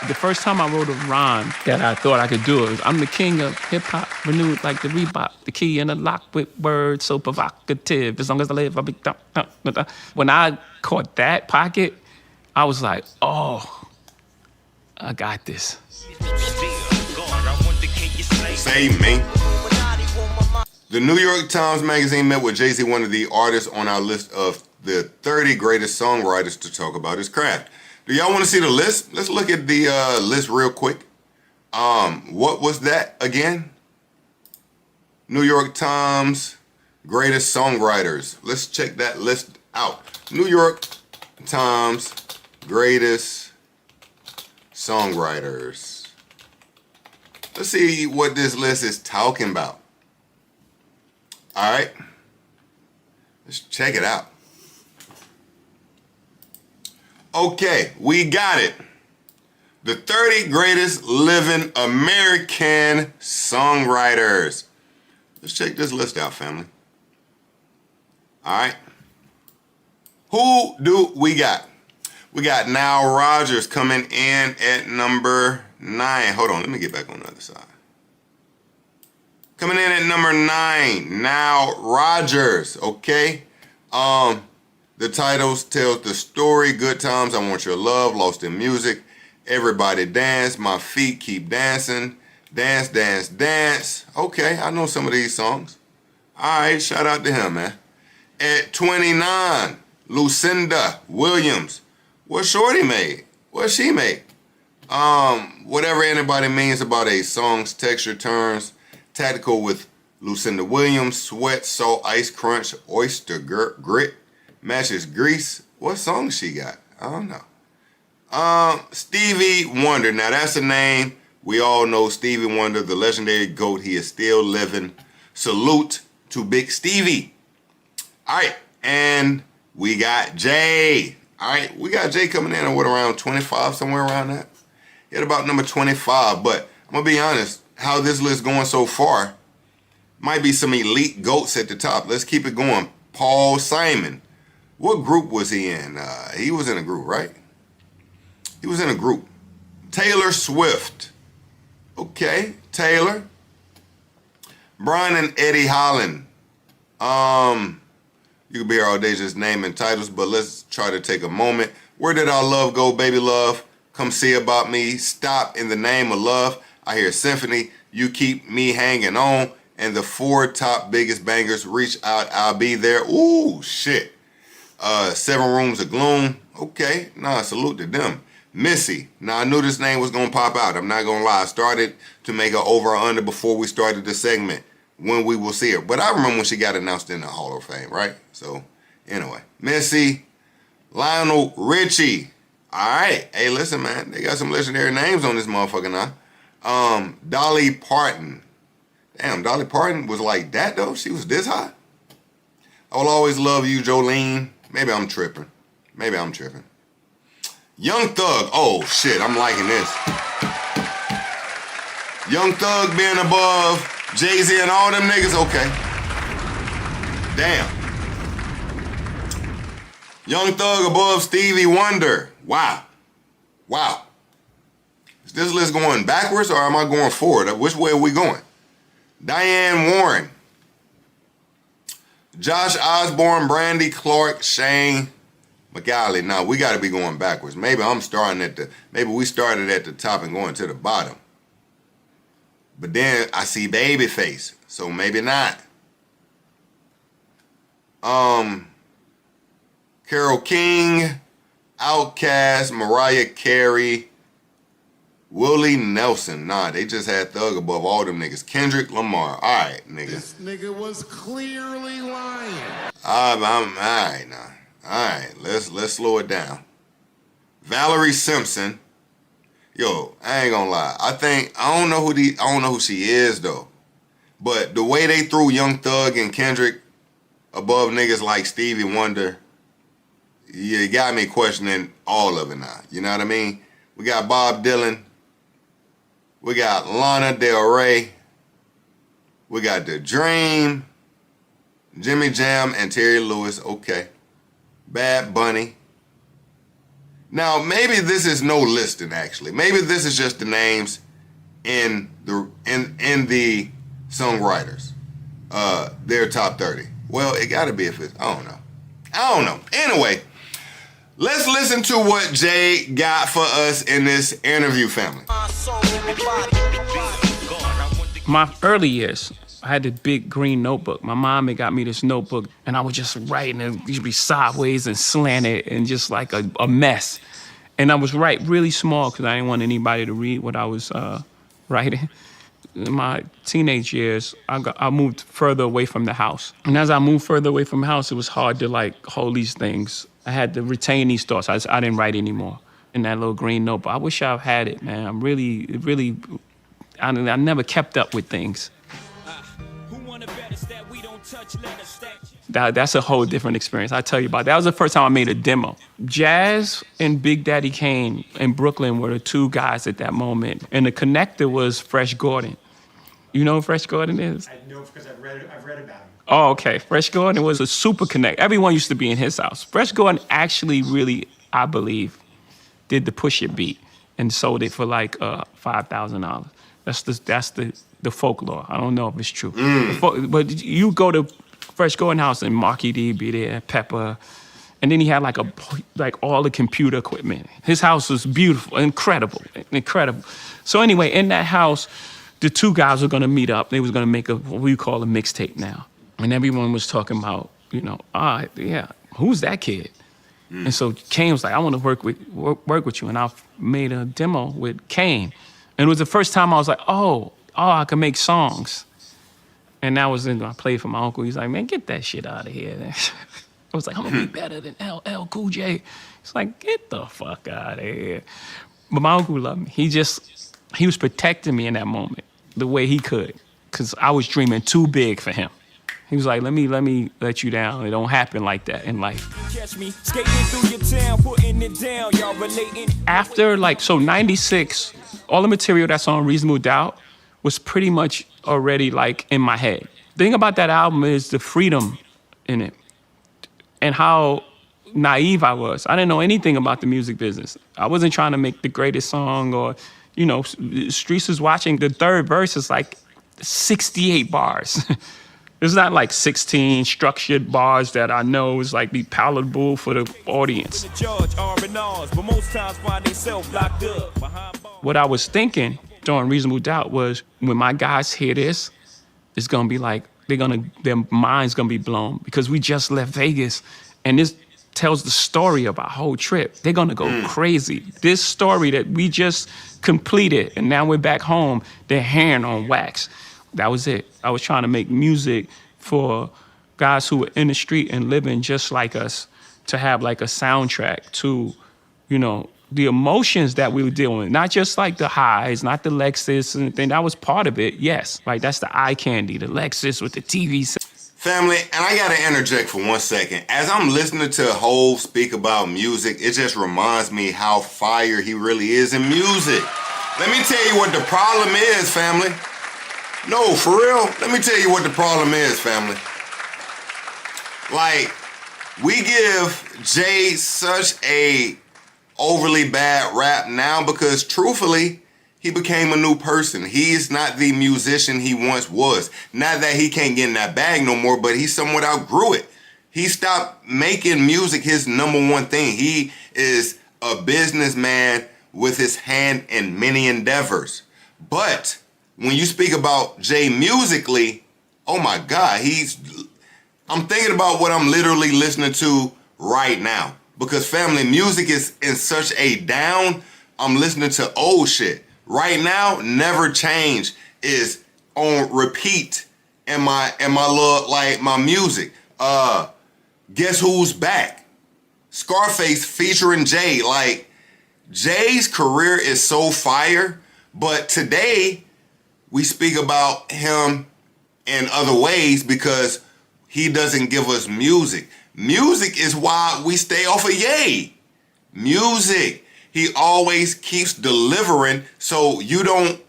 [SPEAKER 3] The first time I wrote a rhyme that I thought I could do it was, I'm the king of hip-hop, renewed like the Reebok, the key in the lock with words so provocative. As long as I live, I'll be... When I caught that pocket, I was like, oh, I got this.
[SPEAKER 2] Save me. The New York Times Magazine met with Jay-Z, one of the artists on our list of the 30 greatest songwriters to talk about his craft. Do y'all want to see the list? Let's look at the list real quick. What was that again? New York Times greatest songwriters. Let's check that list out. New York Times greatest songwriters. Let's see what this list is talking about. All right. Let's check it out. Okay, we got it. The 30 greatest living American songwriters. Let's check this list out, family. All right. Who do we got? We got Nile Rodgers coming in at number 9. Hold on, let me get back on the other side. Coming in at number 9, Nile Rodgers, okay? The titles tells the story, Good Times, I Want Your Love, Lost in Music, Everybody Dance, My Feet Keep Dancing, Dance, Dance, Dance. Okay, I know some of these songs. All right, shout out to him, man. At 29, Lucinda Williams. What Shorty made? What she made? Whatever anybody means about a song's texture turns tactical with Lucinda Williams. Sweat, Salt, Ice Crunch, Oyster Grit, matches Grease. What song she got? I don't know. Stevie Wonder. Now that's a name. We all know Stevie Wonder, the legendary GOAT. He is still living. Salute to Big Stevie. All right. And we got Jay. All right. We got Jay coming in at what, around 25, somewhere around that? At about number 25. But I'm going to be honest, how this list going so far, might be some elite GOATs at the top. Let's keep it going. Paul Simon. What group was he in? He was in a group, right? He was in a group. Taylor Swift. Okay, Taylor. Brian and Eddie Holland. You could be here all day just naming titles, but let's try to take a moment. Where Did Our Love Go, Baby Love? Come See About Me. Stop in the Name of Love. I Hear Symphony. You Keep Me Hanging On. And the 4 top biggest bangers. Reach Out, I'll Be There. Ooh, shit. 7 Rooms of Gloom. Okay, nah, salute to them. Missy. Now, I knew this name was going to pop out. I'm not going to lie. I started to make an over or under before we started the segment when we will see her. But I remember when she got announced in the Hall of Fame, right? So, anyway. Missy. Lionel Richie. All right. Hey, listen, man. They got some legendary names on this motherfucker now. Dolly Parton. Damn, Dolly Parton was like that, though? She was this high? I will always love you, Jolene. Maybe I'm tripping. Young Thug. Oh, shit. I'm liking this. Young Thug being above Jay-Z and all them niggas. Okay. Damn. Young Thug above Stevie Wonder. Wow. Is this list going backwards or am I going forward? Which way are we going? Diane Warren. Josh Osborne, Brandy Clark, Shane McAuley. Now, we got to be going backwards. Maybe we started at the top and going to the bottom. But then I see Babyface, so maybe not. Carole King, Outkast, Mariah Carey, Willie Nelson. Nah, they just had Thug above all them niggas. Kendrick Lamar. All right, nigga.
[SPEAKER 4] This nigga was clearly lying.
[SPEAKER 2] I'm all right now. All right, let's slow it down. Valerie Simpson. Yo, I ain't gonna lie. I don't know who she is though. But the way they threw Young Thug and Kendrick above niggas like Stevie Wonder, you got me questioning all of it now. You know what I mean? We got Bob Dylan. We got Lana Del Rey. We got The Dream, Jimmy Jam, and Terry Lewis. Okay. Bad Bunny. Now, maybe this is no listing, actually. Maybe this is just the names in the songwriters. Their top 30. Well, it got to be if it's, I don't know. Anyway, let's listen to what Jay got for us in this interview, family.
[SPEAKER 3] My early years, I had this big green notebook. My mom had got me this notebook, and I would just write, and it would be sideways and slanted and just like a mess. And I was write really small because I didn't want anybody to read what I was writing. In my teenage years, I moved further away from the house. And as I moved further away from the house, it was hard to like hold these things. I had to retain these thoughts. I didn't write anymore in that little green notebook. I wish I had it, man. I never kept up with things. That's a whole different experience. I'll tell you about that. That was the first time I made a demo. Jazz and Big Daddy Kane in Brooklyn were the two guys at that moment. And the connector was Fresh Gordon. You know who Fresh Gordon is?
[SPEAKER 11] I know because I've read about him.
[SPEAKER 3] Oh, okay. Fresh Gordon was a super connect. Everyone used to be in his house. Fresh Gordon actually really, I believe, did the Push It beat and sold it for like $5,000. That's the folklore. I don't know if it's true. But you go to Fresh Gordon house and Marky D be there, Pepper, and then he had like all the computer equipment. His house was beautiful, incredible. So anyway, in that house, the two guys were gonna meet up. They was gonna make what we call a mixtape now. And everyone was talking about, who's that kid? And so Kane was like, I want to work with you. And I made a demo with Kane. And it was the first time I was like, I can make songs. And that was I played for my uncle. He's like, man, get that shit out of here. I was like, I'm gonna be better than LL Cool J. It's like, get the fuck out of here. But my uncle loved me. He was protecting me in that moment the way he could, because I was dreaming too big for him. He was like, let me let you down. It don't happen like that in life. After 96, all the material that's on Reasonable Doubt was pretty much already like in my head. The thing about that album is the freedom in it and how naive I was. I didn't know anything about the music business. I wasn't trying to make the greatest song or, Streets is watching. The third verse is like 68 bars. It's not like 16 structured bars that I know is like be palatable for the audience. What I was thinking during Reasonable Doubt was when my guys hear this, it's gonna be like their mind's gonna be blown because we just left Vegas and this tells the story of our whole trip. They're gonna go crazy. This story that we just completed and now we're back home, they're hearing on wax. That was it. I was trying to make music for guys who were in the street and living just like us, to have like a soundtrack to, you know, the emotions that we were dealing with. Not just like the highs, not the Lexus and thing. That was part of it, yes. Right, that's the eye candy, the Lexus with the TV set.
[SPEAKER 2] Family, and I gotta interject for 1 second. As I'm listening to Hov speak about music, it just reminds me how fire he really is in music. Let me tell you what the problem is, family. No, for real. Let me tell you what the problem is, family. Like, we give Jay such a overly bad rap now because truthfully, he became a new person. He is not the musician he once was. Not that he can't get in that bag no more, but he somewhat outgrew it. He stopped making music his number one thing. He is a businessman with his hand in many endeavors. But when you speak about Jay musically, oh my God, I'm thinking about what I'm literally listening to right now. Because family, music is in such a down, I'm listening to old shit. Right now, Never Change is on repeat in my little, like, my music. Guess Who's Back? Scarface featuring Jay. Like, Jay's career is so fire, but today we speak about him in other ways because he doesn't give us music. Music is why we stay off of Ye. Music. He always keeps delivering so you don't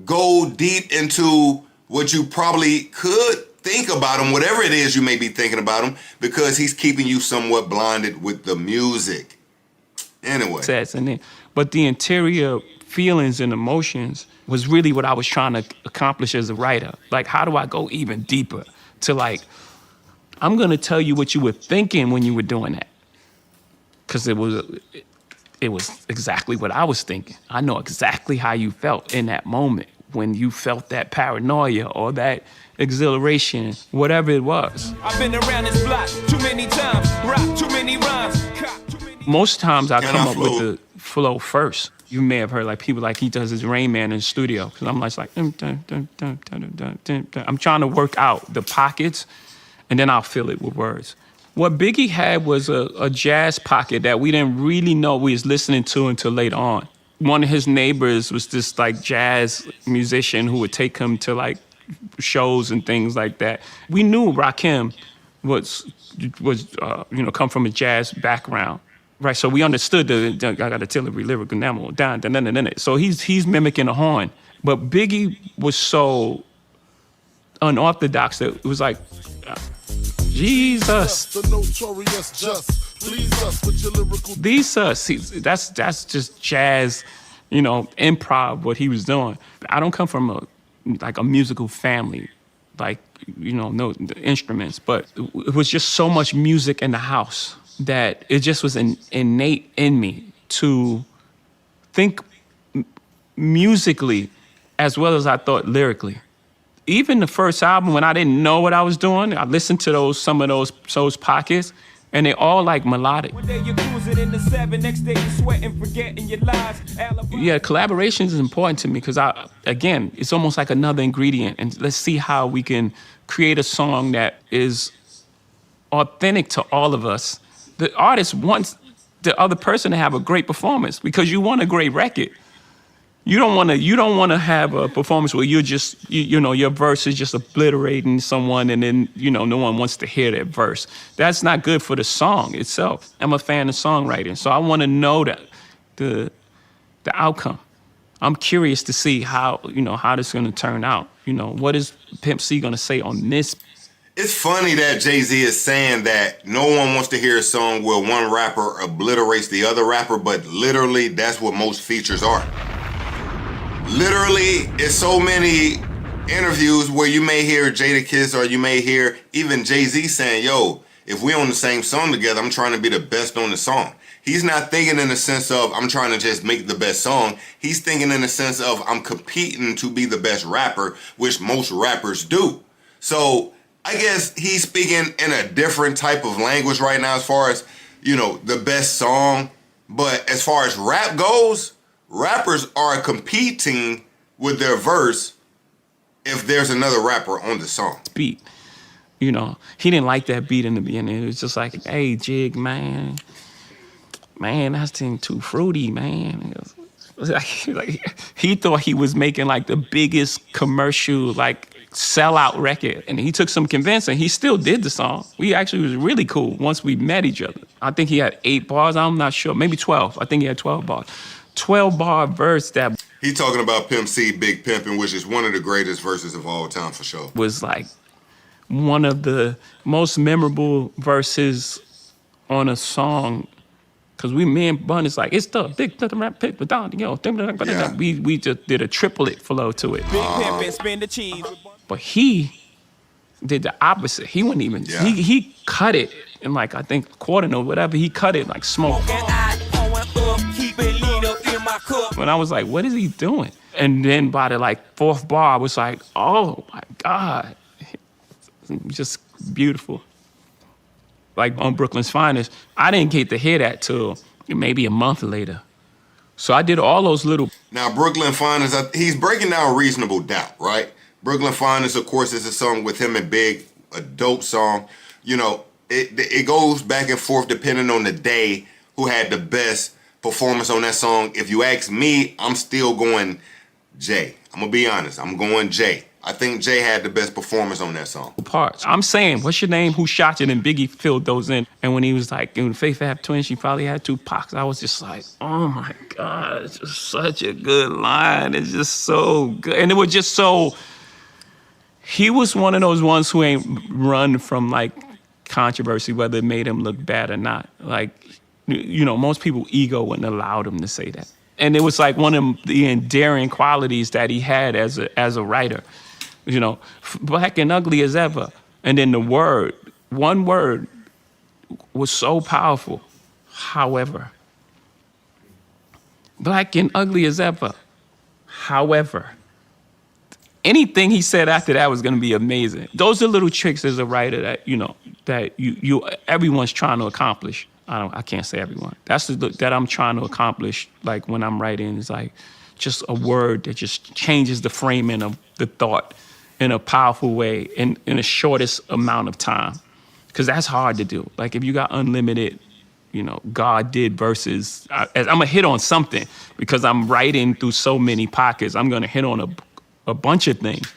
[SPEAKER 2] go deep into what you probably could think about him, whatever it is you may be thinking about him, because he's keeping you somewhat blinded with the music. Anyway.
[SPEAKER 3] But the interior feelings and emotions was really what I was trying to accomplish as a writer. Like, how do I go even deeper to, like, I'm going to tell you what you were thinking when you were doing that. Because it was exactly what I was thinking. I know exactly how you felt in that moment when you felt that paranoia or that exhilaration, whatever it was.
[SPEAKER 5] I've been around this block too many times, rock too many rhymes.
[SPEAKER 3] Most times I come up with the flow first. You may have heard like people like he does his Rain Man in the studio. Because I'm like, I'm trying to work out the pockets and then I'll fill it with words. What Biggie had was a jazz pocket that we didn't really know we was listening to until later on. One of his neighbors was this like jazz musician who would take him to like shows and things like that. We knew Rakim was come from a jazz background, right? So we understood I got a artillery lyrical demo, down. So he's mimicking a horn, but Biggie was so unorthodox that it was like. Jesus. These that's just jazz, improv, what he was doing. I don't come from a musical family, like, no the instruments, but it was just so much music in the house that it just was innate in me to think musically as well as I thought lyrically. Even the first album, when I didn't know what I was doing, I listened to some of those pockets, and they all like melodic.
[SPEAKER 5] One day you're cruising in the 7, next day you're sweating, forgetting your lies.
[SPEAKER 3] Yeah, collaborations is important to me because again, it's almost like another ingredient, and let's see how we can create a song that is authentic to all of us. The artist wants the other person to have a great performance because you want a great record. You don't want to have a performance where you're just your verse is just obliterating someone and then no one wants to hear that verse. That's not good for the song itself. I'm a fan of songwriting, so I want to know that the outcome. I'm curious to see how this is going to turn out. What is Pimp C going to say on this?
[SPEAKER 2] It's funny that Jay-Z is saying that no one wants to hear a song where one rapper obliterates the other rapper, but literally that's what most features are. Literally, it's so many interviews where you may hear Jadakiss or you may hear even Jay-Z saying, yo, if we on the same song together, I'm trying to be the best on the song. He's not thinking in the sense of I'm trying to just make the best song. He's thinking in the sense of I'm competing to be the best rapper, which most rappers do. So I guess he's speaking in a different type of language right now as far as you know, the best song. But as far as rap goes, rappers are competing with their verse if there's another rapper on the song.
[SPEAKER 3] Beat. You know, he didn't like that beat in the beginning. It was just like, hey, Jig, man, that's thing too fruity, man. Like, he thought he was making like the biggest commercial, like sellout record. And he took some convincing. He still did the song. We actually was really cool once we met each other. I think he had 8 bars. I'm not sure. Maybe 12. I think he had 12 bars. 12-bar verse that...
[SPEAKER 2] He talking about Pimp C, Big Pimpin', which is one of the greatest verses of all time for sure.
[SPEAKER 3] Was like one of the most memorable verses on a song. Cause me and Bun is like, it's the big rap pick, we just did a triplet flow to it.
[SPEAKER 5] Big pimpin', spin the cheese.
[SPEAKER 3] But he did the opposite. He wouldn't even, he cut it in like, I think quarter note, whatever, he cut it like smoke. When I was like, what is he doing? And then by the like 4th bar, I was like, oh my God. Just beautiful. Like on Brooklyn's Finest, I didn't get to hear that till maybe a month later. So I did all those little...
[SPEAKER 2] Now, Brooklyn Finest, he's breaking down Reasonable Doubt, right? Brooklyn Finest, of course, is a song with him and Big, a dope song. You know, it goes back and forth depending on the day who had the best performance on that song. If you ask me, I'm still going Jay. I'm going to be honest. I'm going Jay. I think Jay had the best performance on that song.
[SPEAKER 3] Parts. I'm saying, what's your name? Who shot you? And Biggie filled those in. And when he was like, when Faith had twins, she probably had 2 Pacs. I was just like, oh my God, it's just such a good line. It's just so good. And it was just so, he was one of those ones who ain't run from like controversy, whether it made him look bad or not. Like, you know, most people ego wouldn't allow them to say that. And it was like one of the endearing qualities that he had as a writer. You know, black and ugly as ever. And then the word, one word was so powerful. However, black and ugly as ever. However, anything he said after that was going to be amazing. Those are little tricks as a writer that, you know, that everyone's trying to accomplish. I can't say everyone. That's that I'm trying to accomplish, like when I'm writing, is like just a word that just changes the framing of the thought in a powerful way in the shortest amount of time. Because that's hard to do. Like if you got unlimited, you know, God did verses, I'm gonna hit on something because I'm writing through so many pockets. I'm gonna hit on a bunch of things.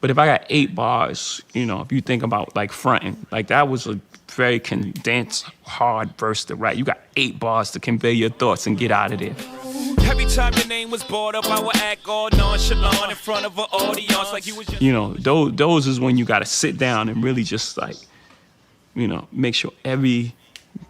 [SPEAKER 3] But if I got 8 bars, you know, if you think about like fronting, like that was a very condensed, hard verse to write. You got 8 bars to convey your thoughts and get out of there.
[SPEAKER 5] Every time your name was brought up, I would act all nonchalant in front of an audience like you was just...
[SPEAKER 3] You know, those is when you got to sit down and really just like, you know, make sure every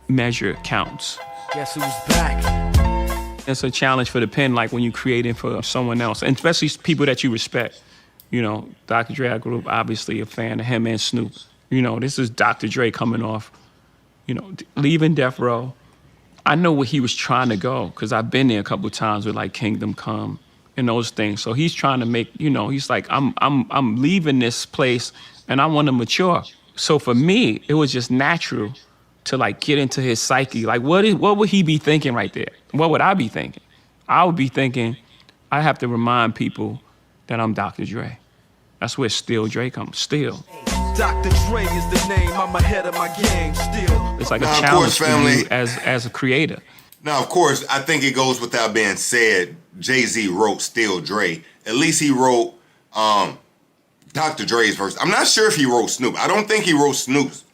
[SPEAKER 3] measure counts.
[SPEAKER 5] Guess who's back?
[SPEAKER 3] It's a challenge for the pen, like when you're creating for someone else, and especially people that you respect. You know, Dr. Dre, I grew up obviously a fan of him and Snoop. You know, this is Dr. Dre coming off, you know, leaving Death Row. I know where he was trying to go because I've been there a couple of times with like Kingdom Come and those things. So he's trying to make, you know, he's like, I'm leaving this place and I want to mature. So for me, it was just natural to like get into his psyche. Like what would he be thinking right there? What would I be thinking? I would be thinking, I have to remind people that I'm Dr. Dre. That's where Still Dre comes, Still.
[SPEAKER 5] Dr. Dre is the name, I'm ahead of my gang, still.
[SPEAKER 3] It's like a challenge for you as a creator.
[SPEAKER 2] Now, of course, I think it goes without being said, Jay-Z wrote Still Dre. At least he wrote Dr. Dre's verse. I'm not sure if he wrote Snoop. I don't think he wrote Snoop's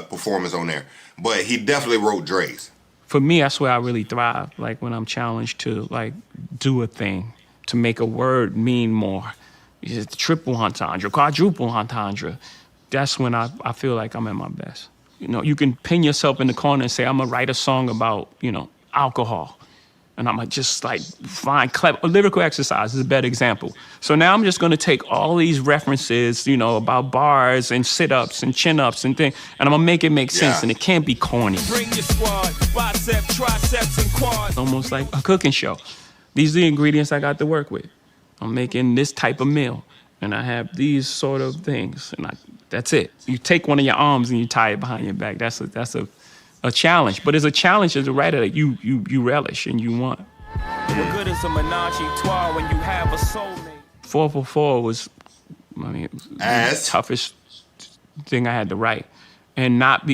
[SPEAKER 2] performance on there, but he definitely wrote Dre's.
[SPEAKER 3] For me, that's where I really thrive, like when I'm challenged to like do a thing, to make a word mean more. It's triple entendre, quadruple entendre. That's when I feel like I'm at my best. You know, you can pin yourself in the corner and say, I'm gonna write a song about, you know, alcohol. And I'm gonna just like find clever, lyrical exercise is a better example. So now I'm just gonna take all these references, you know, about bars and sit-ups and chin-ups and things, and I'm gonna make it make sense, and it can't be corny.
[SPEAKER 5] Bring your squad, bicep, triceps, and quads.
[SPEAKER 3] Almost like a cooking show. These are the ingredients I got to work with. I'm making this type of meal, and I have these sort of things, and that's it. You take one of your arms and you tie it behind your back. That's a a challenge. But it's a challenge as a writer that you relish and you want.
[SPEAKER 5] What good is a menage a trois when you have a soulmate?
[SPEAKER 3] 444 was, I mean, the toughest thing I had to write. And not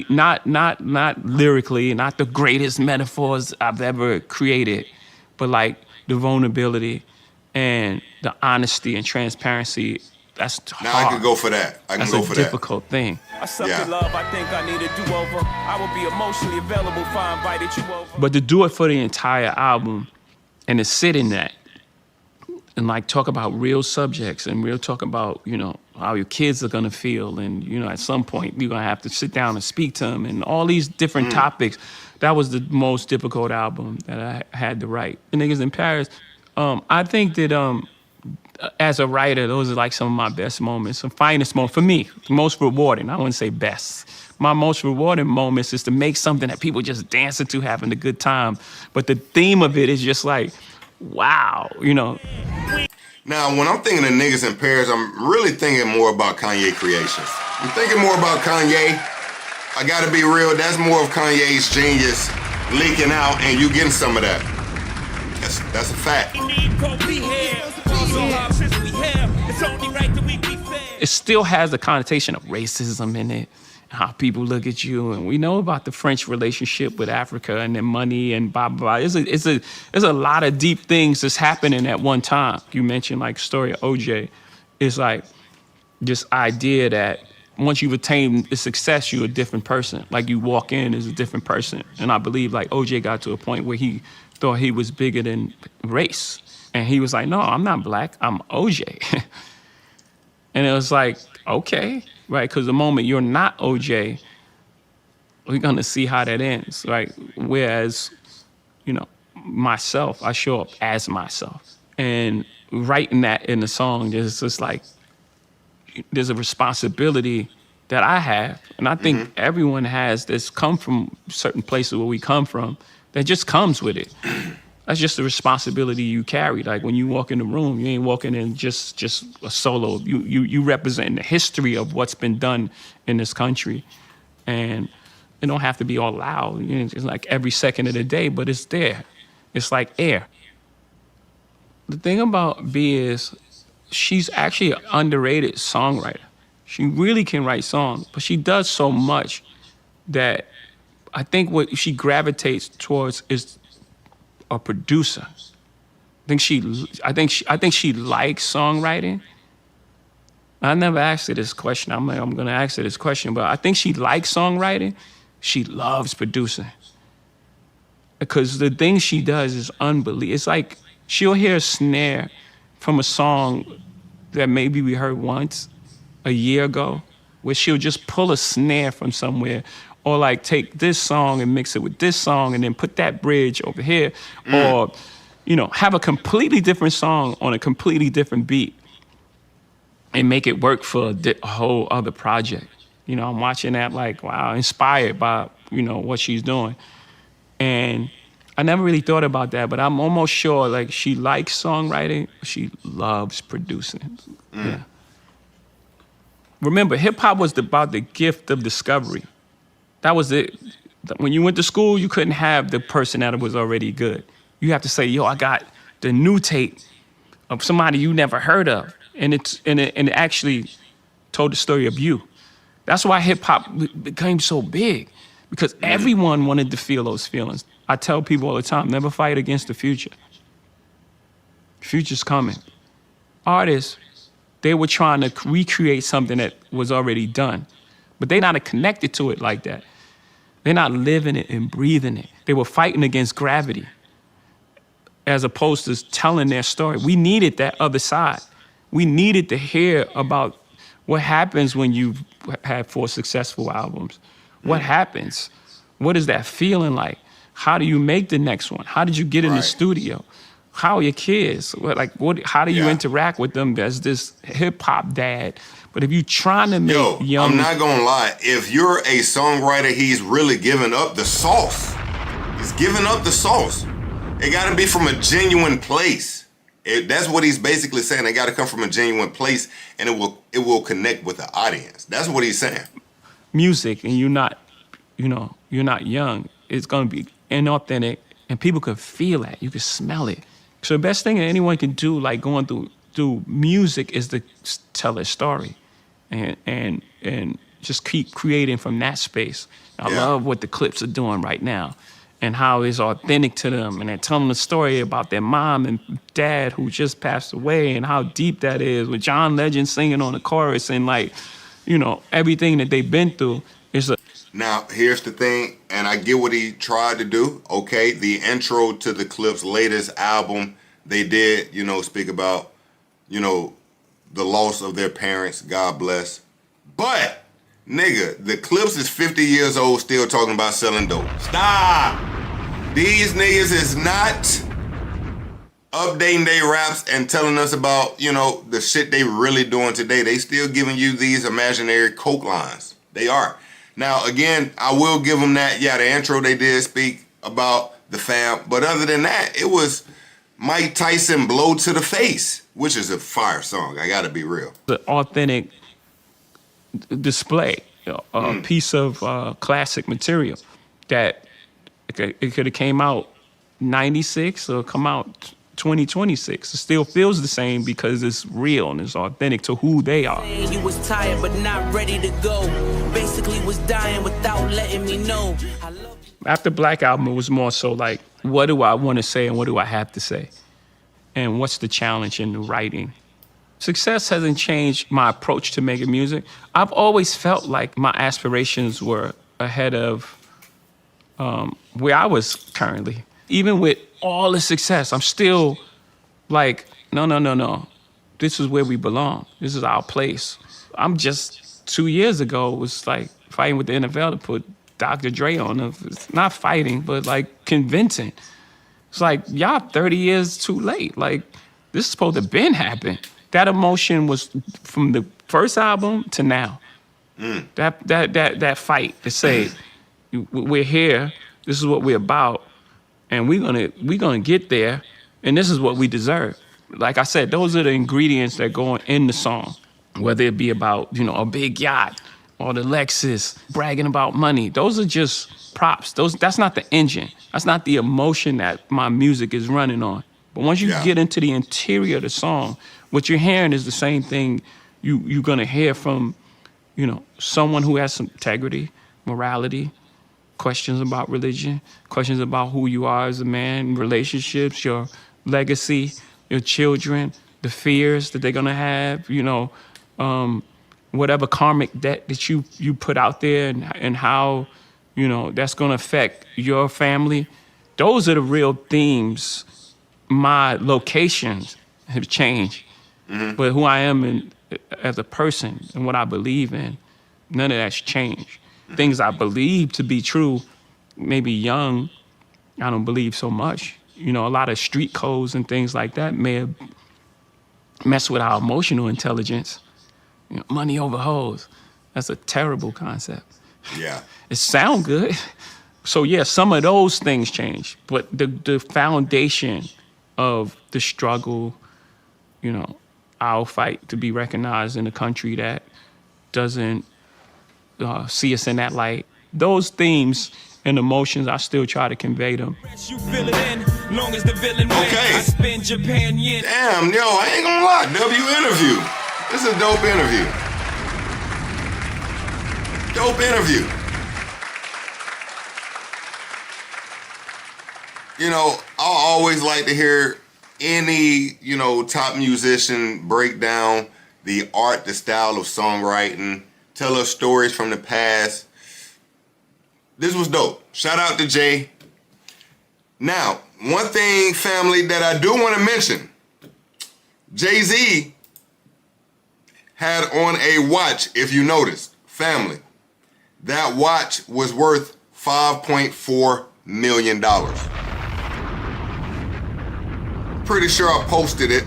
[SPEAKER 3] lyrically, not the greatest metaphors I've ever created, but like the vulnerability and the honesty and transparency. That's hard.
[SPEAKER 2] Now I could go for that. I can go for that.
[SPEAKER 3] That's a difficult thing.
[SPEAKER 5] I suck at love, I think I need a do-over. I will be emotionally available if I invited you over.
[SPEAKER 3] But to do it for the entire album and to sit in that and like talk about real subjects and real talk about, you know, how your kids are gonna feel, and you know, at some point you're gonna have to sit down and speak to them, and all these different topics. That was the most difficult album that I had to write. The Niggas in Paris, I think that as a writer, those are like some of my best moments, some finest moments for me, most rewarding. I wouldn't say best. My most rewarding moments is to make something that people just dancing to, having a good time. But the theme of it is just like, wow, you know.
[SPEAKER 2] Now, when I'm thinking of Niggas in Paris, I'm really thinking more about Kanye creations. I'm thinking more about Kanye. I gotta be real, that's more of Kanye's genius leaking out and you getting some of that. That's a fact.
[SPEAKER 3] It still has the connotation of racism in it, how people look at you, and we know about the French relationship with Africa and their money and blah, blah, blah. There's a lot of deep things that's happening at one time. You mentioned like story of OJ. It's like this idea that once you've attained the success, you're a different person. Like you walk in as a different person. And I believe like OJ got to a point where he thought he was bigger than race. And he was like, no, I'm not black, I'm OJ. And it was like, okay, right? Because the moment you're not OJ, we're gonna see how that ends, right? Whereas, you know, myself, I show up as myself. And writing that in the song, there's just like, there's a responsibility that I have. And I think everyone has this, come from certain places where we come from, that just comes with it. That's just the responsibility you carry. Like when you walk in the room, you ain't walking in just a solo. You represent the history of what's been done in this country. And it don't have to be all loud. You know, it's like every second of the day, but it's there. It's like air. The thing about B is she's actually an underrated songwriter. She really can write songs, but she does so much that I think what she gravitates towards is a producer. I think she likes songwriting. I never asked her this question. I'm gonna ask her this question, but I think she likes songwriting. She loves producing. Because the thing she does is unbelievable. It's like she'll hear a snare from a song that maybe we heard once a year ago, where she'll just pull a snare from somewhere, or like take this song and mix it with this song and then put that bridge over here, or, you know, have a completely different song on a completely different beat and make it work for a whole other project. You know, I'm watching that like, wow, inspired by, you know, what she's doing. And I never really thought about that, but I'm almost sure like she likes songwriting, she loves producing. Yeah. Remember, hip hop was about the gift of discovery. That was it. When you went to school, you couldn't have the person that was already good. You have to say, yo, I got the new tape of somebody you never heard of. And it actually told the story of you. That's why hip hop became so big, because everyone wanted to feel those feelings. I tell people all the time, never fight against the future. Future's coming. Artists, they were trying to recreate something that was already done, but they're not connected to it like that. They're not living it and breathing it. They were fighting against gravity as opposed to telling their story. We needed that other side. We needed to hear about what happens when you've had 4 successful albums. What happens? What is that feeling like? How do you make the next one? How did you get in the studio? How are your kids? How do you interact with them as this hip hop dad? But if you're trying to make young...
[SPEAKER 2] I'm not gonna lie. If you're a songwriter, he's really giving up the sauce. He's giving up the sauce. It gotta be from a genuine place. That's what he's basically saying. It gotta come from a genuine place, and it will connect with the audience. That's what he's saying.
[SPEAKER 3] Music, and you're not, you know, you're not young, it's gonna be inauthentic, and people could feel that. You can smell it. So the best thing that anyone can do, like going through music, is to tell their story, and just keep creating from that space. I love what the clips are doing right now, and how it's authentic to them, and they're telling the story about their mom and dad who just passed away, and how deep that is, with John Legend singing on the chorus, and like, you know, everything that they've been through.
[SPEAKER 2] Now, here's the thing, and I get what he tried to do, okay? The intro to the Clips' latest album, they did, you know, speak about, you know, the loss of their parents, God bless. But, nigga, the Clips is 50 years old still talking about selling dope. Stop! These niggas is not updating their raps and telling us about, you know, the shit they really doing today. They still giving you these imaginary coke lines. They are. Now, again, I will give them that. Yeah, the intro, they did speak about the fam. But other than that, it was Mike Tyson Blow to the Face, which is a fire song. I got to be real.
[SPEAKER 3] The authentic display, a piece of classic material that it could have came out 96 or come out 2026. It still feels the same because it's real and it's authentic to who they are.
[SPEAKER 5] You was tired but not ready to go. Basically was dying without letting me know.
[SPEAKER 3] After Black Album, it was more so like, what do I want to say and what do I have to say? And what's the challenge in the writing? Success hasn't changed my approach to making music. I've always felt like my aspirations were ahead of where I was currently. Even with all the success, I'm still like, no. This is where we belong. This is our place. I'm just 2 years ago was like fighting with the NFL to put Dr. Dre on. It's not fighting, but like convincing. It's like, y'all 30 years too late. Like, this is supposed to been happen. That emotion was from the first album to now. That fight to say, we're here, this is what we're about, and we're gonna get there, and this is what we deserve. Like I said, those are the ingredients that go in the song, whether it be about, you know, a big yacht or the Lexus, bragging about money. Those are just props. That's not the engine. That's not the emotion that my music is running on. But once you get into the interior of the song, what you're hearing is the same thing you're gonna hear from, you know, someone who has some integrity, morality, questions about religion, questions about who you are as a man, relationships, your legacy, your children, the fears that they're gonna have, you know, whatever karmic debt that you put out there, and how, you know, that's gonna affect your family. Those are the real themes. My locations have changed, but who I am as a person and what I believe in, none of that's changed. Things I believe to be true, maybe young, I don't believe so much. You know, a lot of street codes and things like that may have messed with our emotional intelligence. You know, money over hoes. That's a terrible concept.
[SPEAKER 2] Yeah.
[SPEAKER 3] It sounds good. So yeah, some of those things change, but the foundation of the struggle, you know, our fight to be recognized in a country that doesn't see us in that light. Those themes and emotions, I still try to convey them.
[SPEAKER 5] Long as the villain wins, I spin Japan yen.
[SPEAKER 2] Damn, yo, I ain't gonna lie. W interview. This is a dope interview. Dope interview. You know, I always like to hear any, you know, top musician break down the art, the style of songwriting, tell us stories from the past. This was dope. Shout out to Jay. Now, one thing, family, that I do want to mention, Jay-Z had on a watch, if you noticed, family. That watch was worth $5.4 million. Pretty sure I posted it.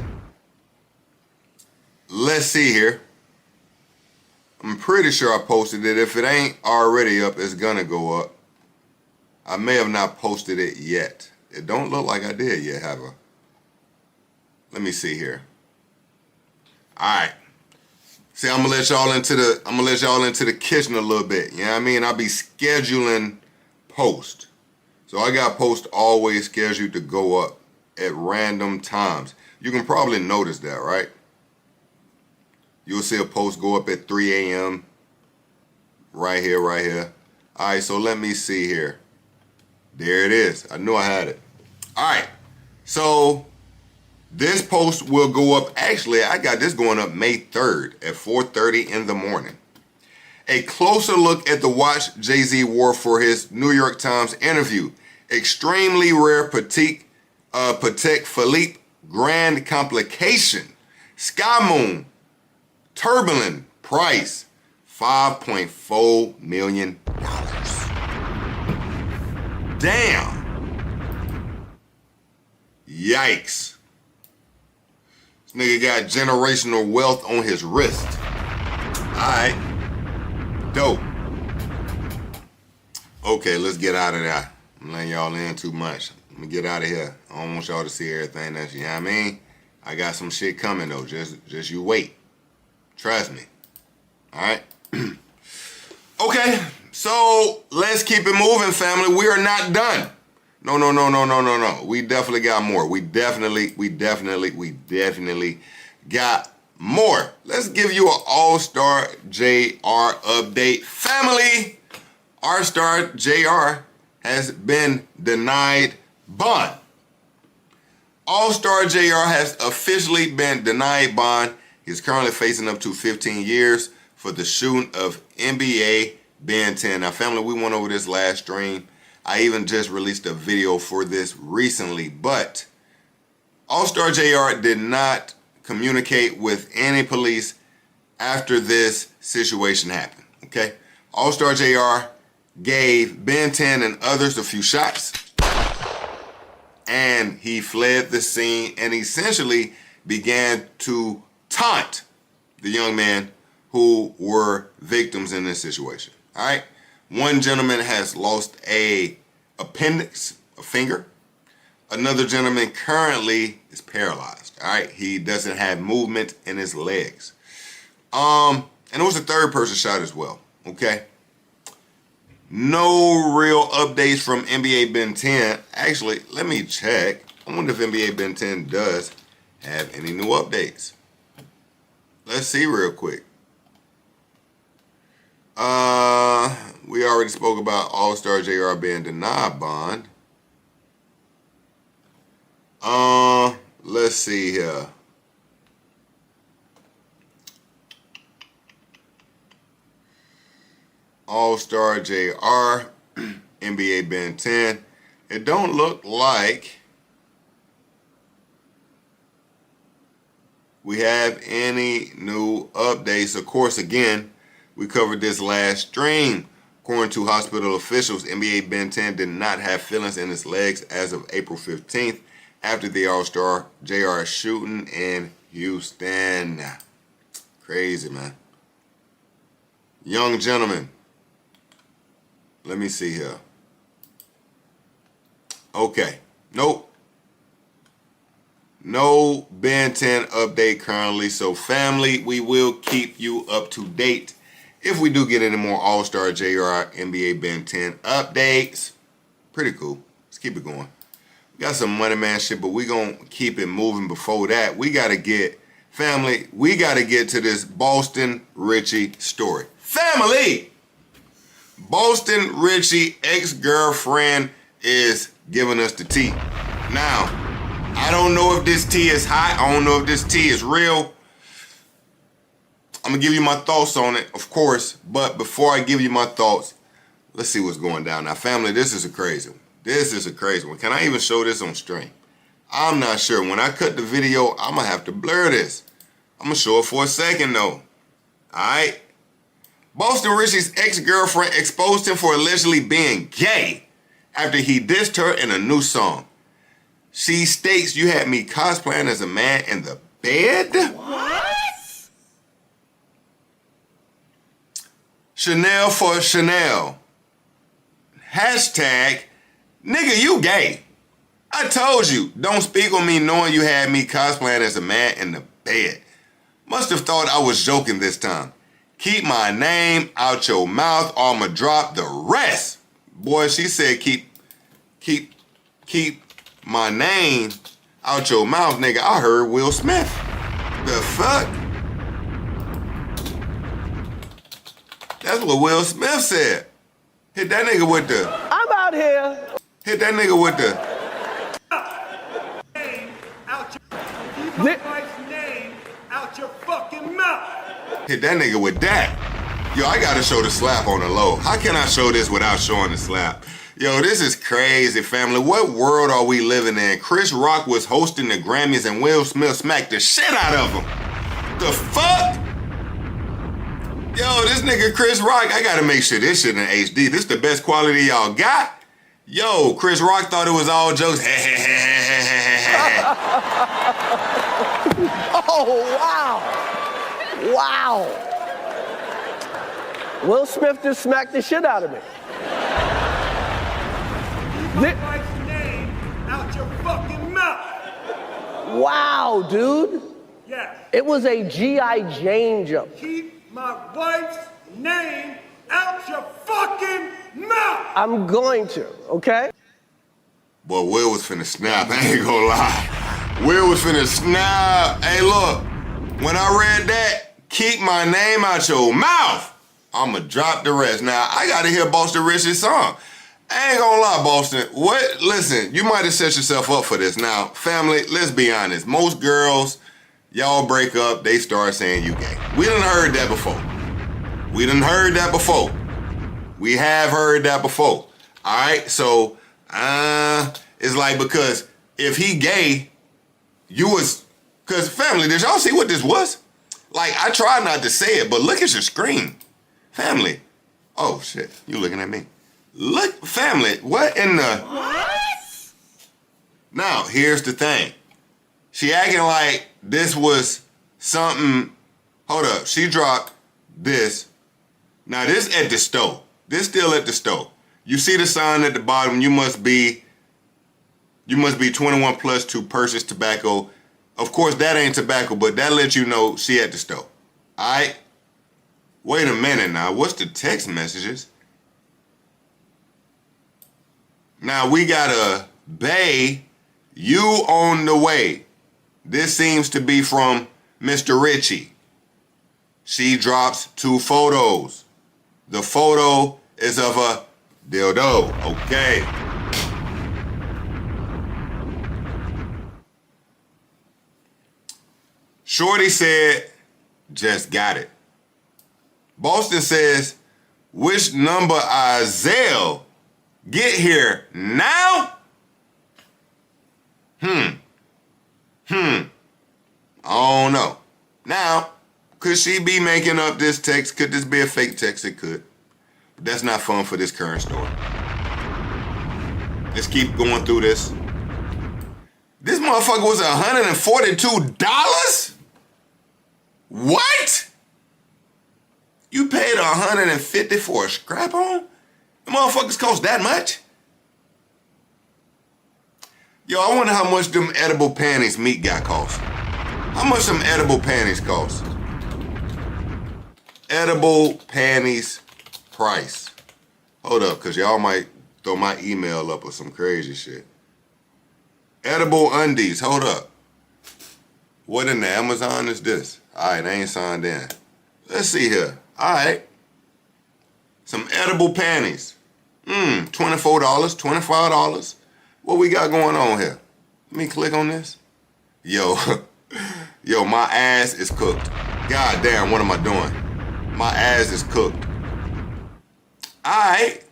[SPEAKER 2] Let's see here. I'm pretty sure I posted it. If it ain't already up, it's gonna go up. I may have not posted it yet. It don't look like I did yet, have I? Let me see here. All right. See, I'm gonna let y'all into the kitchen a little bit. You know what I mean? I'll be scheduling post. So I got posts always scheduled to go up at random times. You can probably notice that, right? You'll see a post go up at 3 a.m. Right here, right here. All right, so let me see here. There it is. I knew I had it. All right, so this post will go up. Actually, I got this going up May 3rd at 4:30 in the morning. A closer look at the watch Jay-Z wore for his New York Times interview. Extremely rare Patek Philippe Grand Complication. Sky Moon. Turbulent price. $5.4 million. Damn. Yikes. This nigga got generational wealth on his wrist. Alright. Dope. Okay, let's get out of there. I'm letting y'all in too much. Let me get out of here. I don't want y'all to see everything that's, you know what I mean? I got some shit coming though. Just you wait. Trust me. Alright? Okay, so let's keep it moving, family. We are not done. No. We definitely got more. We definitely got more. Let's give you an All-Star JR update. Family, All-Star JR has been denied bond. All-Star JR has officially been denied bond. He's currently facing up to 15 years for the shooting of NBA Ben 10. Now, family, we went over this last stream. I even just released a video for this recently, but All-Star JR did not communicate with any police after this situation happened, okay? All-Star JR gave Ben 10 and others a few shots, and he fled the scene and essentially began to taunt the young men who were victims in this situation. All right. One gentleman has lost a appendix, a finger. Another gentleman currently is paralyzed. All right. He doesn't have movement in his legs. And there was a third person shot as well. Okay. No real updates from NBA Ben 10. Actually, let me check. I wonder if NBA Ben 10 does have any new updates. Let's see real quick. We already spoke about All-Star JR being denied bond. Let's see here. All-Star JR, NBA Ben 10. It don't look like we have any new updates. Of course, again, we covered this last stream. According to hospital officials, NBA Ben 10 did not have feelings in his legs as of April 15th after the All-Star JR shooting in Houston. Crazy, man. Young gentleman. Let me see here. Okay. Nope. No Ben 10 update currently. So, family, we will keep you up to date if we do get any more All-Star JR NBA Ben 10 updates. Pretty cool. Let's keep it going. We got some Money Man shit, but we gonna keep it moving. Before that, we gotta get, family, we gotta get to this Boston Richie story. Family! Boston Richie ex-girlfriend is giving us the tea. Now, I don't know if this tea is hot. I don't know if this tea is real. I'm gonna give you my thoughts on it, of course, but before I give you my thoughts, let's see what's going down. Now, family, this is a crazy one. This is a crazy one. Can I even show this on stream? I'm not sure. When I cut the video, I'm gonna have to blur this. I'm gonna show it for a second, though. All right? Boston Richie's ex-girlfriend exposed him for allegedly being gay after he dissed her in a new song. She states, "You had me cosplaying as a man in the bed?" What? Chanel for Chanel. Hashtag, nigga, you gay. I told you, don't speak on me knowing you had me cosplaying as a man in the bed. Must have thought I was joking this time. Keep my name out your mouth or I'ma drop the rest. Boy, she said keep my name out your mouth, nigga. I heard Will Smith. The fuck? That's what Will Smith said. Hit that nigga with the.
[SPEAKER 7] I'm out here.
[SPEAKER 2] Hit that nigga with the.
[SPEAKER 6] Keep my wife's name out your fucking mouth.
[SPEAKER 2] Hit that nigga with that. Yo, I gotta show the slap on the low. How can I show this without showing the slap? Yo, this is crazy, family. What world are we living in? Chris Rock was hosting the Grammys and Will Smith smacked the shit out of him. The fuck? Yo, this nigga Chris Rock, I gotta make sure this shit in HD. This the best quality y'all got? Yo, Chris Rock thought it was all jokes.
[SPEAKER 7] Oh, wow. Wow. Will Smith just smacked the shit out of me.
[SPEAKER 6] Keep my wife's name out your fucking mouth.
[SPEAKER 7] Wow, dude.
[SPEAKER 6] Yes.
[SPEAKER 7] It was a G.I. Jane jump.
[SPEAKER 6] Keep my wife's name out your fucking mouth.
[SPEAKER 7] I'm going to, okay?
[SPEAKER 2] Boy, Will was finna snap. I ain't gonna lie. Will was finna snap. Hey, look. When I read that, keep my name out your mouth, I'ma drop the rest. Now, I gotta hear Boston Rich's song. I ain't gonna lie, Boston. What? Listen, you might have set yourself up for this. Now, family, let's be honest. Most girls, y'all break up, they start saying you gay. We done heard that before. We done heard that before. We have heard that before. All right, so it's like, because if he gay, you was, because family, did y'all see what this was? Like, I tried not to say it, but look at your screen. Family. Oh, shit, you looking at me. Look, family, what in the? What? Now, here's the thing. She acting like this was something, hold up, she dropped this. Now, this at the store. This still at the store. You see the sign at the bottom, you must be 21 plus to purchase tobacco. Of course, that ain't tobacco, but that lets you know she at the store. All right? Wait a minute now. What's the text messages? Now, we got a Bay, you on the way. This seems to be from Mr. Richie. She drops 2 photos. The photo is of a dildo. Okay. Shorty said, just got it. Boston says, which number Isaiah get here now? I don't know. Now, could she be making up this text? Could this be a fake text? It could. But that's not fun for this current story. Let's keep going through this. This motherfucker was $142? What? You paid $150 for a scrap-on? The motherfuckers cost that much? Yo, I wonder how much them edible panties meat got cost. How much some edible panties cost? Edible panties price. Hold up, because y'all might throw my email up or some crazy shit. Edible undies, hold up. What in the Amazon is this? All right, I ain't signed in. Let's see here. All right. Some edible panties. $24, $25. What we got going on here? Let me click on this. Yo, yo, my ass is cooked. God damn, what am I doing? My ass is cooked. All right.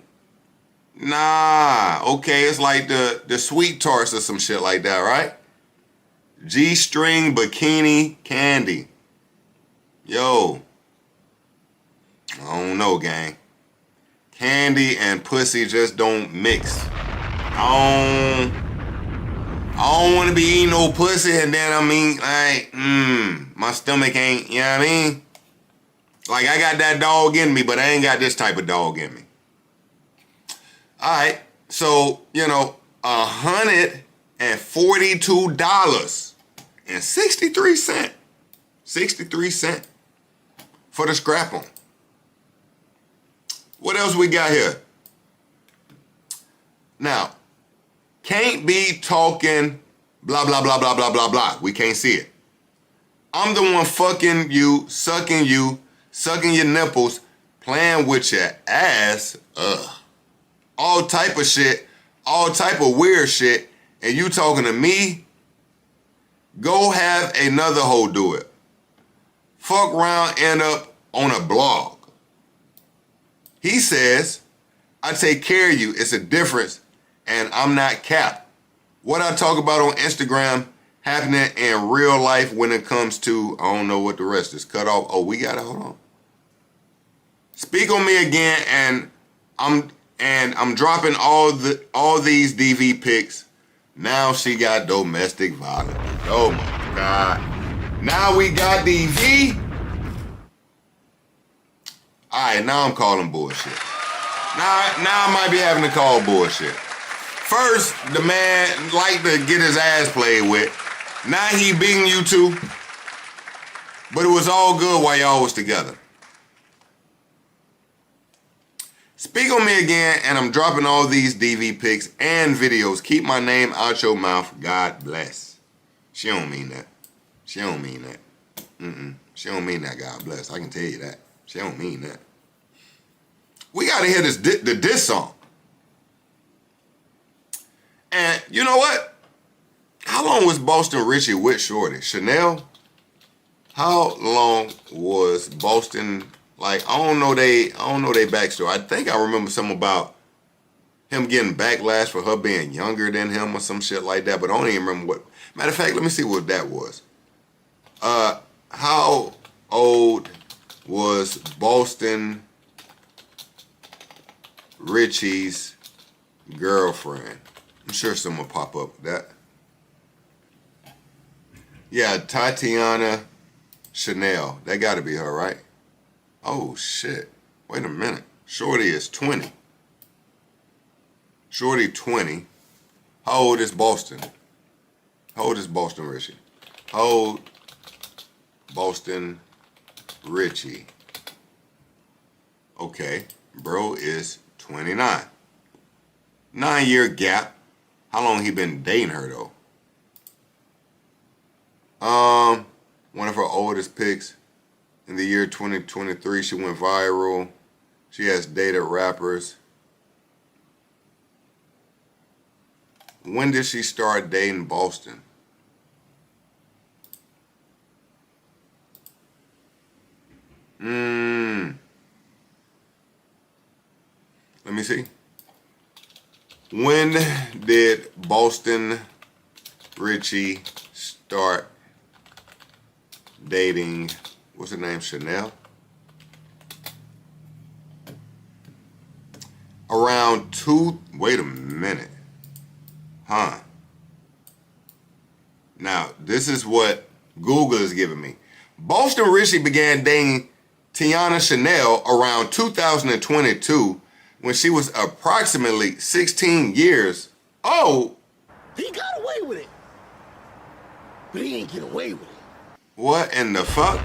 [SPEAKER 2] Nah, okay, it's like the sweet tarts or some shit like that, right? G-string bikini candy. Yo, I don't know, gang. Candy and pussy just don't mix. I don't want to be eating no pussy and then my stomach ain't, you know what I mean? Like, I got that dog in me, but I ain't got this type of dog in me. All right, so, $142.63. 63 cents for the scrap-on. What else we got here? Now, can't be talking blah, blah, blah, blah, blah, blah, blah. We can't see it. I'm the one fucking you, sucking your nipples, playing with your ass. Ugh. All type of shit, all type of weird shit, and you talking to me? Go have another hoe do it. Fuck around, end up on a blog. He says, I take care of you. It's a difference, and I'm not capped. What I talk about on Instagram happening in real life when it comes to, I don't know what the rest is, cut off. Oh, we gotta hold on. Speak on me again, and I'm dropping all these DV pics. Now she got domestic violence. Oh my God. Now we got DV. All right, now I'm calling bullshit. Now I might be having to call bullshit. First, the man liked to get his ass played with. Now he beating you too. But it was all good while y'all was together. Speak on me again, and I'm dropping all these DV pics and videos. Keep my name out your mouth. God bless. She don't mean that. She don't mean that. She don't mean that, God bless. I can tell you that. She don't mean that. We got to hear the diss song. And you know what? How long was Boston Richie with Shorty? Chanel? How long was Boston? Like, I don't know they backstory. I think I remember something about him getting backlash for her being younger than him or some shit like that, but I don't even remember what. Matter of fact, let me see what that was. How old was Boston Richie's girlfriend? I'm sure someone will pop up with that. Yeah, Tatiana Chanel. That gotta be her, right? Oh, shit. Wait a minute. Shorty is 20. Shorty 20. How old is Boston? How old is Boston Richie? How old Boston Richie? Okay. Bro is 29. 9-year gap. How long he been dating her, though? One of her oldest pics. In the year 2023, she went viral. She has dated rappers. When did she start dating Boston? Let me see. When did Boston Richie start dating, what's her name, Chanel? Around wait a minute. Huh. Now, this is what Google is giving me. Boston Richie began dating Tiana Chanel around 2022 when she was approximately 16 years old.
[SPEAKER 12] He got away with it. But he ain't get away with it.
[SPEAKER 2] What in the fuck?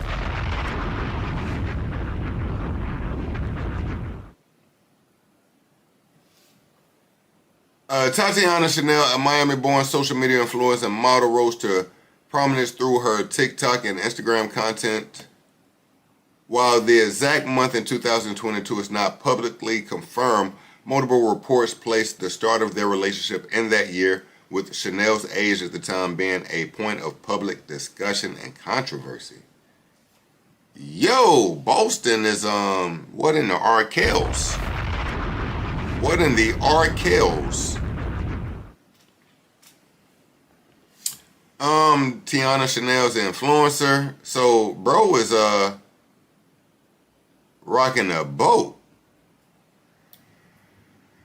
[SPEAKER 2] Tatiana Chanel, a Miami-born social media influencer and model, rose to prominence through her TikTok and Instagram content. While the exact month in 2022 is not publicly confirmed, multiple reports placed the start of their relationship in that year, with Chanel's age at the time being a point of public discussion and controversy. Yo, Boston is, what in the Arkells? What in the Arkells? Tiana Chanel's an influencer. So, bro is, rocking a boat.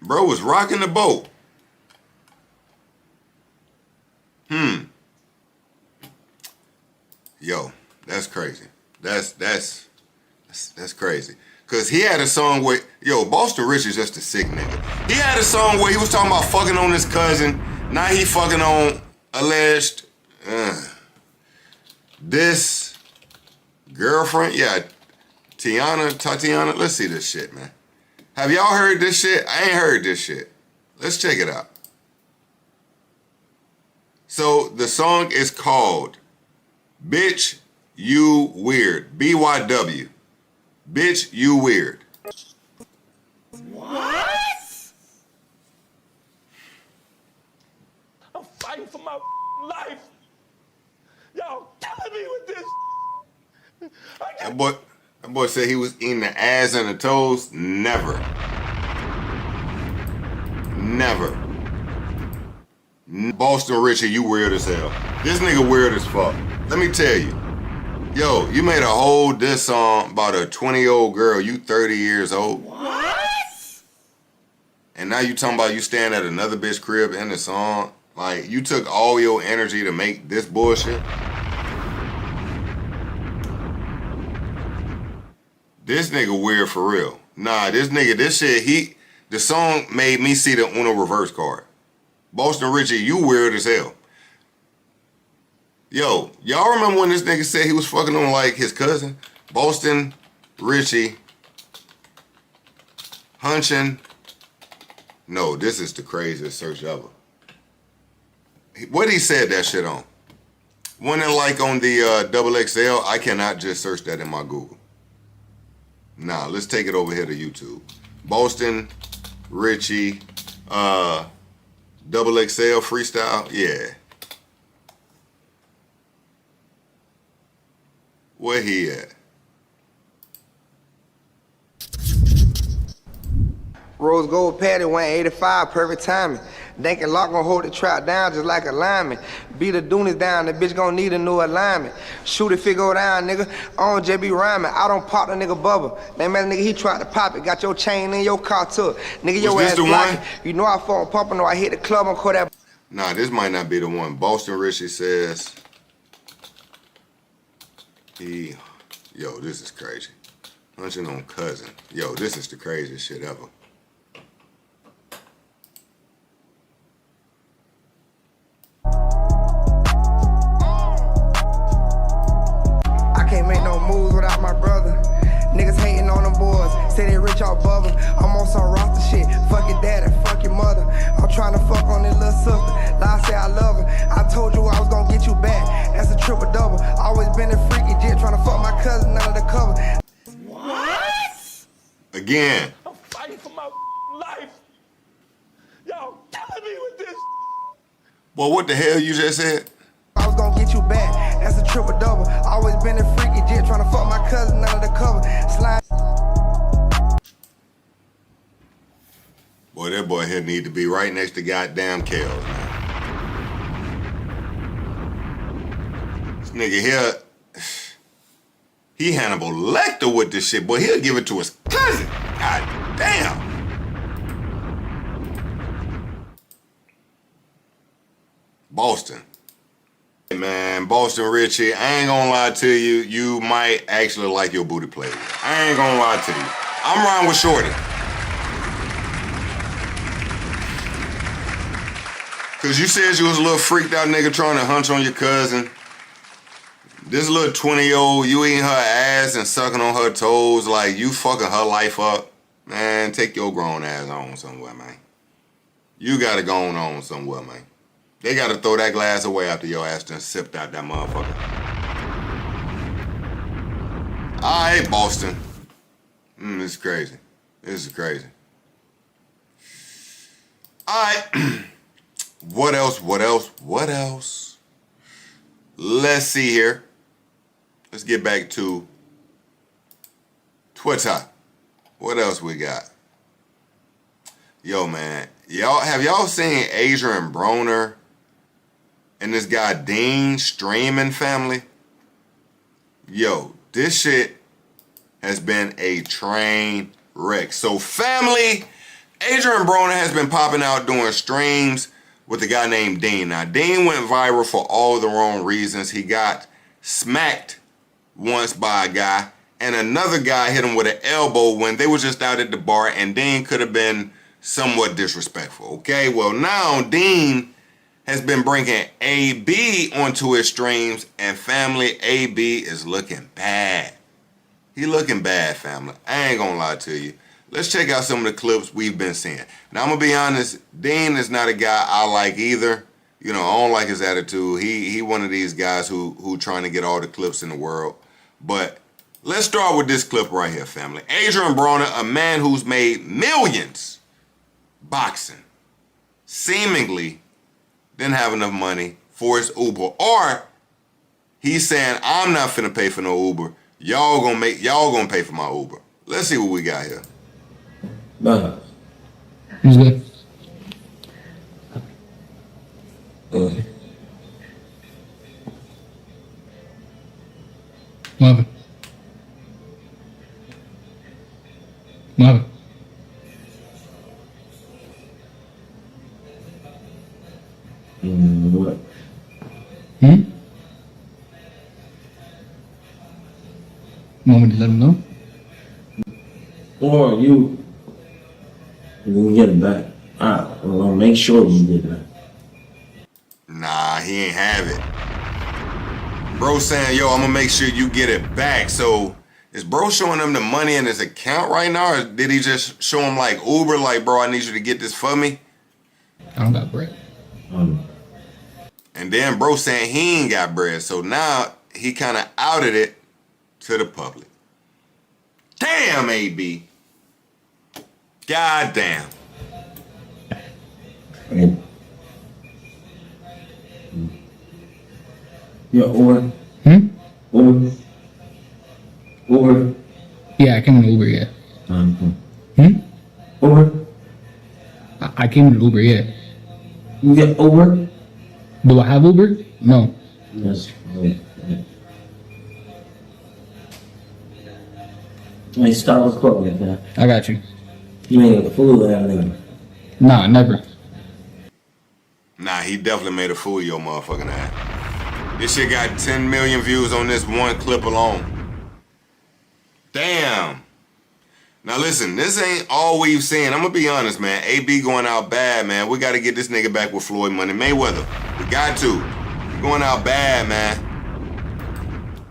[SPEAKER 2] Bro was rocking the boat. Yo, that's crazy. That's crazy. Cause he had a song where, Boston Richie's just a sick nigga. He had a song where he was talking about fucking on his cousin. Now he fucking on alleged this girlfriend. Yeah, Tatiana. Let's see this shit, man. Have y'all heard this shit? I ain't heard this shit. Let's check it out. So the song is called Bitch You Weird. BYW. Bitch You Weird.
[SPEAKER 22] What? I'm fighting for my life. Y'all killing me with this.
[SPEAKER 2] That boy said he was eating the ass and the toes. Never. Never. Boston Richie, you weird as hell. This nigga weird as fuck. Let me tell you. Yo, you made a whole diss song about a 20-year-old girl. You 30 years old.
[SPEAKER 22] What?
[SPEAKER 2] And now you talking about you staying at another bitch crib in the song. Like, you took all your energy to make this bullshit. This nigga weird for real. Nah, this nigga, this shit, the song made me see the Uno reverse card. Boston Richie, you weird as hell. Yo, y'all remember when this nigga said he was fucking on like his cousin? Boston Richie, hunching. No, this is the craziest search ever. What he said that shit on? Wasn't it like on the XXL? I cannot just search that in my Google. Nah, let's take it over here to YouTube. Boston Richie, XXL freestyle, yeah. Where he at?
[SPEAKER 10] Rose gold patty, 185, perfect timing. Dankin' lock gon' hold the trap down just like a lineman. Beat the Doonies down, the bitch gon' need a new alignment. Shoot if it go down, nigga. On JB rhyming, I don't pop the nigga bubble. That man nigga, he tried to pop it. Got your chain in your car too. Nigga, your ass blocking. You know I phone pumping, or I hit the club and call that.
[SPEAKER 2] Nah, this might not be the one. Boston Richie says yo, this is crazy. Hunching on cousin. Yo, this is the craziest shit ever.
[SPEAKER 10] Can't make no moves without my brother. Niggas hating on them boys. Say they rich off bubble. I'm on some roster shit. Fuck your daddy, fuck your mother. I'm trying to fuck on this little sister. Lie say I love her. I told you I was gonna get you back. That's a triple double. Always been a freaky jit. Trying to fuck my cousin under the cover.
[SPEAKER 22] What?
[SPEAKER 2] Again.
[SPEAKER 22] I'm fighting for my life. Y'all killing me with this.
[SPEAKER 2] Well, what the hell you just said?
[SPEAKER 10] I was gonna get you back. That's a triple double. Always been a freaky jit. Trying to fuck my cousin under the cover. Slide.
[SPEAKER 2] Boy, that boy here need to be right next to goddamn Kels, man. This nigga here, he Hannibal Lecter with this shit. Boy, he'll give it to his cousin. God damn. Boston. Hey man, Boston Richie, I ain't gonna lie to you. You might actually like your booty play. I ain't gonna lie to you. I'm riding with Shorty. Cause you said you was a little freaked out nigga trying to hunch on your cousin. This little 20-year-old, you eating her ass and sucking on her toes like you fucking her life up. Man, take your grown ass on somewhere, man. You gotta go on somewhere, man. They gotta throw that glass away after your ass done sipped out that motherfucker. All right, Boston. This is crazy. This is crazy. All right. What else? Let's see here. Let's get back to Twitter. What else we got? Yo, man. Have y'all seen Adrian Broner and this guy Dean streaming family? Yo, this shit has been a train wreck. So family, Adrian Broner has been popping out doing streams with a guy named Dean. Now, Dean went viral for all the wrong reasons. He got smacked once by a guy, and another guy hit him with an elbow when they were just out at the bar, and Dean could have been somewhat disrespectful, okay? Well, now Dean has been bringing AB onto his streams, and family, AB is looking bad. He looking bad, family. I ain't gonna lie to you. let's check out some of the clips we've been seeing. Now, I'm going to be honest, Dean is not a guy I like either. You know, I don't like his attitude. He one of these guys who trying to get all the clips in the world. But let's start with this clip right here, family. Adrian Broner, a man who's made millions boxing, seemingly didn't have enough money for his Uber. Or he's saying, I'm not finna pay for no Uber. Y'all gonna pay for my Uber. Let's see what we got here.
[SPEAKER 13] No.
[SPEAKER 14] Who's good? Marvin. Marvin.
[SPEAKER 13] What?
[SPEAKER 14] Want me to let him know?
[SPEAKER 13] Or you can get it back. I'll make sure you get it back.
[SPEAKER 2] Nah, he ain't have it. Bro saying, yo, I'm gonna make sure you get it back. So is bro showing him the money in his account right now? Or did he just show him like Uber, like, bro, I need you to get this for me?
[SPEAKER 14] I don't got bread.
[SPEAKER 2] And then bro saying he ain't got bread. So now he kind of outed it to the public. Damn, AB. God damn.
[SPEAKER 13] Yeah, or? Uber?
[SPEAKER 14] Yeah, I came in Uber, yeah.
[SPEAKER 13] Uber?
[SPEAKER 14] I came in Uber, yeah.
[SPEAKER 13] You get Uber?
[SPEAKER 14] Do I have Uber? No.
[SPEAKER 13] Yes. Hey, stop recording that.
[SPEAKER 14] I got you.
[SPEAKER 13] You ain't a fool of that nigga.
[SPEAKER 14] Nah, never.
[SPEAKER 2] Nah, he definitely made a fool of your motherfucking ass. This shit got 10 million views on this one clip alone. Damn. Now listen, this ain't all we've seen. I'm gonna be honest, man. AB going out bad, man. We gotta get this nigga back with Floyd Money Mayweather. We got to. He going out bad, man.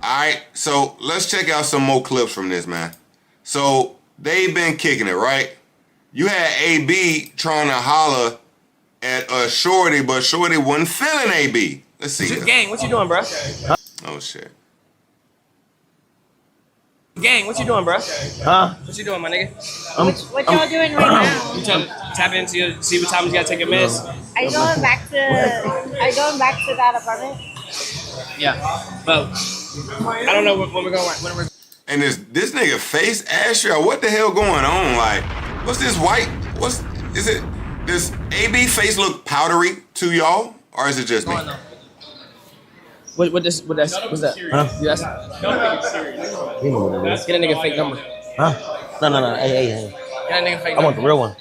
[SPEAKER 2] Alright, so let's check out some more clips from this, man. So they've been kicking it, right? You had AB trying to holler at Shorty, but Shorty wasn't feeling AB. Let's see.
[SPEAKER 23] Gang, what you doing, bro?
[SPEAKER 2] Oh shit.
[SPEAKER 23] Gang, what you doing, bro?
[SPEAKER 12] Huh?
[SPEAKER 23] What you doing, my nigga?
[SPEAKER 24] What y'all doing right now?
[SPEAKER 23] You trying to tap into your, see what time you gotta take a miss?
[SPEAKER 24] Are you going back to that apartment?
[SPEAKER 23] Yeah, but I don't know when we're going. When we're
[SPEAKER 2] And this nigga face ashy, or what the hell going on? Like, what's this white? Is it? Does AB face look powdery to y'all, or is it just me?
[SPEAKER 23] What's that?
[SPEAKER 12] Huh?
[SPEAKER 23] Yes.
[SPEAKER 12] You know what it is.
[SPEAKER 23] Get a nigga fake number.
[SPEAKER 12] Huh? No. Hey.
[SPEAKER 23] Get a nigga fake
[SPEAKER 12] I
[SPEAKER 23] number.
[SPEAKER 12] want the real one.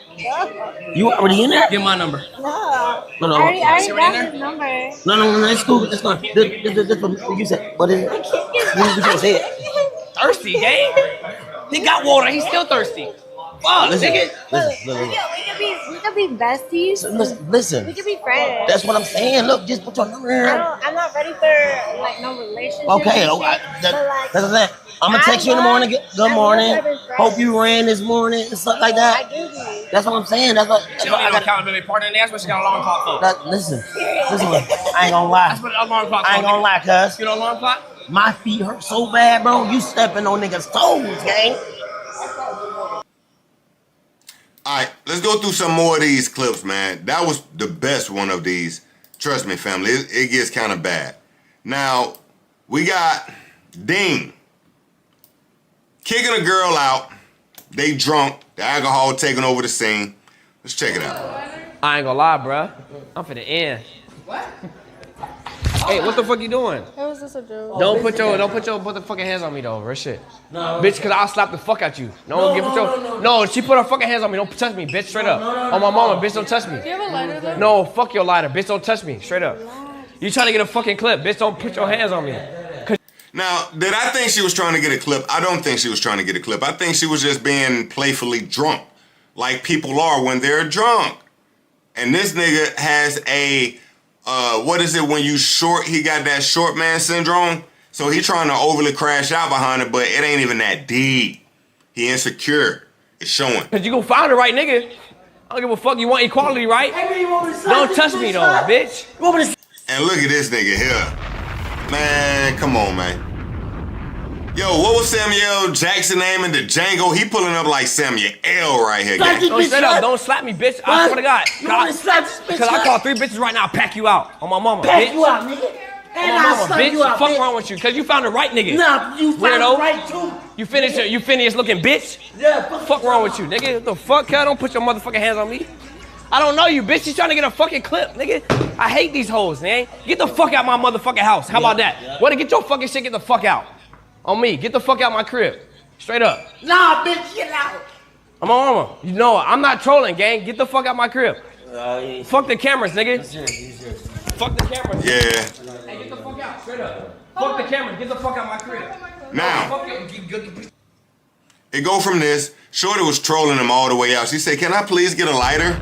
[SPEAKER 12] You already in there?
[SPEAKER 23] Get my number.
[SPEAKER 24] No.
[SPEAKER 12] No.
[SPEAKER 24] I already got his number.
[SPEAKER 12] No. It's cool. It's fine. This what you said. What is it? You should say it.
[SPEAKER 23] Thirsty, gang. He got water. He's still thirsty. Fuck,
[SPEAKER 12] Listen.
[SPEAKER 24] We could be besties.
[SPEAKER 12] Listen.
[SPEAKER 24] We could be friends.
[SPEAKER 12] That's what I'm saying. Look, just put your number here.
[SPEAKER 24] I'm not ready for like no relationship.
[SPEAKER 12] Okay,
[SPEAKER 24] and
[SPEAKER 12] okay.
[SPEAKER 24] shit, but, like,
[SPEAKER 12] That's what I'm saying. I'm gonna text you in the morning. Good morning. Hope you ran this morning and stuff like that.
[SPEAKER 24] I do.
[SPEAKER 12] That's what I'm saying. That's what.
[SPEAKER 23] She don't need no accountability partner in there. That's what she got an alarm clock for.
[SPEAKER 12] Listen. I ain't gonna lie.
[SPEAKER 23] That's what an alarm clock for.
[SPEAKER 12] I ain't gonna lie, cuz.
[SPEAKER 23] You know alarm clock?
[SPEAKER 12] My feet hurt so bad, bro. You stepping on niggas' toes, gang.
[SPEAKER 2] All right, let's go through some more of these clips, man. That was the best one of these. Trust me, family, it gets kind of bad. Now, we got Dean kicking a girl out. They drunk. The alcohol taking over the scene. Let's check it out.
[SPEAKER 23] I ain't gonna lie, bruh. I'm finna end. What? Hey, what the fuck you doing?
[SPEAKER 24] How was this a joke?
[SPEAKER 23] Don't put your motherfucking hands on me though, real shit. No. Bitch, cause I'll slap the fuck out you. No, she put her fucking hands on me. Don't touch me, bitch, straight up. On my mama, bitch, don't touch me.
[SPEAKER 24] Do you have a lighter there?
[SPEAKER 23] No, fuck your lighter, bitch, don't touch me, straight up. You trying to get a fucking clip, bitch, don't put your hands on me.
[SPEAKER 2] Now, did I think she was trying to get a clip? I don't think she was trying to get a clip. I think she was just being playfully drunk, like people are when they're drunk. And this nigga has a, what is it when you short, he got that short man syndrome. So he trying to overly crash out behind it, but it ain't even that deep. He insecure. It's showing.
[SPEAKER 23] Cause you gonna find the right nigga. I don't give a fuck. You want equality, right? Don't touch me though, bitch.
[SPEAKER 2] And look at this nigga here. Man, come on, man. Yo, what was Samuel Jackson name in the Django? He pulling up like Samuel L right here, gang.
[SPEAKER 23] Don't straight up, don't slap me, bitch. I swear to God. Cause I call 3 bitches right now, I'll pack you out. On my mama,
[SPEAKER 12] Pack
[SPEAKER 23] bitch.
[SPEAKER 12] you out, nigga. And
[SPEAKER 23] On my
[SPEAKER 12] I'll
[SPEAKER 23] mama,
[SPEAKER 12] slap
[SPEAKER 23] bitch.
[SPEAKER 12] you out,
[SPEAKER 23] Fuck
[SPEAKER 12] bitch.
[SPEAKER 23] wrong with you? Cause you found the right nigga.
[SPEAKER 12] Nah, you found
[SPEAKER 23] Weirdo.
[SPEAKER 12] the right too.
[SPEAKER 23] You finished looking bitch?
[SPEAKER 12] Yeah,
[SPEAKER 23] fuck wrong with you, nigga? What the fuck, cuz? Don't put your motherfucking hands on me. I don't know you, bitch. She's trying to get a fucking clip, nigga. I hate these hoes, man. Get the fuck out my motherfucking house. How about that? What to get your fucking shit, get the fuck out. On me, get the fuck out my crib. Straight up.
[SPEAKER 12] Nah, bitch, get out.
[SPEAKER 23] I'm on mama. You know, I'm not trolling, gang. Get the fuck out my crib. Fuck the cameras, nigga. Fuck the cameras.
[SPEAKER 2] Yeah.
[SPEAKER 23] Hey, get the fuck out, straight up. Fuck the cameras, get the fuck out my crib.
[SPEAKER 2] Now, it go from this. Shorty was trolling him all the way out. She said, can I please get a lighter?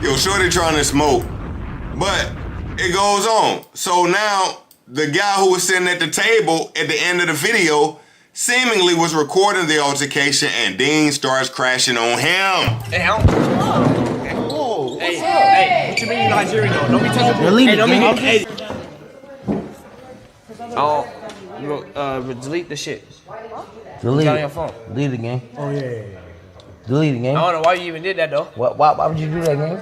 [SPEAKER 2] Yo, Shorty trying to smoke. But it goes on. So now, the guy who was sitting at the table at the end of the video seemingly was recording the altercation, and Dean starts crashing on him.
[SPEAKER 23] Hey, hey, what you mean you Nigerian though? Don't be touching me.
[SPEAKER 12] Delete
[SPEAKER 23] Hey,
[SPEAKER 12] it,
[SPEAKER 23] don't be
[SPEAKER 12] gang.
[SPEAKER 23] hey. Oh, you delete the shit.
[SPEAKER 12] Delete
[SPEAKER 23] It's on
[SPEAKER 12] it.
[SPEAKER 23] your phone.
[SPEAKER 12] Delete it, gang.
[SPEAKER 23] Oh yeah.
[SPEAKER 12] Delete it,
[SPEAKER 23] I
[SPEAKER 12] gang.
[SPEAKER 23] don't know why you even did that though.
[SPEAKER 12] Why would you do that, gang?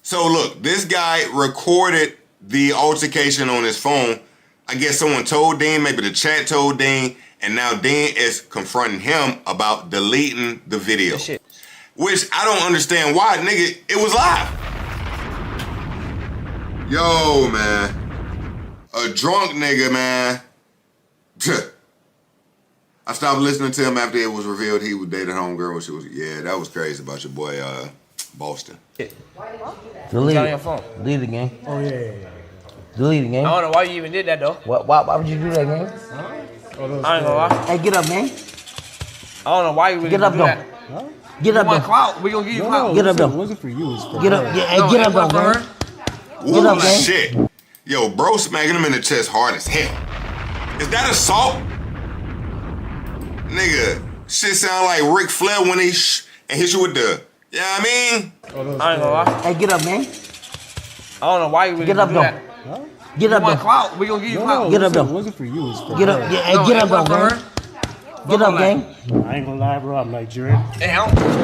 [SPEAKER 2] So look, this guy recorded the altercation on his phone. I guess someone told Dean, maybe the chat told Dean, and now Dean is confronting him about deleting the video. Which I don't understand why, nigga, it was live. Yo, man. A drunk nigga, man. I stopped listening to him after it was revealed he was dating homegirl. She was, yeah, that was crazy about your boy, Boston.
[SPEAKER 12] Delete
[SPEAKER 23] It's on
[SPEAKER 12] it.
[SPEAKER 23] your phone.
[SPEAKER 12] Delete it, gang.
[SPEAKER 23] Oh yeah.
[SPEAKER 12] Delete it, gang.
[SPEAKER 23] I don't know why you even did that though.
[SPEAKER 12] Why would you do that, gang?
[SPEAKER 23] I ain't gonna lie.
[SPEAKER 12] Hey, get up, gang.
[SPEAKER 23] I don't know why you would
[SPEAKER 12] Get
[SPEAKER 23] do
[SPEAKER 12] up, though.
[SPEAKER 23] that.
[SPEAKER 12] Get
[SPEAKER 23] You
[SPEAKER 12] up,
[SPEAKER 23] want
[SPEAKER 12] though.
[SPEAKER 23] clout? We gonna give you clout.
[SPEAKER 12] Get up, though.
[SPEAKER 20] It wasn't for you. It was for
[SPEAKER 12] Get
[SPEAKER 20] her.
[SPEAKER 12] up, yeah, hey,
[SPEAKER 23] No,
[SPEAKER 12] get
[SPEAKER 23] it
[SPEAKER 12] up, though,
[SPEAKER 23] wasn't for
[SPEAKER 12] gang.
[SPEAKER 23] her.
[SPEAKER 12] Get
[SPEAKER 2] Ooh,
[SPEAKER 12] up, gang.
[SPEAKER 2] shit. Yo, bro smacking him in the chest hard as hell. Is that assault? Nigga, shit sound like Ric Flair when he and hit you with the, you know what I mean?
[SPEAKER 23] I ain't gonna lie.
[SPEAKER 12] Hey, get up, gang.
[SPEAKER 23] I don't know why you would
[SPEAKER 12] Get
[SPEAKER 23] do
[SPEAKER 12] up, though.
[SPEAKER 23] that.
[SPEAKER 12] Get
[SPEAKER 23] You
[SPEAKER 12] up,
[SPEAKER 23] want
[SPEAKER 12] though.
[SPEAKER 23] clout? We gonna give you clout.
[SPEAKER 12] Get up,
[SPEAKER 20] It
[SPEAKER 12] though.
[SPEAKER 20] wasn't for you. It was for
[SPEAKER 12] Get
[SPEAKER 20] her.
[SPEAKER 12] up, yeah, hey,
[SPEAKER 23] No,
[SPEAKER 12] get
[SPEAKER 23] it
[SPEAKER 12] up, though,
[SPEAKER 23] wasn't for
[SPEAKER 12] gang.
[SPEAKER 23] her.
[SPEAKER 12] Get up, gang.
[SPEAKER 20] I ain't gonna lie, bro. I'm Nigerian.
[SPEAKER 23] Hey, I don't.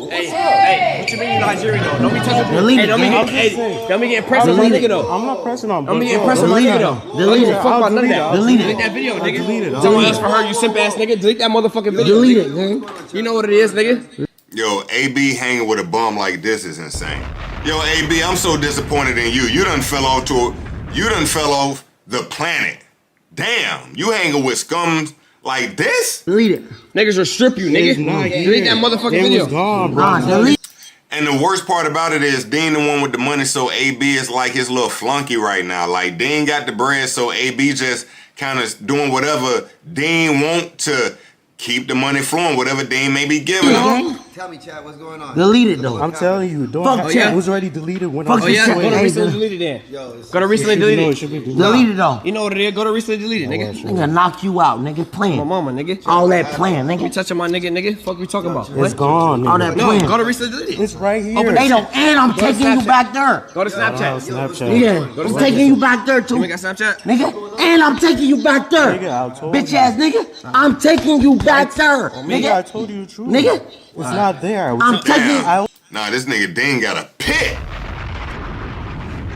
[SPEAKER 23] Hey, what you mean you Nigerian though? Don't be touching me.
[SPEAKER 12] Delete
[SPEAKER 23] Hey,
[SPEAKER 12] it,
[SPEAKER 23] don't be
[SPEAKER 12] gang.
[SPEAKER 23] getting, don't be getting pressed on my
[SPEAKER 12] Delete
[SPEAKER 23] nigga
[SPEAKER 12] it.
[SPEAKER 23] though.
[SPEAKER 20] I'm not pressing on.
[SPEAKER 23] Don't be getting
[SPEAKER 20] bro.
[SPEAKER 23] pressed on my
[SPEAKER 12] Delete
[SPEAKER 23] nigga
[SPEAKER 12] it.
[SPEAKER 23] though.
[SPEAKER 12] Delete
[SPEAKER 23] Don't
[SPEAKER 12] it.
[SPEAKER 23] give a fuck about none of that.
[SPEAKER 12] Delete it.
[SPEAKER 23] Delete that video, nigga.
[SPEAKER 20] delete it.
[SPEAKER 23] Don't ask for her, you simp ass nigga. Delete that motherfucking video.
[SPEAKER 12] Delete
[SPEAKER 23] nigga.
[SPEAKER 12] it, gang.
[SPEAKER 23] You know what it is, nigga.
[SPEAKER 2] Yo, AB hanging with a bum like this is insane. Yo, AB, I'm so disappointed in you. You done fell off the planet. Damn, you hanging with scums like this?
[SPEAKER 12] Delete it.
[SPEAKER 23] Niggas will strip you, nigga. Delete that motherfucking
[SPEAKER 20] It
[SPEAKER 23] video.
[SPEAKER 20] was gone, bro.
[SPEAKER 12] Nah, delete.
[SPEAKER 2] And the worst part about it is Dean the one with the money, so AB is like his little flunky right now. Like Dean got the bread, so AB just kind of doing whatever Dean want to keep the money flowing, whatever Dean may be giving him.
[SPEAKER 9] Tell me, Chad, what's going on?
[SPEAKER 12] Delete it, though.
[SPEAKER 20] I'm telling you, don't.
[SPEAKER 12] Fuck
[SPEAKER 20] It was already deleted when I
[SPEAKER 12] Fuck
[SPEAKER 20] was
[SPEAKER 12] yeah,
[SPEAKER 23] Go to
[SPEAKER 12] Hey,
[SPEAKER 23] recently
[SPEAKER 12] dude.
[SPEAKER 23] deleted then.
[SPEAKER 9] Yo,
[SPEAKER 23] Go to recently deleted.
[SPEAKER 20] No, it should be deleted.
[SPEAKER 12] Delete it, though.
[SPEAKER 23] You know what it is? Go to recently deleted, nigga.
[SPEAKER 12] Nigga knock you out, nigga.
[SPEAKER 23] My
[SPEAKER 12] Playing.
[SPEAKER 23] mama, nigga.
[SPEAKER 12] All that playing,
[SPEAKER 23] You
[SPEAKER 12] nigga.
[SPEAKER 23] touching my nigga? Fuck we talking about?
[SPEAKER 20] It's gone.
[SPEAKER 12] All
[SPEAKER 20] nigga.
[SPEAKER 12] that
[SPEAKER 23] No,
[SPEAKER 12] playing.
[SPEAKER 23] go to recently deleted.
[SPEAKER 20] It's right here.
[SPEAKER 23] Open
[SPEAKER 12] Hey, though, and I'm
[SPEAKER 23] Go to
[SPEAKER 12] taking you
[SPEAKER 23] Snapchat.
[SPEAKER 12] back there.
[SPEAKER 23] Go to Snapchat.
[SPEAKER 20] Snapchat.
[SPEAKER 12] Yeah, I'm taking you back there, too.
[SPEAKER 23] You ain't got Snapchat?
[SPEAKER 12] Nigga, and I'm taking you back there.
[SPEAKER 20] Nigga, I told
[SPEAKER 12] Bitch
[SPEAKER 20] you.
[SPEAKER 12] ass nigga, I'm taking you back there.
[SPEAKER 20] Nigga, I
[SPEAKER 12] Nigga,
[SPEAKER 20] told you the truth.
[SPEAKER 12] nigga,
[SPEAKER 20] It's not there.
[SPEAKER 12] I'm taking.
[SPEAKER 2] Nah, this nigga Dean got a pit.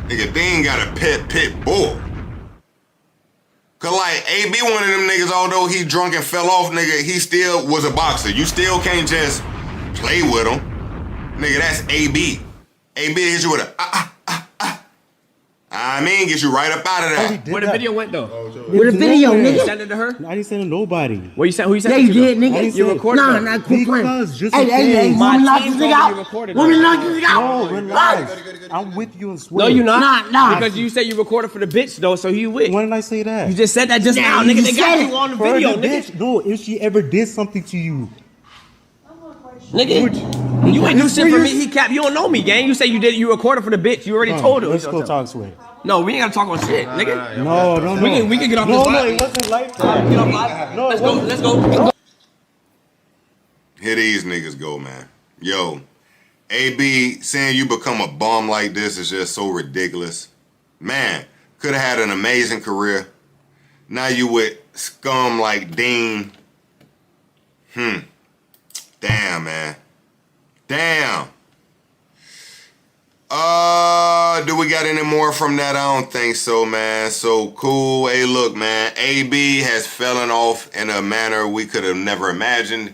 [SPEAKER 2] Nigga Dean got a pit bull. Cause like AB one of them niggas, although he drunk and fell off, nigga, he still was a boxer. You still can't just play with him. Nigga, that's AB. AB hit you with a I mean, get you right up out of there.
[SPEAKER 23] Where the video went though?
[SPEAKER 12] Where the video,
[SPEAKER 23] You
[SPEAKER 12] nigga?
[SPEAKER 23] sent it to her?
[SPEAKER 20] I didn't send it to nobody.
[SPEAKER 23] Where you sent? Who you sent
[SPEAKER 12] Yeah,
[SPEAKER 23] it
[SPEAKER 12] you
[SPEAKER 23] to?
[SPEAKER 12] did, nigga.
[SPEAKER 23] You recorded
[SPEAKER 12] Nah,
[SPEAKER 23] it.
[SPEAKER 12] nah, quit playing.
[SPEAKER 20] Because just
[SPEAKER 12] Hey,
[SPEAKER 20] in
[SPEAKER 12] hey, hey,
[SPEAKER 20] case.
[SPEAKER 23] My
[SPEAKER 12] woman knock
[SPEAKER 23] team
[SPEAKER 12] this
[SPEAKER 23] told
[SPEAKER 12] nigga
[SPEAKER 23] me you
[SPEAKER 12] out.
[SPEAKER 23] recorded
[SPEAKER 12] Woman
[SPEAKER 23] it.
[SPEAKER 12] knock this nigga out.
[SPEAKER 20] No, relax. I'm with you and swear.
[SPEAKER 23] No, you not.
[SPEAKER 12] Nah.
[SPEAKER 23] Because you said you recorded for the bitch though, so you with.
[SPEAKER 20] When did I say that?
[SPEAKER 23] You just said that just
[SPEAKER 12] Nah,
[SPEAKER 23] now,
[SPEAKER 12] you
[SPEAKER 23] nigga. They
[SPEAKER 12] said
[SPEAKER 23] got
[SPEAKER 12] it.
[SPEAKER 23] you on the
[SPEAKER 20] For
[SPEAKER 23] video,
[SPEAKER 20] the
[SPEAKER 23] nigga.
[SPEAKER 20] bitch, no, if she ever did something to you.
[SPEAKER 23] Nigga, you ain't do shit for me. He capped. You don't know me, gang. You say you did. You recorded for the bitch. You already told her.
[SPEAKER 20] Let's go talk swear.
[SPEAKER 23] No, we ain't gotta talk on shit, nigga.
[SPEAKER 20] No.
[SPEAKER 23] We can get off
[SPEAKER 20] no,
[SPEAKER 23] this
[SPEAKER 20] No,
[SPEAKER 23] live.
[SPEAKER 20] it wasn't like that.
[SPEAKER 23] Get off live.
[SPEAKER 20] No,
[SPEAKER 23] Let's go.
[SPEAKER 2] Here these niggas go, man. Yo, AB, saying you become a bum like this is just so ridiculous. Man, could have had an amazing career. Now you with scum like Dean. Damn, man. Damn. Do we got any more from that? I don't think so, man. So cool. Hey, look, man. AB has fallen off in a manner we could have never imagined.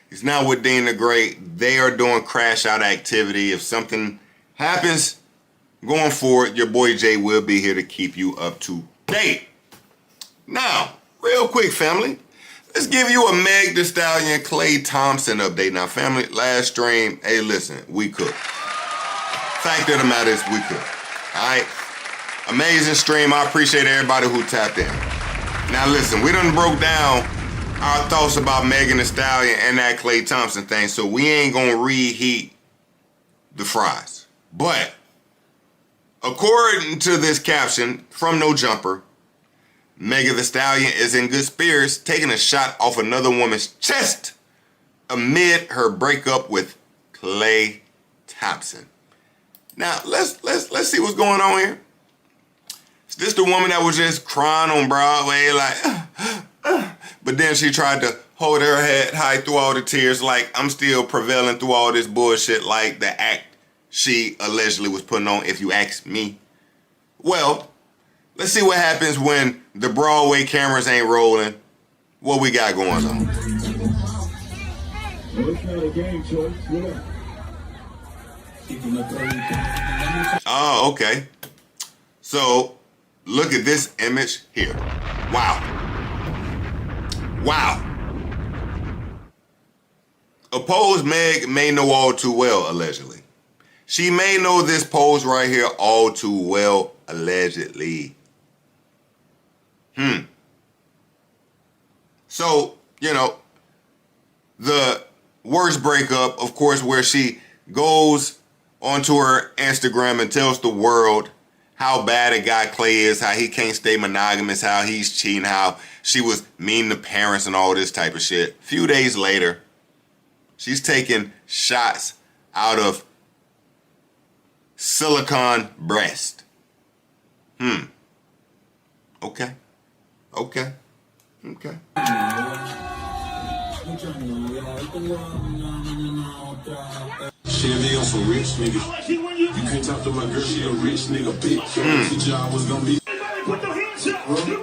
[SPEAKER 2] He's now with Dean the Great. They are doing crash out activity. If something happens going forward, your boy Jay will be here to keep you up to date. Now, real quick, family. Let's give you a Meg Thee Stallion Klay Thompson update. Now, family, last stream, hey, listen, we cooked. Fact of the matter is we cooked. All right? Amazing stream. I appreciate everybody who tapped in. Now, listen, we done broke down our thoughts about Megan Thee Stallion and that Klay Thompson thing, so we ain't gonna reheat the fries. But according to this caption from No Jumper, Megan Thee Stallion is in good spirits, taking a shot off another woman's chest amid her breakup with Klay Thompson. Now let's see what's going on here. Is this the woman that was just crying on Broadway, like, but then she tried to hold her head high through all the tears, like I'm still prevailing through all this bullshit, like the act she allegedly was putting on, if you ask me? Well, let's see what happens when the Broadway cameras ain't rolling. What we got going on? Oh, okay. So, look at this image here. Wow. Wow. Opposed Meg may know all too well, allegedly. She may know this pose right here all too well, allegedly. So, you know, the worst breakup, of course, where she goes onto her Instagram and tells the world how bad a guy Klay is, how he can't stay monogamous, how he's cheating, how she was mean to parents and all this type of shit. A few days later, she's taking shots out of silicone breast. Okay. Okay. Okay.
[SPEAKER 6] Chevy on some rich niggas. You can't talk to my girl, she a rich nigga bitch. The job was gonna be. Put your hands up. You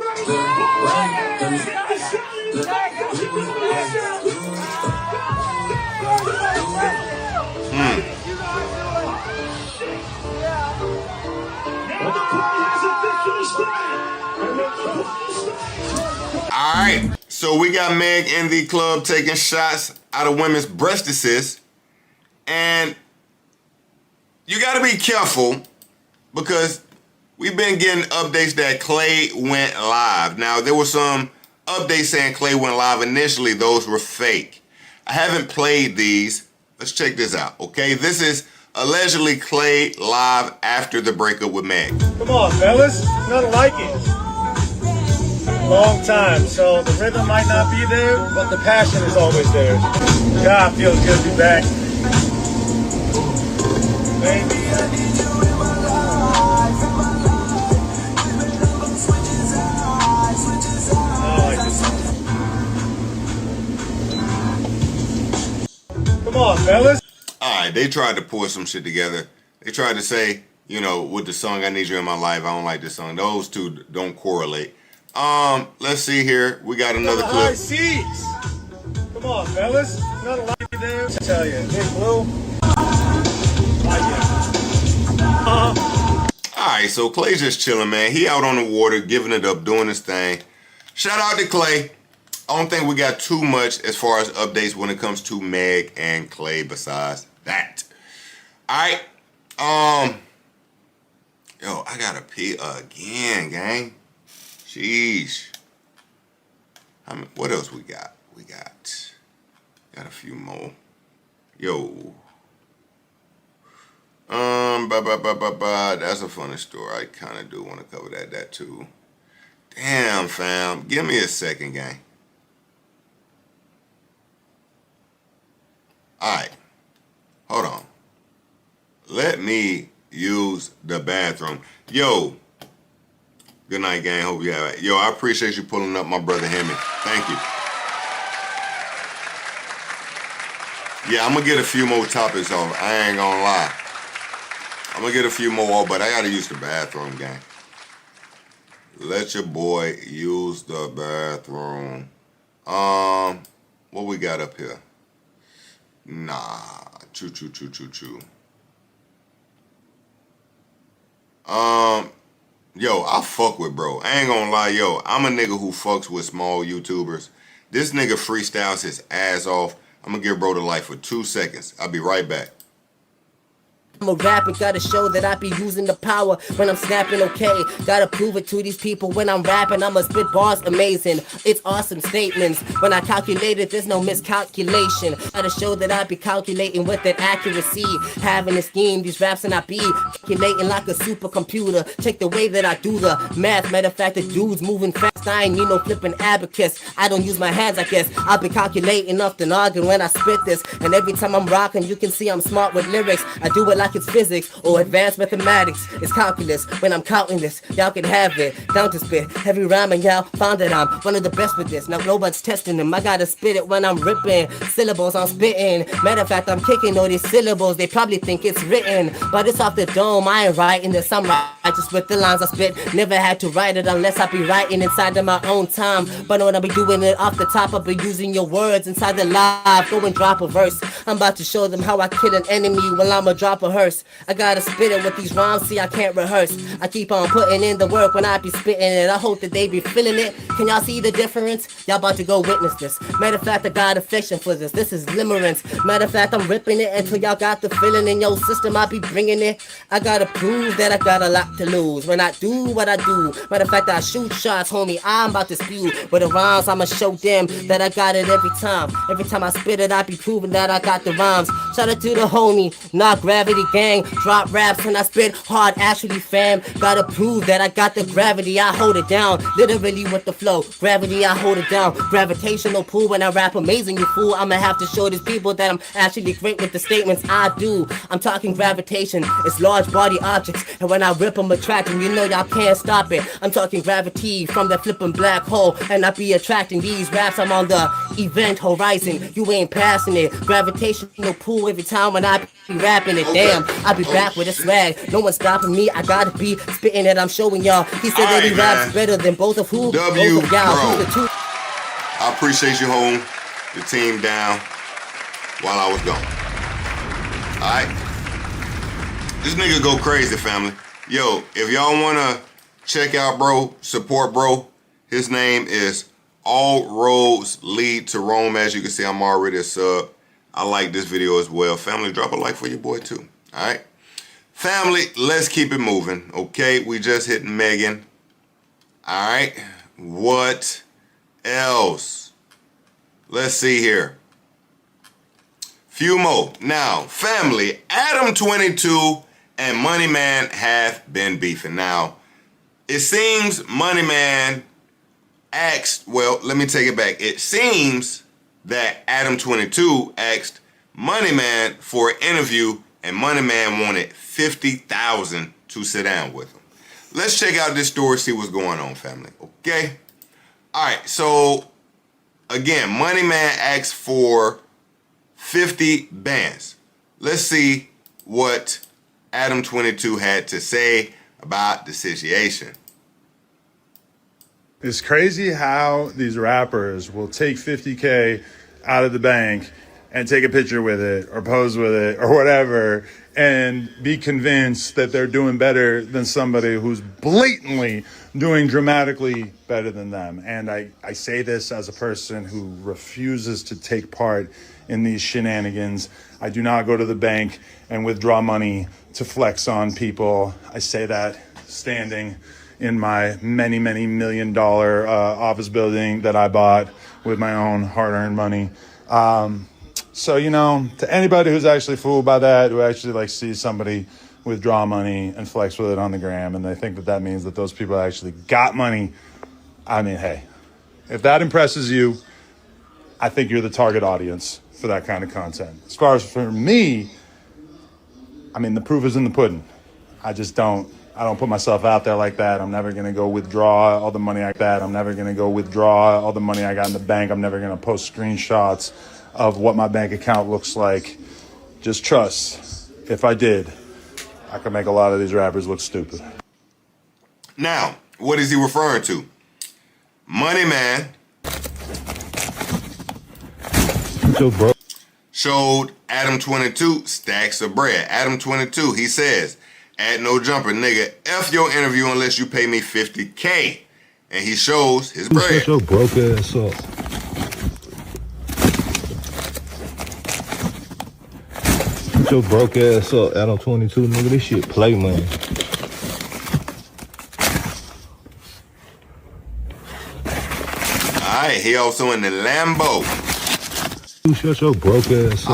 [SPEAKER 2] All right, so we got Meg in the club taking shots out of women's breastises, and you got to be careful because we've been getting updates that Klay went live. Now, there were some updates saying Klay went live initially. Those were fake. I haven't played these. Let's check this out, okay? This is allegedly Klay live after the breakup with Meg.
[SPEAKER 9] Come on, fellas. Nothing like it. Long time, so the rhythm might not be there, but the passion is always there. God, feels good to be back. Baby, I need you in my life. I like this. Come on, fellas.
[SPEAKER 2] All right, they tried to pour some shit together. They tried to say, you know, with the song I Need You in My Life, I don't like this song. Those two don't correlate. Let's see here. We got another clip.
[SPEAKER 9] High seas. Come on, fellas. Nothing like it there. I tell you, Big Blue.
[SPEAKER 2] All right, so Klay's just chilling, man. He out on the water, giving it up, doing his thing. Shout out to Klay. I don't think we got too much as far as updates when it comes to Meg and Klay besides that. All right. Yo, I gotta pee again, gang. Sheesh. What else we got? We got a few more. Yo. That's a funny story. I kind of do want to cover that too. Damn, fam. Give me a second, gang. All right. Hold on. Let me use the bathroom. Yo. Good night, gang. Hope you have it. Yo, I appreciate you pulling up my brother Hemi. Thank you. Yeah, I'm going to get a few more topics off. I ain't going to lie. I'm going to get a few more, but I got to use the bathroom, gang. Let your boy use the bathroom. What we got up here? Nah. Choo. Yo, I fuck with bro. I ain't gonna lie, yo. I'm a nigga who fucks with small YouTubers. This nigga freestyles his ass off. I'm gonna give bro the light for 2 seconds. I'll be right back.
[SPEAKER 15] I'm a rapper, gotta show that I be using the power when I'm snapping, okay? Gotta prove it to these people when I'm rapping. I'ma spit bars amazing. It's awesome statements. When I calculate it, there's no miscalculation. Gotta show that I be calculating with that accuracy. Having a scheme, these raps and I be calculating like a supercomputer. Check the way that I do the math. Matter of fact, the dude's moving fast. I ain't need no flipping abacus. I don't use my hands, I guess. I'll be calculating often arguing when I spit this. And every time I'm rocking, you can see I'm smart with lyrics. I do it like it's physics or advanced mathematics. It's calculus when I'm counting this. Y'all can have it. Down to spit heavy rhyming, y'all found that I'm one of the best with this. Now nobody's testing them. I gotta spit it when I'm ripping syllables. I'm spitting. Matter of fact, I'm kicking all these syllables. They probably think it's written, but it's off the dome. I ain't writing this. I'm righteous with the lines I spit. Never had to write it unless I be writing inside of my own time. But when I be doing it off the top, I'll be using your words inside the live. Go and drop a verse. I'm about to show them how I kill an enemy while I'ma drop a hearse. I gotta spit it with these rhymes, see I can't rehearse. I keep on putting in the work when I be spitting it. I hope that they be feeling it. Can y'all see the difference? Y'all about to go witness this. Matter of fact, I got affection for this. This is limerence. Matter of fact, I'm ripping it until y'all got the feeling in your system. I be bringing it. I gotta prove that I got a lot to lose when I do what I do. Matter of fact, I shoot shots, homie. I'm about to spew with the rhymes. I'ma show them that I got it every time. Every time I spit it, I be proving that I got the rhymes. Shout out to the homie, not gravity gang. Drop raps and I spit hard, actually, fam. Gotta prove that I got the gravity. I hold it down, literally with the flow. Gravity, I hold it down. Gravitational pull when I rap amazing, you fool. I'ma have to show these people that I'm actually great with the statements I do. I'm talking gravitation. It's large body objects, and when I rip them, attracting. You know y'all can't stop it. I'm talking gravity from that flipping black hole, and I be attracting these raps. I'm on the event horizon. You ain't passing it. Gravitational pull every time when I be rapping it. Damn, I be back with a swag. No one's stopping me. I gotta be spitting it. I'm showing y'all. He said that he raps better than both of who? Both of y'all. Who's the two?
[SPEAKER 2] I appreciate you holding the team down while I was gone. Alright? This nigga go crazy, family. Yo, if y'all wanna check out bro, support bro, his name is All Roads Lead to Rome. As you can see, I'm already a sub. I like this video as well. Family, drop a like for your boy too. Alright? Family, let's keep it moving. Okay, we just hit Megan. Alright. What else? Let's see here. Few more. Now, family, Adam22 and Money Man have been beefing. Now, it seems Money Man asked, well, let me take it back. It seems that Adam22 asked Money Man for an interview, and Money Man wanted $50,000 to sit down with him. Let's check out this story, see what's going on, family. Okay? All right, so again, Money Man asked for 50 bands. Let's see what Adam22 had to say about the situation.
[SPEAKER 16] It's crazy how these rappers will take 50K out of the bank and take a picture with it or pose with it or whatever and be convinced that they're doing better than somebody who's blatantly doing dramatically better than them. And I say this as a person who refuses to take part in these shenanigans. I do not go to the bank and withdraw money to flex on people. I say that standing in my many, many $1 million office building that I bought with my own hard-earned money. So, you know, to anybody who's actually fooled by that, who actually like sees somebody withdraw money and flex with it on the gram, and they think that that means that those people actually got money, I mean, hey, if that impresses you, I think you're the target audience for that kind of content. As far as for me, I mean, the proof is in the pudding. I don't put myself out there like that. I'm never going to go withdraw all the money I got. I'm never going to go withdraw all the money I got in the bank. I'm never going to post screenshots of what my bank account looks like. Just trust. If I did, I could make a lot of these rappers look stupid.
[SPEAKER 2] Now, what is he referring to? Money Man showed Adam 22 stacks of bread. Adam 22, he says, at No Jumper, nigga, F your interview unless you pay me $50K. And he shows his bread.
[SPEAKER 6] Shut your broke ass up. Shut your broke ass up, Adam 22, nigga. This shit play, man.
[SPEAKER 2] Alright, he also in the Lambo.
[SPEAKER 6] Shut your broke ass up.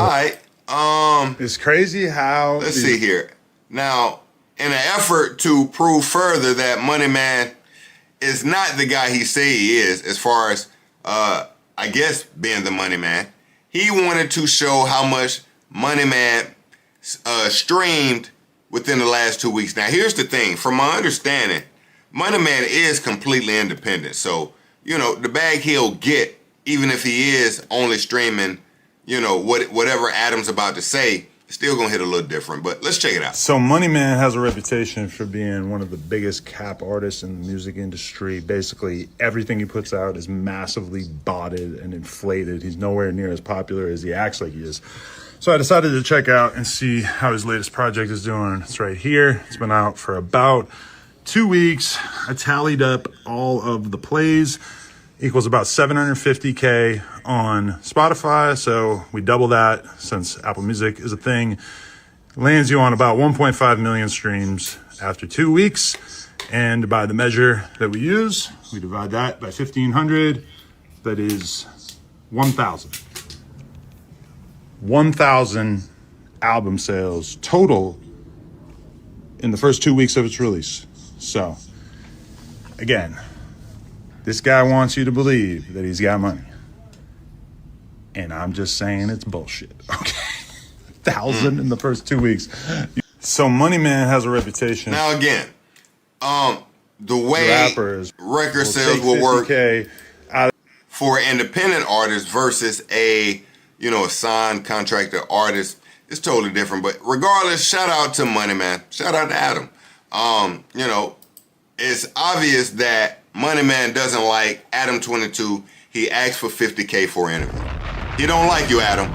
[SPEAKER 2] Alright,
[SPEAKER 16] it's crazy how...
[SPEAKER 2] Let's see here. Now, in an effort to prove further that Money Man is not the guy he say he is, as far as, I guess, being the Money Man, he wanted to show how much Money Man streamed within the last 2 weeks. Now, here's the thing. From my understanding, Money Man is completely independent. So, you know, the bag he'll get, even if he is only streaming, you know, whatever Adam's about to say, it's still gonna hit a little different. But let's check it out.
[SPEAKER 16] So Money Man has a reputation for being one of the biggest cap artists in the music industry. Basically, everything he puts out is massively botted and inflated. He's nowhere near as popular as he acts like he is. So I decided to check out and see how his latest project is doing. It's right here. It's been out for about 2 weeks. I tallied up all of the plays. Equals about 750K on Spotify. So we double that since Apple Music is a thing. Lands you on about 1.5 million streams after 2 weeks. And by the measure that we use, we divide that by 1,500. That is 1,000. 1,000 album sales total in the first 2 weeks of its release. So, again, this guy wants you to believe that he's got money. And I'm just saying it's bullshit, okay? 1,000 in the first 2 weeks. So Money Man has a reputation.
[SPEAKER 2] Now again, the way record sales will work for independent artists versus a, you know, a signed contractor artist is totally different. But regardless, shout out to Money Man. Shout out to Adam. You know, it's obvious that Money Man doesn't like Adam 22. He asked for $50K for an interview. He don't like you, Adam.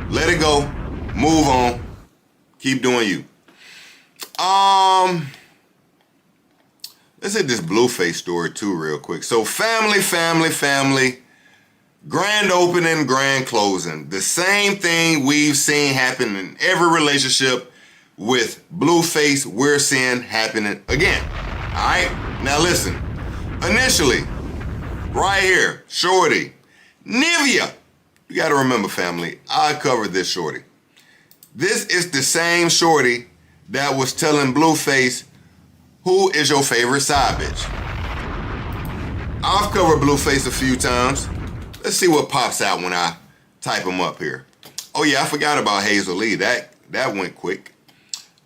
[SPEAKER 2] Let it go. Move on. Keep doing you. Let's hit this Blueface story too real quick. So family. Grand opening, grand closing. The same thing we've seen happen in every relationship with Blueface, we're seeing happening again. All right? Now listen. Initially, right here, Shorty, Nivea. You got to remember, family, I covered this Shorty. This is the same Shorty that was telling Blueface, who is your favorite side bitch? I've covered Blueface a few times. Let's see what pops out when I type him up here. Oh yeah, I forgot about Hazel Lee. That went quick.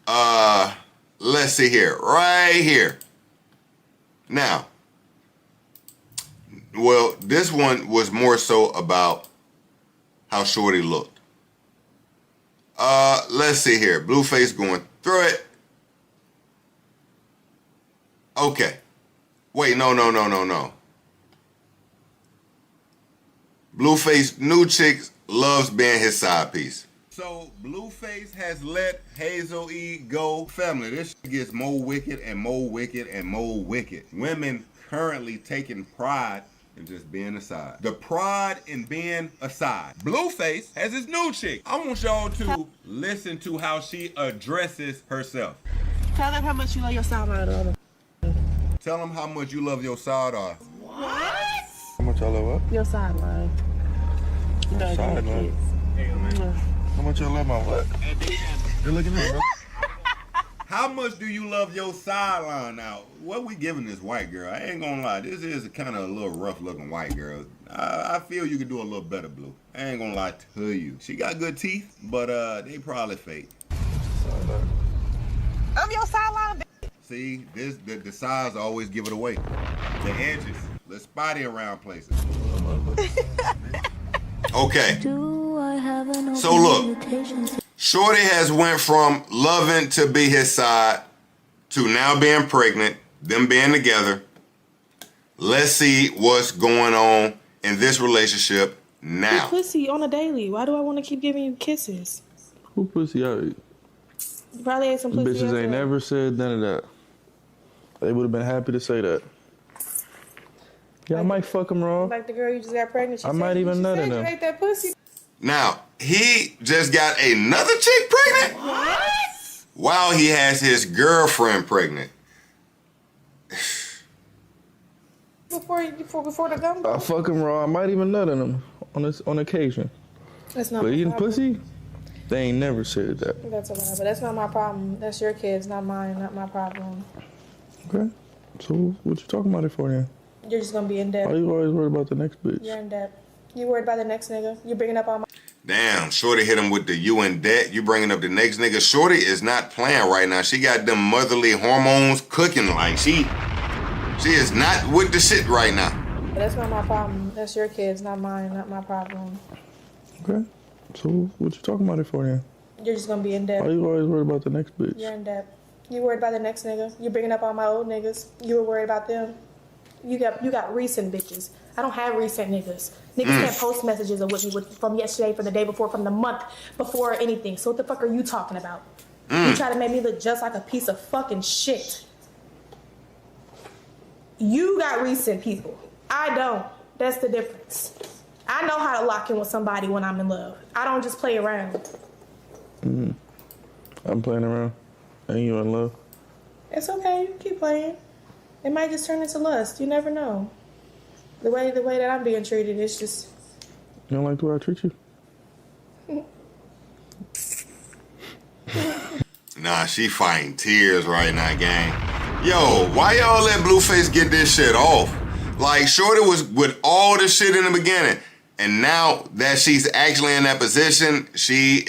[SPEAKER 2] Let's see here, right here. Now, well, this one was more so about how Shorty looked. Let's see here. Blueface going through it. Okay. Wait, no. Blueface, new chick, loves being his side piece. So Blueface has let Hazel E go. Family, this gets more wicked and more wicked and more wicked. Women currently taking pride in just being a side. The pride in being a side. Blueface has his new chick. I want y'all to listen to how she addresses herself.
[SPEAKER 17] Tell them how much you love your side.
[SPEAKER 2] Tell them how much you love your side.
[SPEAKER 17] What?
[SPEAKER 20] How much I love what?
[SPEAKER 17] Your sideline. You know,
[SPEAKER 20] sideline. How much I love my what? Good looking at me, bro.
[SPEAKER 2] How much do you love your sideline now? What we giving this white girl? I ain't gonna lie. This is kind of a little rough looking white girl. I feel you could do a little better, Blue. I ain't gonna lie to you. She got good teeth, but they probably fake.
[SPEAKER 17] Of your sideline.
[SPEAKER 2] See, the sides always give it away. The edges, the spotty around places. Okay. So look, Shorty has went from loving to be his side to now being pregnant, them being together. Let's see what's going on in this relationship now.
[SPEAKER 17] Pussy on a daily. Why do I want to keep giving you kisses?
[SPEAKER 20] Who pussy I ate?
[SPEAKER 17] You probably ate some pussy.
[SPEAKER 20] Bitches
[SPEAKER 17] yesterday.
[SPEAKER 20] ain't never said none of that. They would have been happy to say that. Yeah, I might fuck them wrong.
[SPEAKER 17] Like the girl you just got pregnant.
[SPEAKER 20] I might even nut in
[SPEAKER 17] You
[SPEAKER 20] them.
[SPEAKER 17] ate that pussy.
[SPEAKER 2] Now, he just got another chick pregnant?
[SPEAKER 17] What?
[SPEAKER 2] While he has his girlfriend pregnant.
[SPEAKER 17] Before the gumbo.
[SPEAKER 20] I fuck them raw. I might even nut in them on occasion.
[SPEAKER 17] That's not.
[SPEAKER 20] But
[SPEAKER 17] my
[SPEAKER 20] eating
[SPEAKER 17] problem.
[SPEAKER 20] pussy, they ain't never said that.
[SPEAKER 17] That's a lie, but that's not my problem. That's your kids, not mine. Not my problem.
[SPEAKER 20] Okay. So what you talking about it for then?
[SPEAKER 17] You're just gonna be in debt.
[SPEAKER 20] Why you always worried about the next bitch?
[SPEAKER 17] You're in debt. You worried about the next nigga? You bringing up all my.
[SPEAKER 2] Damn, Shorty hit him with the you in debt. You bringing up the next nigga. Shorty is not playing right now. She got them motherly hormones cooking like she is not with the shit right now.
[SPEAKER 17] But that's not my problem. That's your kids, not mine. Not my problem.
[SPEAKER 20] Okay. So what you talking about it for then?
[SPEAKER 17] You're just gonna be in debt.
[SPEAKER 20] Why you always worried about the next bitch?
[SPEAKER 17] You're in debt. You worried about the next nigga? You bringing up all my old niggas? You were worried about them? You got recent bitches. I don't have recent niggas. Niggas can't post messages of what you would from yesterday, from the day before, from the month before, or anything. So what the fuck are you talking about? You try to make me look just like a piece of fucking shit. You got recent people. I don't. That's the difference. I know how to lock in with somebody when I'm in love. I don't just play around.
[SPEAKER 20] I'm playing around. Ain't you in love?
[SPEAKER 17] It's okay. You keep playing. It might just turn into lust. You never know. The way that I'm being treated, it's just.
[SPEAKER 20] You don't like the way I treat you?
[SPEAKER 2] Nah, she fighting tears right now, gang. Yo, why y'all let Blueface get this shit off? Like, Shorty was with all the shit in the beginning. And now that she's actually in that position, she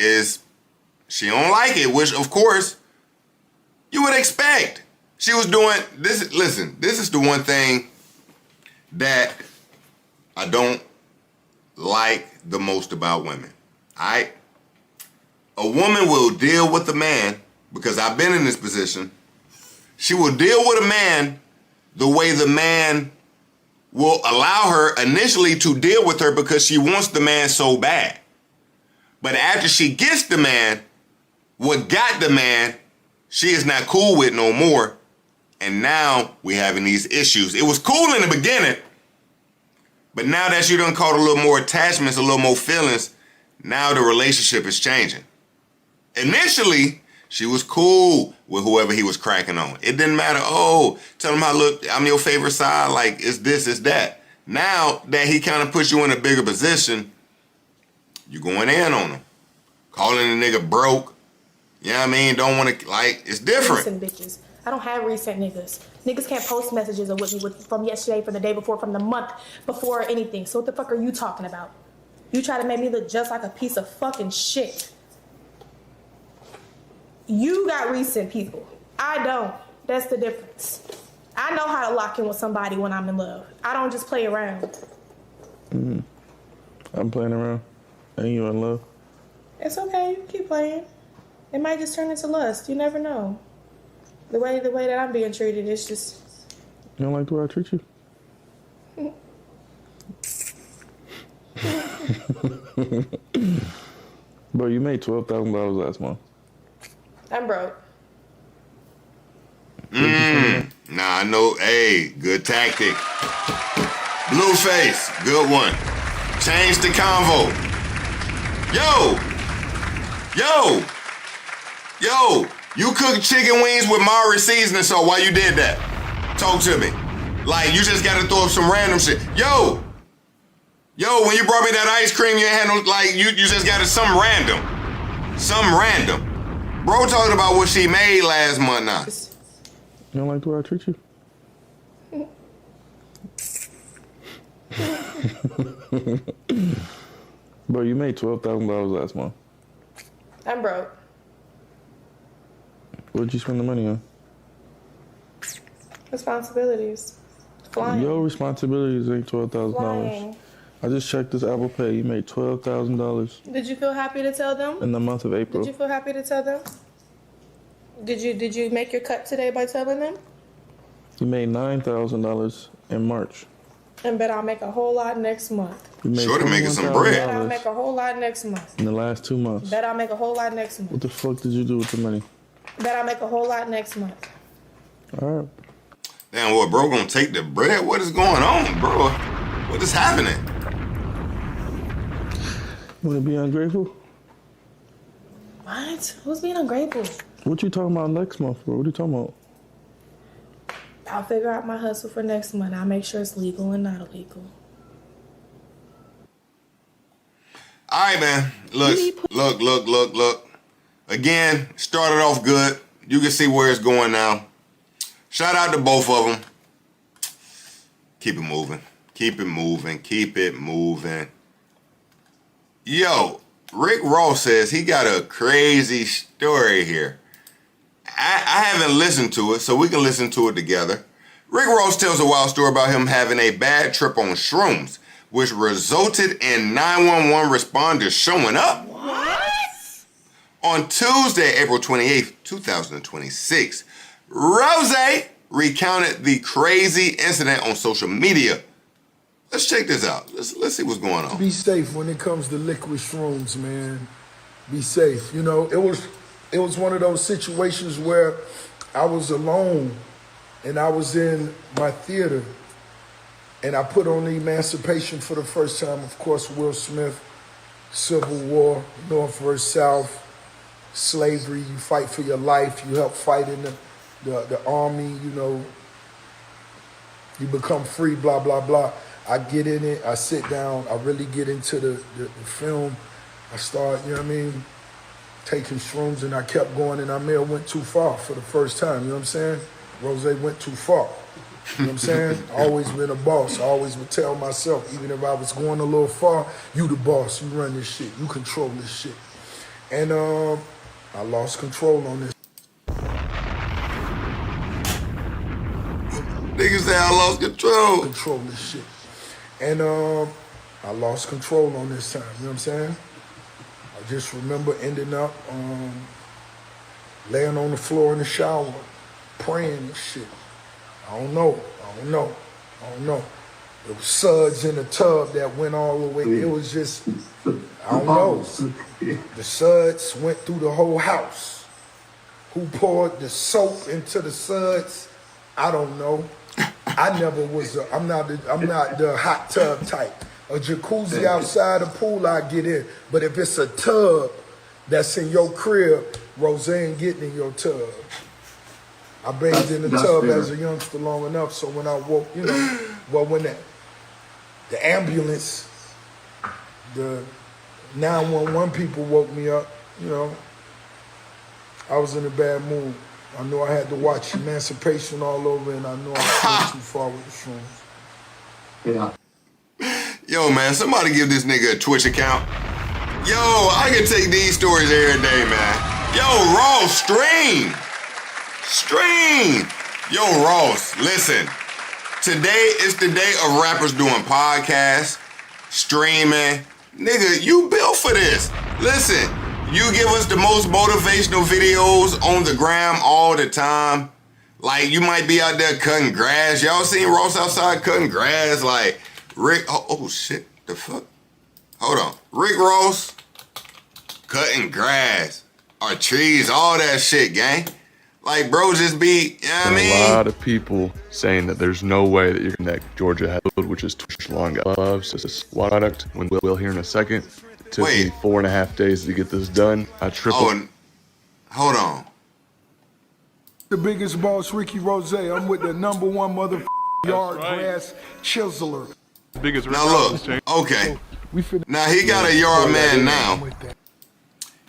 [SPEAKER 2] don't like it, which, of course, you would expect. She was doing this. Listen, this is the one thing that I don't like the most about women. A woman will deal with a man, because I've been in this position. She will deal with a man the way the man will allow her initially to deal with her because she wants the man so bad. But after she gets the man, what got the man, she is not cool with no more. And now we having these issues. It was cool in the beginning, but now that you done caught a little more attachments, a little more feelings, now the relationship is changing. Initially, she was cool with whoever he was cracking on. It didn't matter. Oh, tell him how, look, I'm your favorite side. Like, it's this, it's that. Now that he kind of puts you in a bigger position, you going in on him. Calling the nigga broke. You know what I mean? Don't want to, like, it's different.
[SPEAKER 17] Recent bitches. I don't have recent niggas. Niggas can't post messages of what you would from yesterday, from the day before, from the month before, or anything. So what the fuck are you talking about? You try to make me look just like a piece of fucking shit. You got recent people. I don't. That's the difference. I know how to lock in with somebody when I'm in love. I don't just play around.
[SPEAKER 20] I'm playing around. Ain't you in love?
[SPEAKER 17] It's okay. You keep playing. It might just turn into lust. You never know. The way that I'm being treated, it's just.
[SPEAKER 20] You don't like the way I treat you? Bro, you made $12,000 last month.
[SPEAKER 17] I'm broke.
[SPEAKER 2] Nah, I know. Hey, good tactic. Blueface, good one. Change the convo. Yo, you cook chicken wings with Mari seasoning, so why you did that? Talk to me. Like, you just gotta throw up some random shit. Yo, when you brought me that ice cream, you had no, like, you just got it some random. Bro talking about what she made last month now.
[SPEAKER 20] You don't like the way I treat you? Bro, you made $12,000 last month.
[SPEAKER 17] I'm broke.
[SPEAKER 20] What'd you spend the money on?
[SPEAKER 17] Responsibilities. Flying.
[SPEAKER 20] Your responsibilities ain't $12,000.
[SPEAKER 17] Flying.
[SPEAKER 20] I just checked this Apple Pay. You made $12,000
[SPEAKER 17] Did you feel happy to tell them?
[SPEAKER 20] in the month of April.
[SPEAKER 17] Did you feel happy to tell them? Did you make your cut today by telling them?
[SPEAKER 20] You made $9,000 in March.
[SPEAKER 17] And bet I'll make a whole lot next month.
[SPEAKER 20] You made
[SPEAKER 2] Sure to making some bread.
[SPEAKER 17] Bet I'll make a whole lot next month.
[SPEAKER 20] in the last 2 months.
[SPEAKER 17] Bet I'll make a whole lot next month.
[SPEAKER 20] What the fuck did you do with the money?
[SPEAKER 17] Bet I'll make a whole lot next month.
[SPEAKER 20] All right.
[SPEAKER 2] Damn, what, bro gonna take the bread? What is going on, bro? What is happening?
[SPEAKER 20] You want to be ungrateful?
[SPEAKER 17] What? Who's being ungrateful?
[SPEAKER 20] What you talking about next month, bro? What are you talking about?
[SPEAKER 17] I'll figure out my hustle for next month. I'll make sure it's legal and not illegal.
[SPEAKER 2] All right, man. Look. Again, started off good. You can see where it's going now. Shout out to both of them. Keep it moving. Keep it moving. Keep it moving. Yo, Rick Ross says he got a crazy story here. I haven't listened to it, so we can listen to it together. Rick Ross tells a wild story about him having a bad trip on shrooms, which resulted in 911 responders showing up. What? On Tuesday, April 28th, 2026, Rose recounted the crazy incident on social media. Let's check this out. Let's see what's going on.
[SPEAKER 1] Be safe when it comes to liquid shrooms, man. Be safe. You know, it was one of those situations where I was alone and I was in my theater and I put on the Emancipation for the first time. Of course, Will Smith, Civil War, North versus South, slavery, you fight for your life, you help fight in the army, you know, you become free, blah, blah, blah. I get in it, I sit down, I really get into the film. I start, you know what I mean, taking shrooms, and I kept going, and I may have went too far for the first time, you know what I'm saying? Rose went too far, you know what I'm saying? Always been a boss. I always would tell myself, even if I was going a little far, you the boss, you run this shit, you control this shit. And I lost control on this.
[SPEAKER 2] Niggas say I lost control.
[SPEAKER 1] Control this shit. And I lost control on this time, you know what I'm saying? I just remember ending up laying on the floor in the shower, praying and shit. I don't know. There was suds in the tub that went all the way. It was just, I don't know. The suds went through the whole house. Who poured the soap into the suds? I don't know. I never was. I'm not the hot tub type. A jacuzzi outside the pool, I get in. But if it's a tub that's in your crib, Rose ain't getting in your tub. I bathed in the tub as a youngster long enough, so when I woke, you know, well, when the ambulance, the 911 people woke me up, you know, I was in a bad mood. I knew I had to watch Emancipation all over, and I knew I was too far with the shrooms.
[SPEAKER 2] Yeah. Yo, man, somebody give this nigga a Twitch account. Yo, I can take these stories every day, man. Yo, Ross, stream. Yo, Ross, listen. Today is the day of rappers doing podcasts, streaming. Nigga, you built for this. Listen, you give us the most motivational videos on the gram all the time. Like, you might be out there cutting grass. Y'all seen Ross outside cutting grass? Like, Rick, oh shit, the fuck? Hold on. Rick Ross, cutting grass, or trees, all that shit, gang. Like, bro, just be, you know what I mean?
[SPEAKER 18] A lot of people saying that there's no way that you're gonna connect Georgia Head, which is Twitch Long loves this product. When we'll hear in a second. Took me 4.5 days to get this done. I tripled.
[SPEAKER 2] Oh, hold on.
[SPEAKER 1] The biggest boss, Ricky Rose. I'm with the #1 motherfucking yard grass chiseler.
[SPEAKER 18] Biggest
[SPEAKER 2] now look, okay. Now he got a yard man now.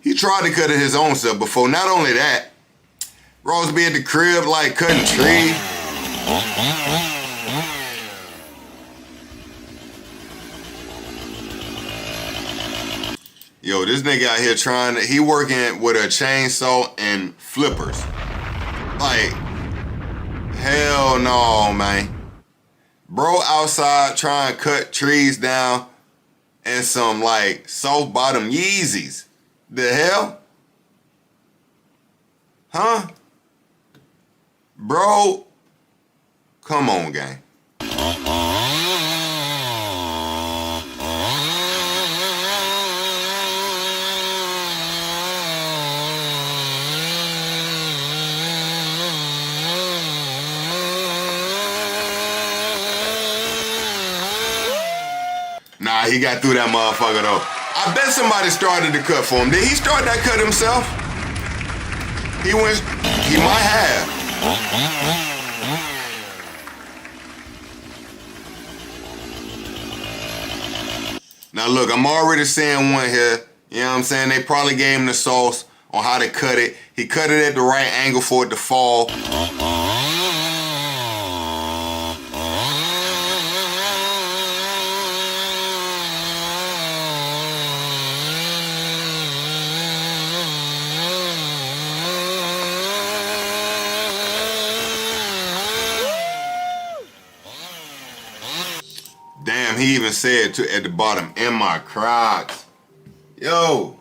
[SPEAKER 2] He tried to cut it his own self before. Not only that, Ross be at the crib like cutting trees. Yo, this nigga out here he working with a chainsaw and flippers. Like, hell no, man. Bro outside trying to cut trees down and some like soft bottom Yeezys. The hell? Huh? Bro, come on, gang. Nah, he got through that motherfucker though. I bet somebody started the cut for him. Did he start that cut himself? He might have. Now look, I'm already seeing one here. You know what I'm saying? They probably gave him the sauce on how to cut it. He cut it at the right angle for it to fall. Damn, he even said at the bottom, in my Crocs. Yo.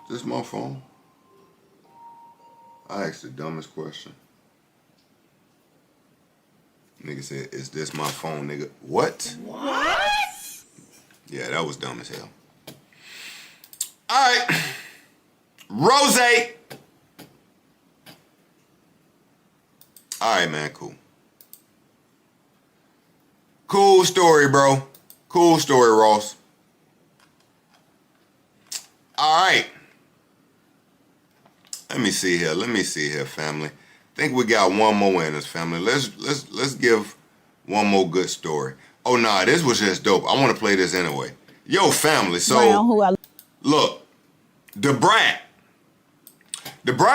[SPEAKER 2] Is this my phone? I asked the dumbest question. Nigga said, is this my phone, nigga? What? What? Yeah, that was dumb as hell. All right. Rose. All right, man, cool. Cool story, bro. Cool story, Ross. All right. Let me see here, family. I think we got one more in this, family. Let's give one more good story. Oh, nah, this was just dope. I want to play this anyway. Yo, family, so look, the Brat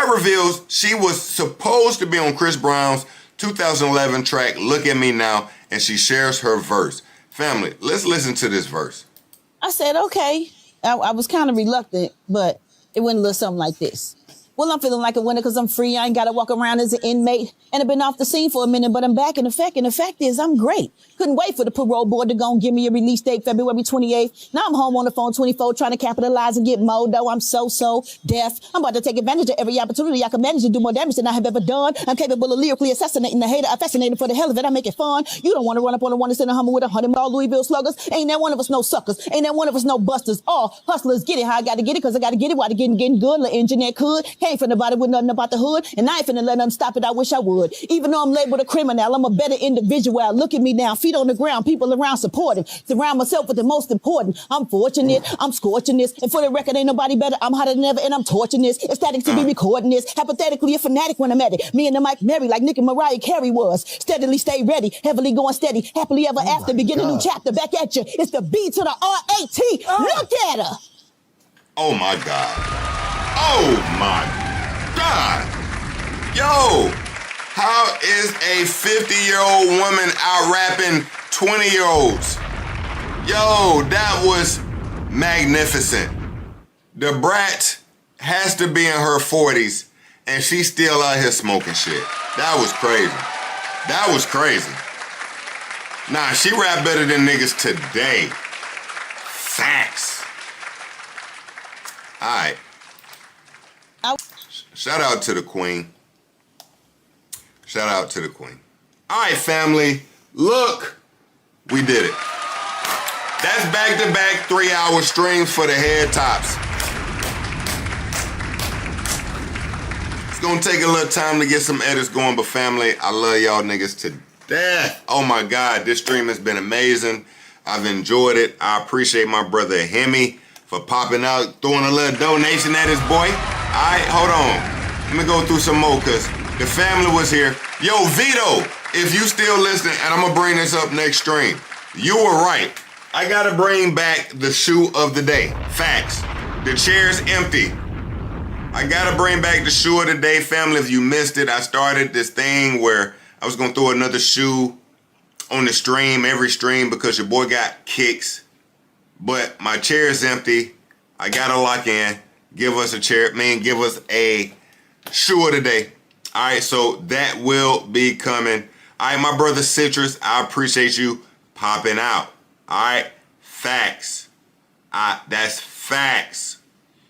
[SPEAKER 2] reveals she was supposed to be on Chris Brown's 2011 track, Look at Me Now, and she shares her verse. Family, let's listen to this verse.
[SPEAKER 4] I said, okay. I was kind of reluctant, but it went a little something like this. Well, I'm feeling like a winner because I'm free. I ain't got to walk around as an inmate. And I've been off the scene for a minute, but I'm back in effect. And the fact is, I'm great. Couldn't wait for the parole board to go and give me a release date, February 28th. Now I'm home on the phone 24, trying to capitalize and get more, though I'm so deaf. I'm about to take advantage of every opportunity I can manage to do more damage than I have ever done. I'm capable of lyrically assassinating the hater. I'm fascinated for the hell of it. I make it fun. You don't want to run up on the one that's in a Hummer with 100 more Louisville sluggers. Ain't that one of us no suckers. Ain't that one of us no busters. All hustlers get it how I got to get it because I got to get it while they're getting good. The engineer could. Came from nobody with nothing about the hood. And I ain't finna let them stop it. I wish I would. Even though I'm labeled a criminal, I'm a better individual. Look at me now. Feet on the ground. People around supportive. Surround myself with the most important. I'm fortunate. I'm scorching this. And for the record, ain't nobody better. I'm hotter than ever and I'm torching this. Ecstatic to be recording this. Hypothetically a fanatic when I'm at it. Me and the mic married like Nick and Mariah Carey was. Steadily stay ready. Heavily going steady. Happily ever after. Begin a new chapter. Back at you. It's the B to the R-A-T. Look at her.
[SPEAKER 2] Oh my God. Oh my God. Yo, how is a 50-year-old woman out rapping 20-year-olds? Yo, that was magnificent. The Brat has to be in her 40s and she's still out here smoking shit. That was crazy. That was crazy. Nah, she rap better than niggas today. Facts. All right. Shout out to the queen. Shout out to the queen. All right, family. Look, we did it. That's back-to-back 3-hour streams for the head tops. It's gonna take a little time to get some edits going, but family, I love y'all niggas to death. Oh my God, this stream has been amazing. I've enjoyed it. I appreciate my brother Hemi for popping out, throwing a little donation at his boy. All right, hold on. Let me go through some more because the family was here. Yo, Vito, if you still listening, and I'm going to bring this up next stream. You were right. I got to bring back the shoe of the day. Facts. The chair's empty. I gotta bring back the shoe of the day, family. If you missed it, I started this thing where I was gonna throw another shoe on the stream, every stream, because your boy got kicks. But my chair is empty. I gotta lock in. Give us a chair, give us a shoe of the day. All right, so that will be coming. All right, my brother Citrus, I appreciate you popping out. All right, facts. That's facts.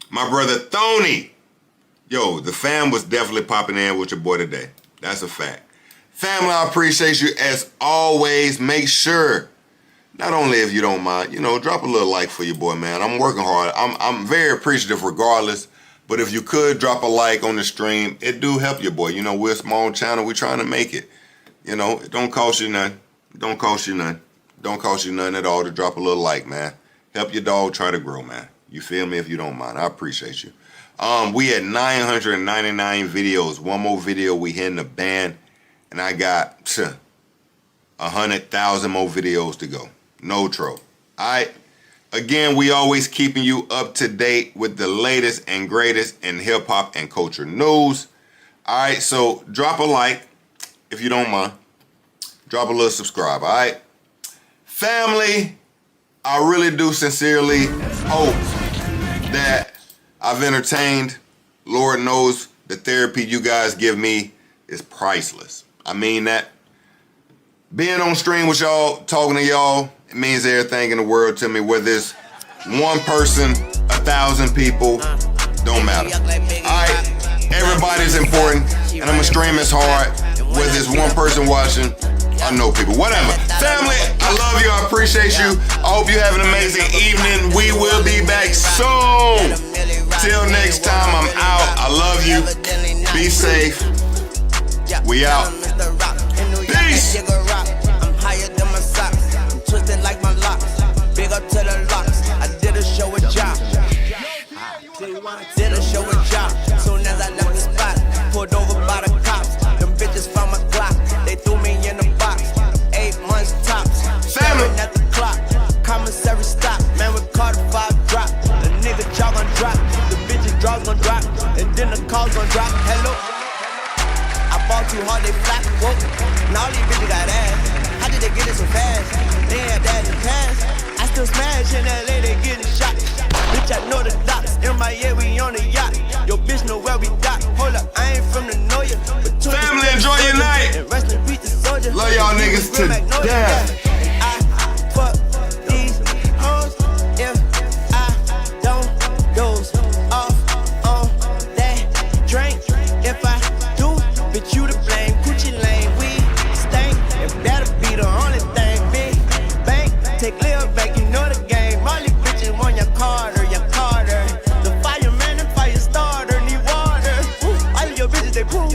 [SPEAKER 2] My brother Thony, yo, the fam was definitely popping in with your boy today. That's a fact. Family, I appreciate you as always. Make sure, not only if you don't mind, drop a little like for your boy, man. I'm working hard. I'm very appreciative regardless. But if you could drop a like on the stream, it do help your boy. We're a small channel. We're trying to make it. It don't cost you nothing. Don't cost you nothing. Don't cost you nothing at all to drop a little like, man. Help your dog try to grow, man. You feel me? If you don't mind, I appreciate you. We had 999 videos. One more video, we hitting the band. And I got 100,000 more videos to go. No trouble. All right. Again, we always keeping you up to date with the latest and greatest in hip hop and culture news. All right. So drop a like if you don't mind. Drop a little subscribe. All right. Family, I really do sincerely hope that I've entertained. Lord knows the therapy you guys give me is priceless. I mean that. Being on stream with y'all, talking to y'all, it means everything in the world to me. Whether it's one person, 1,000 people, don't matter. All right, everybody's important, and I'm gonna stream as hard. Whether it's one person watching, I know people, whatever. Family, I love you, I appreciate you. I hope you have an amazing evening. We will be back soon. Till next time, I'm out. I love you. Be safe. We out. Peace.
[SPEAKER 8] I'm higher than my socks. I'm twisted like my locks. Big up to the locks. I did a show with Josh. Did a show with Josh. Soon as I left the spot, pulled over by the cops. Them bitches found my Glock. They threw me in the box. 8 months tops. Staring at the clock. Commissary stop. Man, we caught a 5 drop. The nigga jaw gon' drop. The bitches draws gon' drop. And then the calls gon' drop. Hello. I bought too hard, they flap, whoa. Now all these bitches got ass. How did they get it so fast? They had that in the past. I still smash in LA, they getting shot. Bitch, I know the dots. MIA, we on the yacht. Your bitch know where we dock. Hold up, I ain't from the know ya.
[SPEAKER 2] Family, enjoy your night. Love y'all niggas to death.
[SPEAKER 8] I fuck these hoes if I don't doze off on that drink. If I bitch, you to blame, Gucci lane, we stank. It better be the only thing, big bank. Take Lil back, you know the game. All these bitches want your Carter, your Carter. The fireman and fire starter need water. Ooh, all of your bitches, they poo.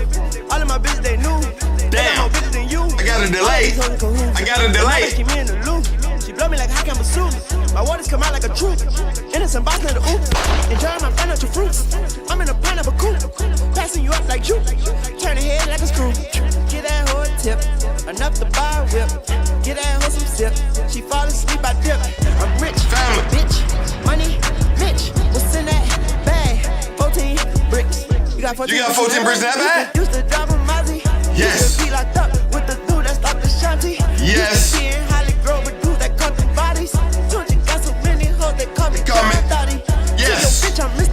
[SPEAKER 8] All of my bitches, they new.
[SPEAKER 2] Damn.
[SPEAKER 8] Bitches than you.
[SPEAKER 2] I got a delay. I got a delay.
[SPEAKER 8] She me in the loop. She blow me like I can pursue. My waters come out like a troop. Innocent box in the oop. Enjoying my financial fruits. I'm in a pineapple coupe. Passing you up like you. Turn the head like a screw. Get that hoe a tip. Enough to buy a whip. Get that hoe some sip. She fall asleep, I dip. I'm rich.
[SPEAKER 2] Family.
[SPEAKER 8] Bitch. Money. Bitch. What's in that bag? 14 bricks. You got 14
[SPEAKER 2] bricks in that bag?
[SPEAKER 8] Used to drive a Mozzie.
[SPEAKER 2] Yes.
[SPEAKER 8] Used to be locked up with the dude that stopped the shanty.
[SPEAKER 2] Yes.
[SPEAKER 8] Used to be in Holly Grove with dudes that cut the bodies. Told you got so many hoes that call me Daddy.
[SPEAKER 2] Yes.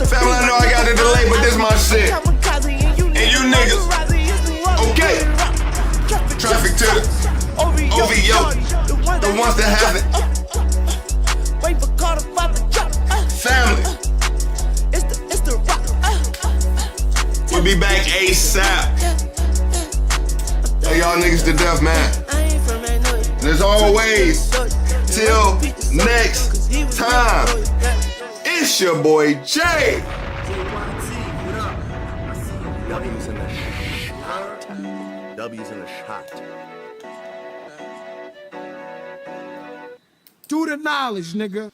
[SPEAKER 2] Family, I know I got a delay, but this my shit. And you niggas. Okay. Traffic to the OVO. The ones that have it.
[SPEAKER 8] Wait for Carter about the drop.
[SPEAKER 2] Family.
[SPEAKER 8] It's the rock.
[SPEAKER 2] We'll be back ASAP. Hey, y'all niggas to death, man. And as always, till next time, it's your boy Jay.
[SPEAKER 11] W's in the shot. W's in the shot.
[SPEAKER 1] Do the knowledge, nigga.